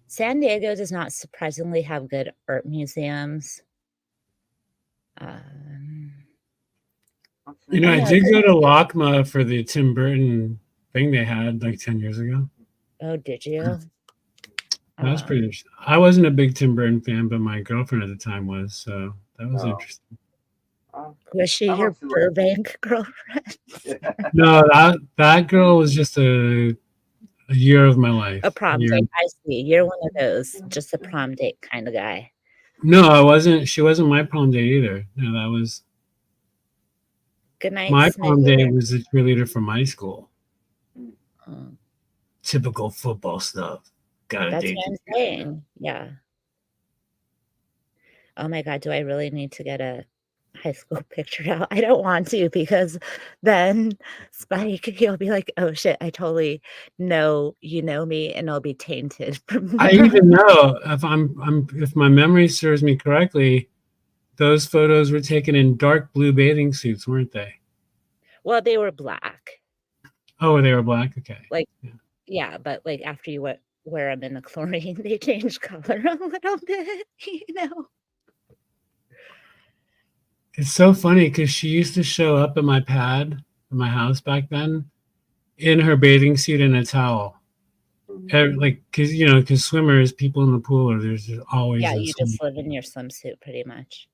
San Diego does not surprisingly have good art museums. You know, I did go to LACMA for the Tim Burton thing they had like 10 years ago. Oh, did you? That was pretty interesting. I wasn't a big Tim Burton fan, but my girlfriend at the time was, so that was interesting. Was she your Burbank girlfriend? No, that girl was just a year of my life. A prom date. I see. You're one of those, just a prom date kind of guy. No, I wasn't. She wasn't my prom date either. No, that was. Good night. My prom date was a cheerleader from my school. Oh. Typical football stuff. That's what I'm saying. Yeah. Oh my God, do I really need to get a high school picture out? I don't want to, because then Spike, he'll be like, oh shit, I totally know you know me, and I'll be tainted from I even know if my memory serves me correctly, those photos were taken in dark blue bathing suits, weren't they? Well, they were black. Oh, they were black? Okay. Like, yeah, but like after you wear them in the chlorine, they change color a little bit, you know. It's so funny because she used to show up at my pad in my house back then in her bathing suit and a towel. Like, because swimmers, people in the pool, there's always. Yeah, you just live in your swimsuit pretty much.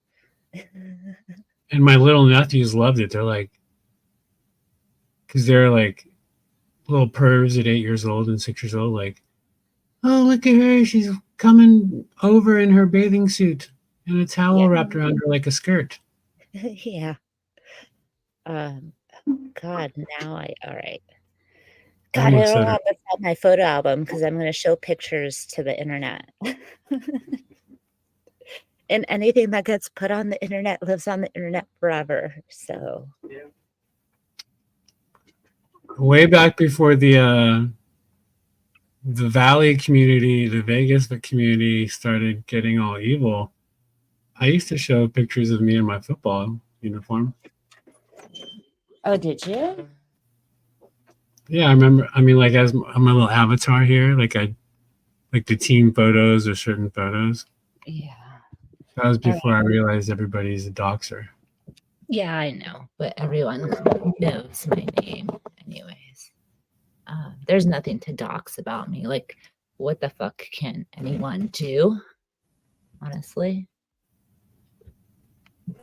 And my little nephews loved it. They're like, because they're like little pervs at 8 years old and 6 years old, like, oh, look at her. She's coming over in her bathing suit and a towel wrapped around her like a skirt. Yeah. God, now all right. God, I don't have to find my photo album because I'm going to show pictures to the internet. And anything that gets put on the internet lives on the internet forever. So. Yeah. Way back before the Valley community, the Vegas community started getting all evil, I used to show pictures of me in my football uniform. Oh, did you? Yeah, I remember. I mean, like as my little avatar here, like the team photos or certain photos. Yeah. That was before I realized everybody's a doxer. Yeah, I know, but everyone knows my name anyways. There's nothing to dox about me. Like, what the fuck can anyone do? Honestly.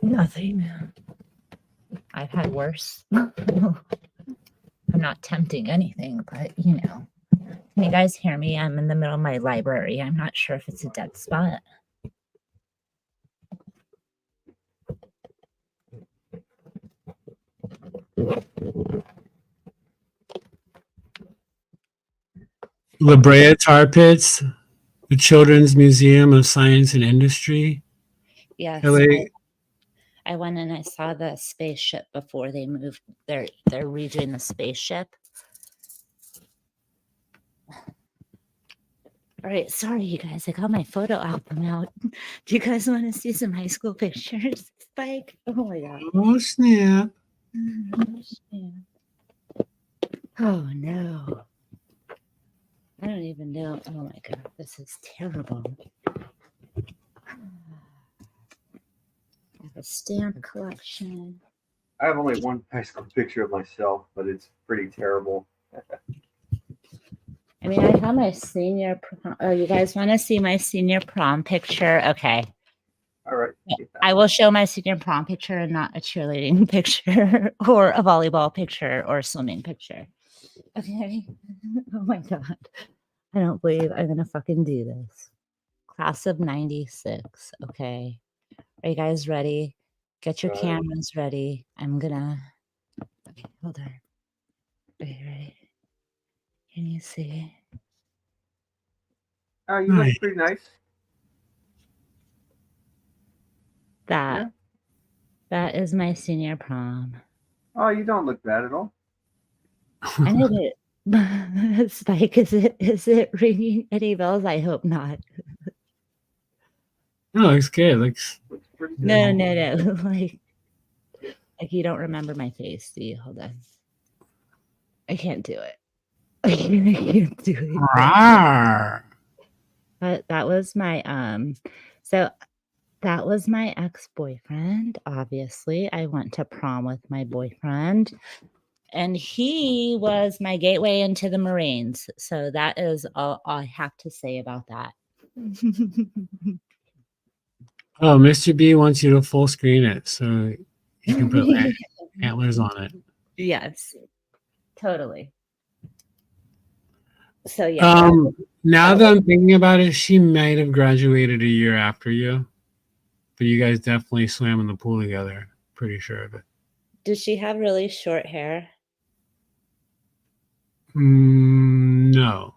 Nothing. I've had worse. I'm not tempting anything, but you know. Can you guys hear me? I'm in the middle of my library. I'm not sure if it's a dead spot. La Brea Tar Pits, the Children's Museum of Science and Industry. Yes. LA. I went and I saw the spaceship before they moved. They're redoing the spaceship. All right, sorry you guys. I got my photo album out. Do you guys want to see some high school pictures, Spike? Oh my God. Oh snap! Oh, snap. Oh no. I don't even know. Oh my God, this is terrible. I have a stamp collection. I have only one high school picture of myself, but it's pretty terrible. I mean, I have my senior prom. Oh, you guys want to see my senior prom picture? Okay. All right. I will show my senior prom picture and not a cheerleading picture or a volleyball picture or a swimming picture. Okay. Oh my God. I don't believe I'm going to fucking do this. Class of 96. Okay. Are you guys ready? Get your cameras ready. I'm going to. Okay, hold on. Are you ready? Can you see? Oh, you look pretty nice. That is my senior prom. Oh, you don't look bad at all. I know it. Spike, is it ringing any bells? I hope not. No, looks good. Looks pretty good. No. like you don't remember my face, do you? Hold on. I can't do it. I can't do it. But that was my so that was my ex-boyfriend. Obviously, I went to prom with my boyfriend, and he was my gateway into the Marines. So that is all I have to say about that. Oh, Mr. B wants you to full screen it so you can put antlers on it. Yes, totally. So yeah. Now that I'm thinking about it, she might have graduated a year after you, but you guys definitely swam in the pool together. Pretty sure of it. Does she have really short hair? No.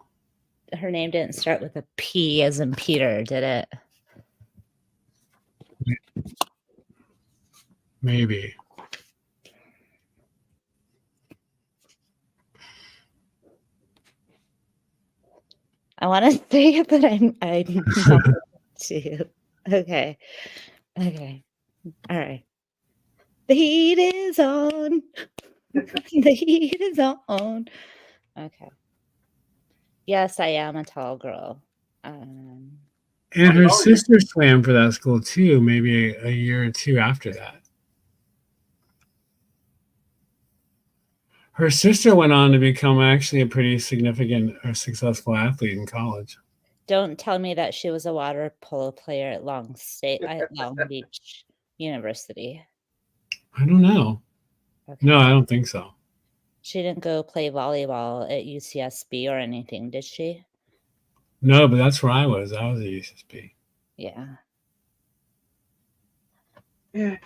Her name didn't start with a P as in Peter, did it? Maybe. I want to say it, but I'm not going to. Okay. All right. The heat is on. The heat is on. Okay. Yes, I am a tall girl. And her sister swam for that school too, maybe a year or two after that. Her sister went on to become actually a pretty significant or successful athlete in college. Don't tell me that she was a water polo player at Long Beach University. I don't know. Okay. No, I don't think so. She didn't go play volleyball at UCSB or anything, did she? No, but that's where I was. I was at UCSB. Yeah. You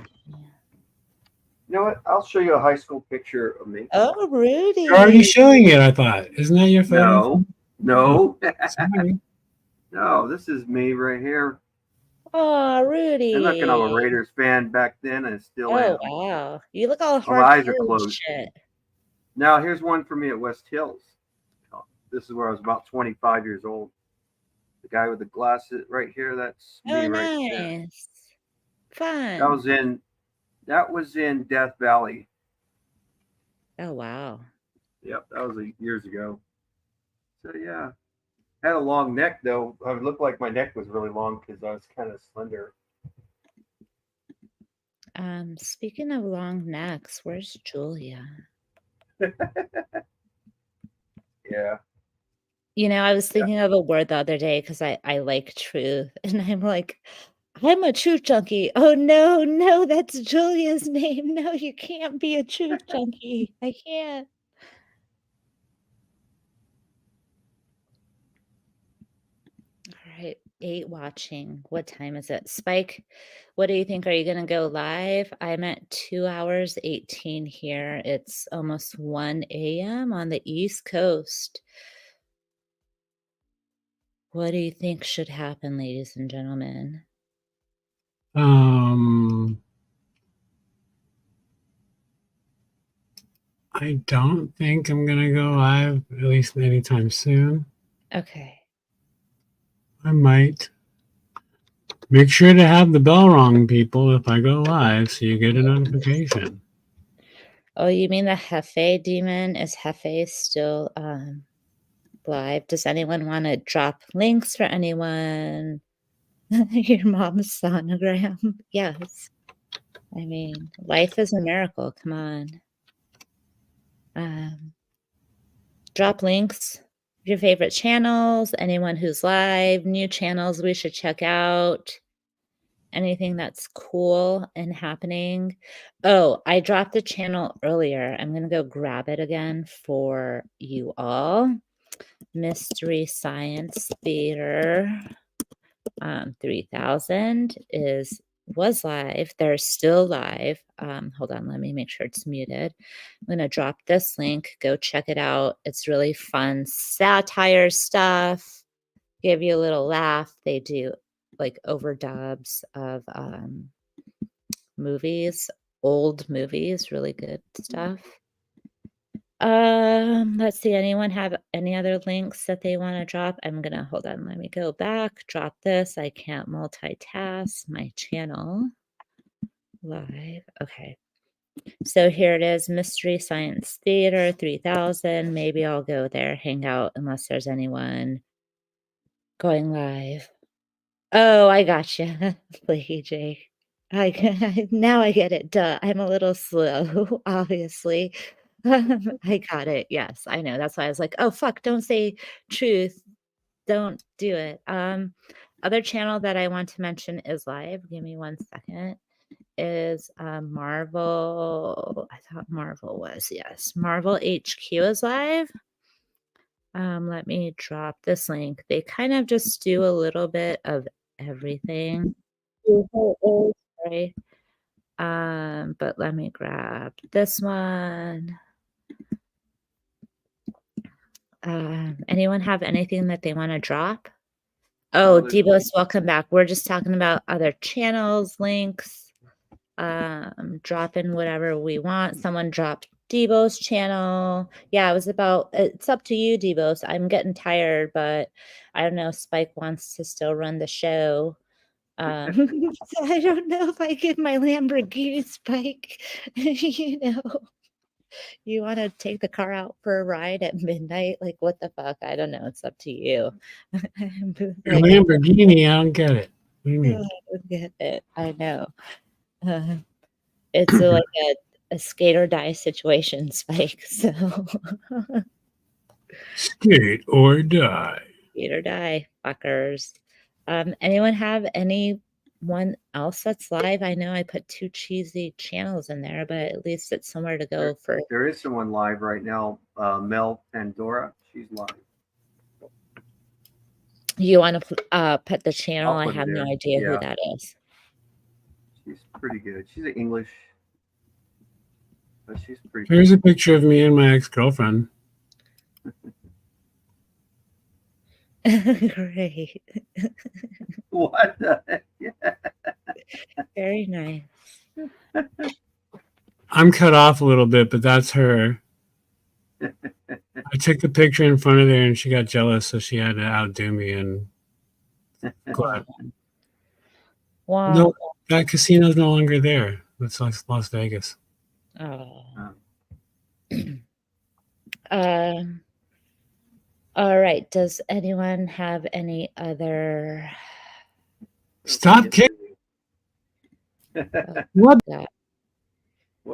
know what? I'll show you a high school picture of me. Oh, Rudy. You're already showing it, I thought. Isn't that your photo? No. No, this is me right here. Oh, Rudy. I'm looking, I'm a Raiders fan back then and still am. Oh, wow. You look all hard. My eyes are closed. Shit. Now, here's one for me at West Hills. This is where I was about 25 years old. The guy with the glasses right here, that's me right there. Fun. That was in Death Valley. Oh, wow. Yep, that was years ago. So, yeah. I had a long neck, though. It looked like my neck was really long because I was kind of slender. Speaking of long necks, where's Julia? Yeah. You know, I was thinking of a word the other day because I like truth. And I'm like, I'm a truth junkie. Oh, no, that's Julia's name. No, you can't be a truth junkie. I can't. All right, 8 watching. What time is it? Spike, what do you think? Are you going to go live? I'm at 2 hours 18 here. It's almost 1 a.m. on the East Coast. What do you think should happen, ladies and gentlemen? I don't think I'm going to go live, at least anytime soon. Okay. I might. Make sure to have the bell rung, people, if I go live, so you get a notification. Oh, you mean the Hefe demon? Is Hefe still live? Does anyone want to drop links for anyone? Your mom's sonogram? Yes. I mean, life is a miracle. Come on. Drop links, your favorite channels, anyone who's live, new channels we should check out, anything that's cool and happening. Oh, I dropped the channel earlier. I'm going to go grab it again for you all. Mystery Science Theater 3000 was live. They're still live. Hold on, let me make sure it's muted. I'm going to drop this link. Go check it out. It's really fun satire stuff. Give you a little laugh. They do like overdubs of movies, old movies, really good stuff. Let's see. Anyone have any other links that they want to drop? I'm gonna hold on. Let me go back. Drop this. I can't multitask my channel live. Okay. So here it is, Mystery Science Theater 3000. Maybe I'll go there, hang out, unless there's anyone going live. Oh, I gotcha, AJ. Now I get it. Duh. I'm a little slow, obviously. I got it. Yes, I know. That's why I was like, oh fuck, don't say truth. Don't do it. Other channel that I want to mention is live. Give me 1 second. Is Marvel. I thought Marvel was, yes. Marvel HQ is live. Let me drop this link. They kind of just do a little bit of everything. Sorry. But let me grab this one. Anyone have anything that they want to drop? Oh, Debos, welcome back. We're just talking about other channels, links, dropping whatever we want. Someone dropped Debos channel. Yeah, it's up to you, Debos. I'm getting tired, but I don't know. Spike wants to still run the show. So I don't know if I give my Lamborghini, Spike. You want to take the car out for a ride at midnight? Like, what the fuck? I don't know. It's up to you. Lamborghini, I don't get it. What do you mean? I don't get it. I know. It's like a skate or die situation, Spike. So skate or die. Skate or die, fuckers. Anyone have anyone else that's live? I know I put 2 cheesy channels in there, but at least it's somewhere to go for. There is someone live right now, Mel Pandora. She's live. You want to put the channel? I have no idea who that is. She's pretty good. She's an English, but she's pretty good. Here's a picture of me and my ex-girlfriend. Great. What the heck? Yeah. Very nice. I'm cut off a little bit, but that's her. I took the picture in front of her and she got jealous, so she had to outdo me and clap. Wow. No, that casino's no longer there. It's like Las Vegas. Oh. All right. Does anyone have any other? Stop kidding. What?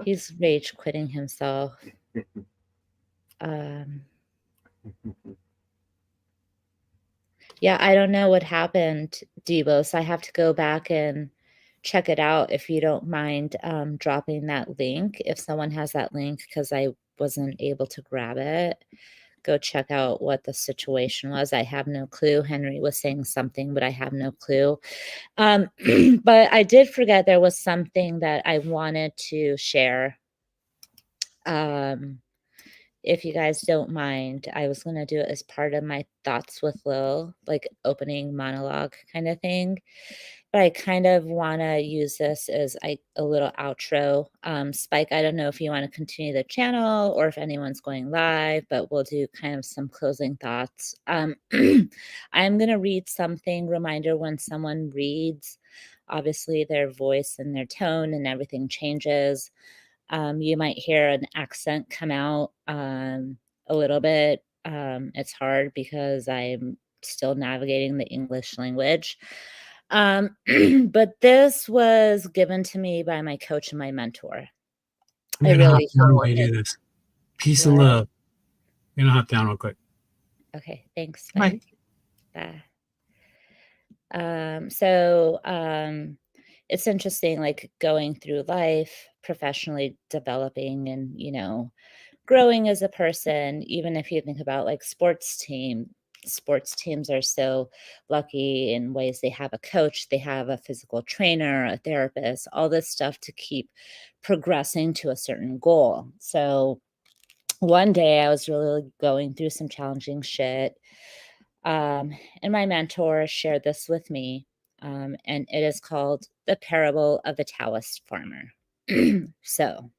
He's rage quitting himself. Yeah, I don't know what happened, Debos. I have to go back and check it out if you don't mind dropping that link. If someone has that link, because I wasn't able to grab it. Go check out what the situation was. I have no clue. Henry was saying something, but I have no clue. But I did forget there was something that I wanted to share. If you guys don't mind, I was going to do it as part of my Thoughts with Lil, like opening monologue kind of thing. But I kind of want to use this as a little outro. Spike, I don't know if you want to continue the channel or if anyone's going live, but we'll do kind of some closing thoughts. I'm going to read something, reminder when someone reads, obviously their voice and their tone and everything changes. You might hear an accent come out a little bit. It's hard because I'm still navigating the English language. But this was given to me by my coach and my mentor. I'm I gonna hop really down feel while you it. do this. Peace and What? love. I'm gonna hop down real quick. Okay, thanks. Bye. Bye. So it's interesting, like going through life, professionally developing and, you know, growing as a person. Even if you think about like sports teams are so lucky in ways. They have a coach, they have a physical trainer, a therapist, all this stuff to keep progressing to a certain goal. So one day I was really going through some challenging shit. And my mentor shared this with me. And it is called The Parable of the Taoist Farmer. So,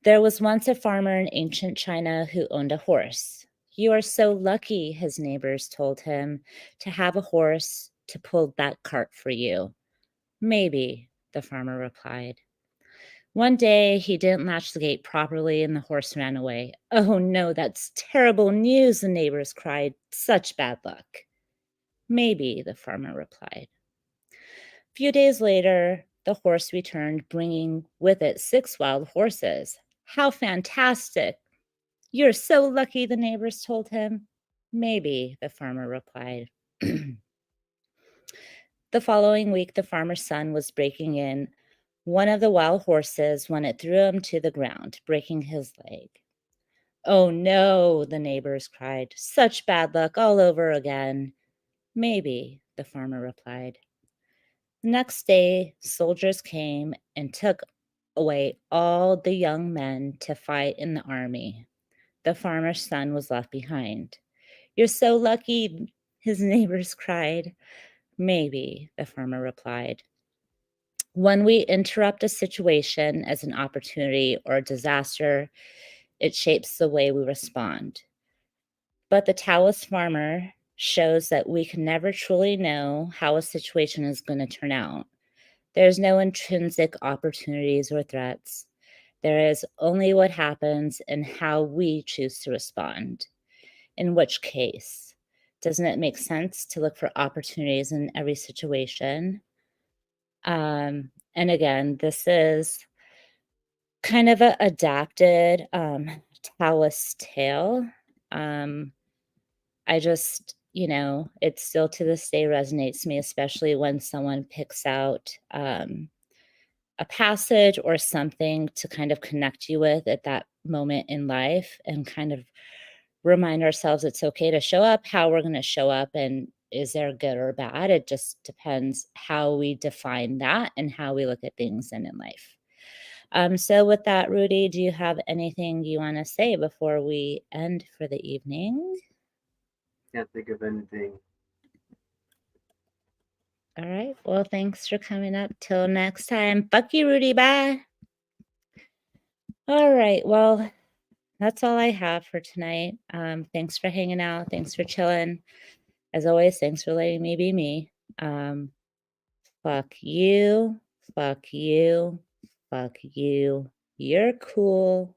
there was once a farmer in ancient China who owned a horse. You are so lucky, his neighbors told him, to have a horse to pull that cart for you. Maybe, the farmer replied. One day he didn't latch the gate properly and the horse ran away. Oh no, that's terrible news, the neighbors cried. Such bad luck. Maybe, the farmer replied. A few days later, the horse returned, bringing with it 6 wild horses. How fantastic! You're so lucky, the neighbors told him. Maybe, the farmer replied. The following week, the farmer's son was breaking in one of the wild horses when it threw him to the ground, breaking his leg. Oh no, the neighbors cried. Such bad luck all over again. Maybe, the farmer replied. The next day, soldiers came and took away all the young men to fight in the army. The farmer's son was left behind. You're so lucky, his neighbors cried. Maybe, the farmer replied. When we interrupt a situation as an opportunity or a disaster, it shapes the way we respond. But the Taoist farmer shows that we can never truly know how a situation is going to turn out. There's no intrinsic opportunities or threats. There is only what happens and how we choose to respond. In which case, doesn't it make sense to look for opportunities in every situation? And again, this is kind of a adapted Taoist tale. I just, you know, it still to this day resonates to me, especially when someone picks out a passage or something to kind of connect you with at that moment in life and kind of remind ourselves it's okay to show up, how we're going to show up, and is there good or bad? It just depends how we define that and how we look at things in life. So with that, Rudy, do you have anything you want to say before we end for the evening? Can't think of anything. All right. Well, thanks for coming up. Till next time. Fuck you, Rudy. Bye. All right. Well, that's all I have for tonight. Thanks for hanging out. Thanks for chilling. As always, thanks for letting me be me. Fuck you. Fuck you. Fuck you. You're cool.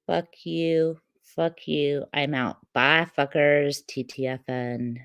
Fuck you. Fuck you. I'm out. Bye, fuckers. TTFN.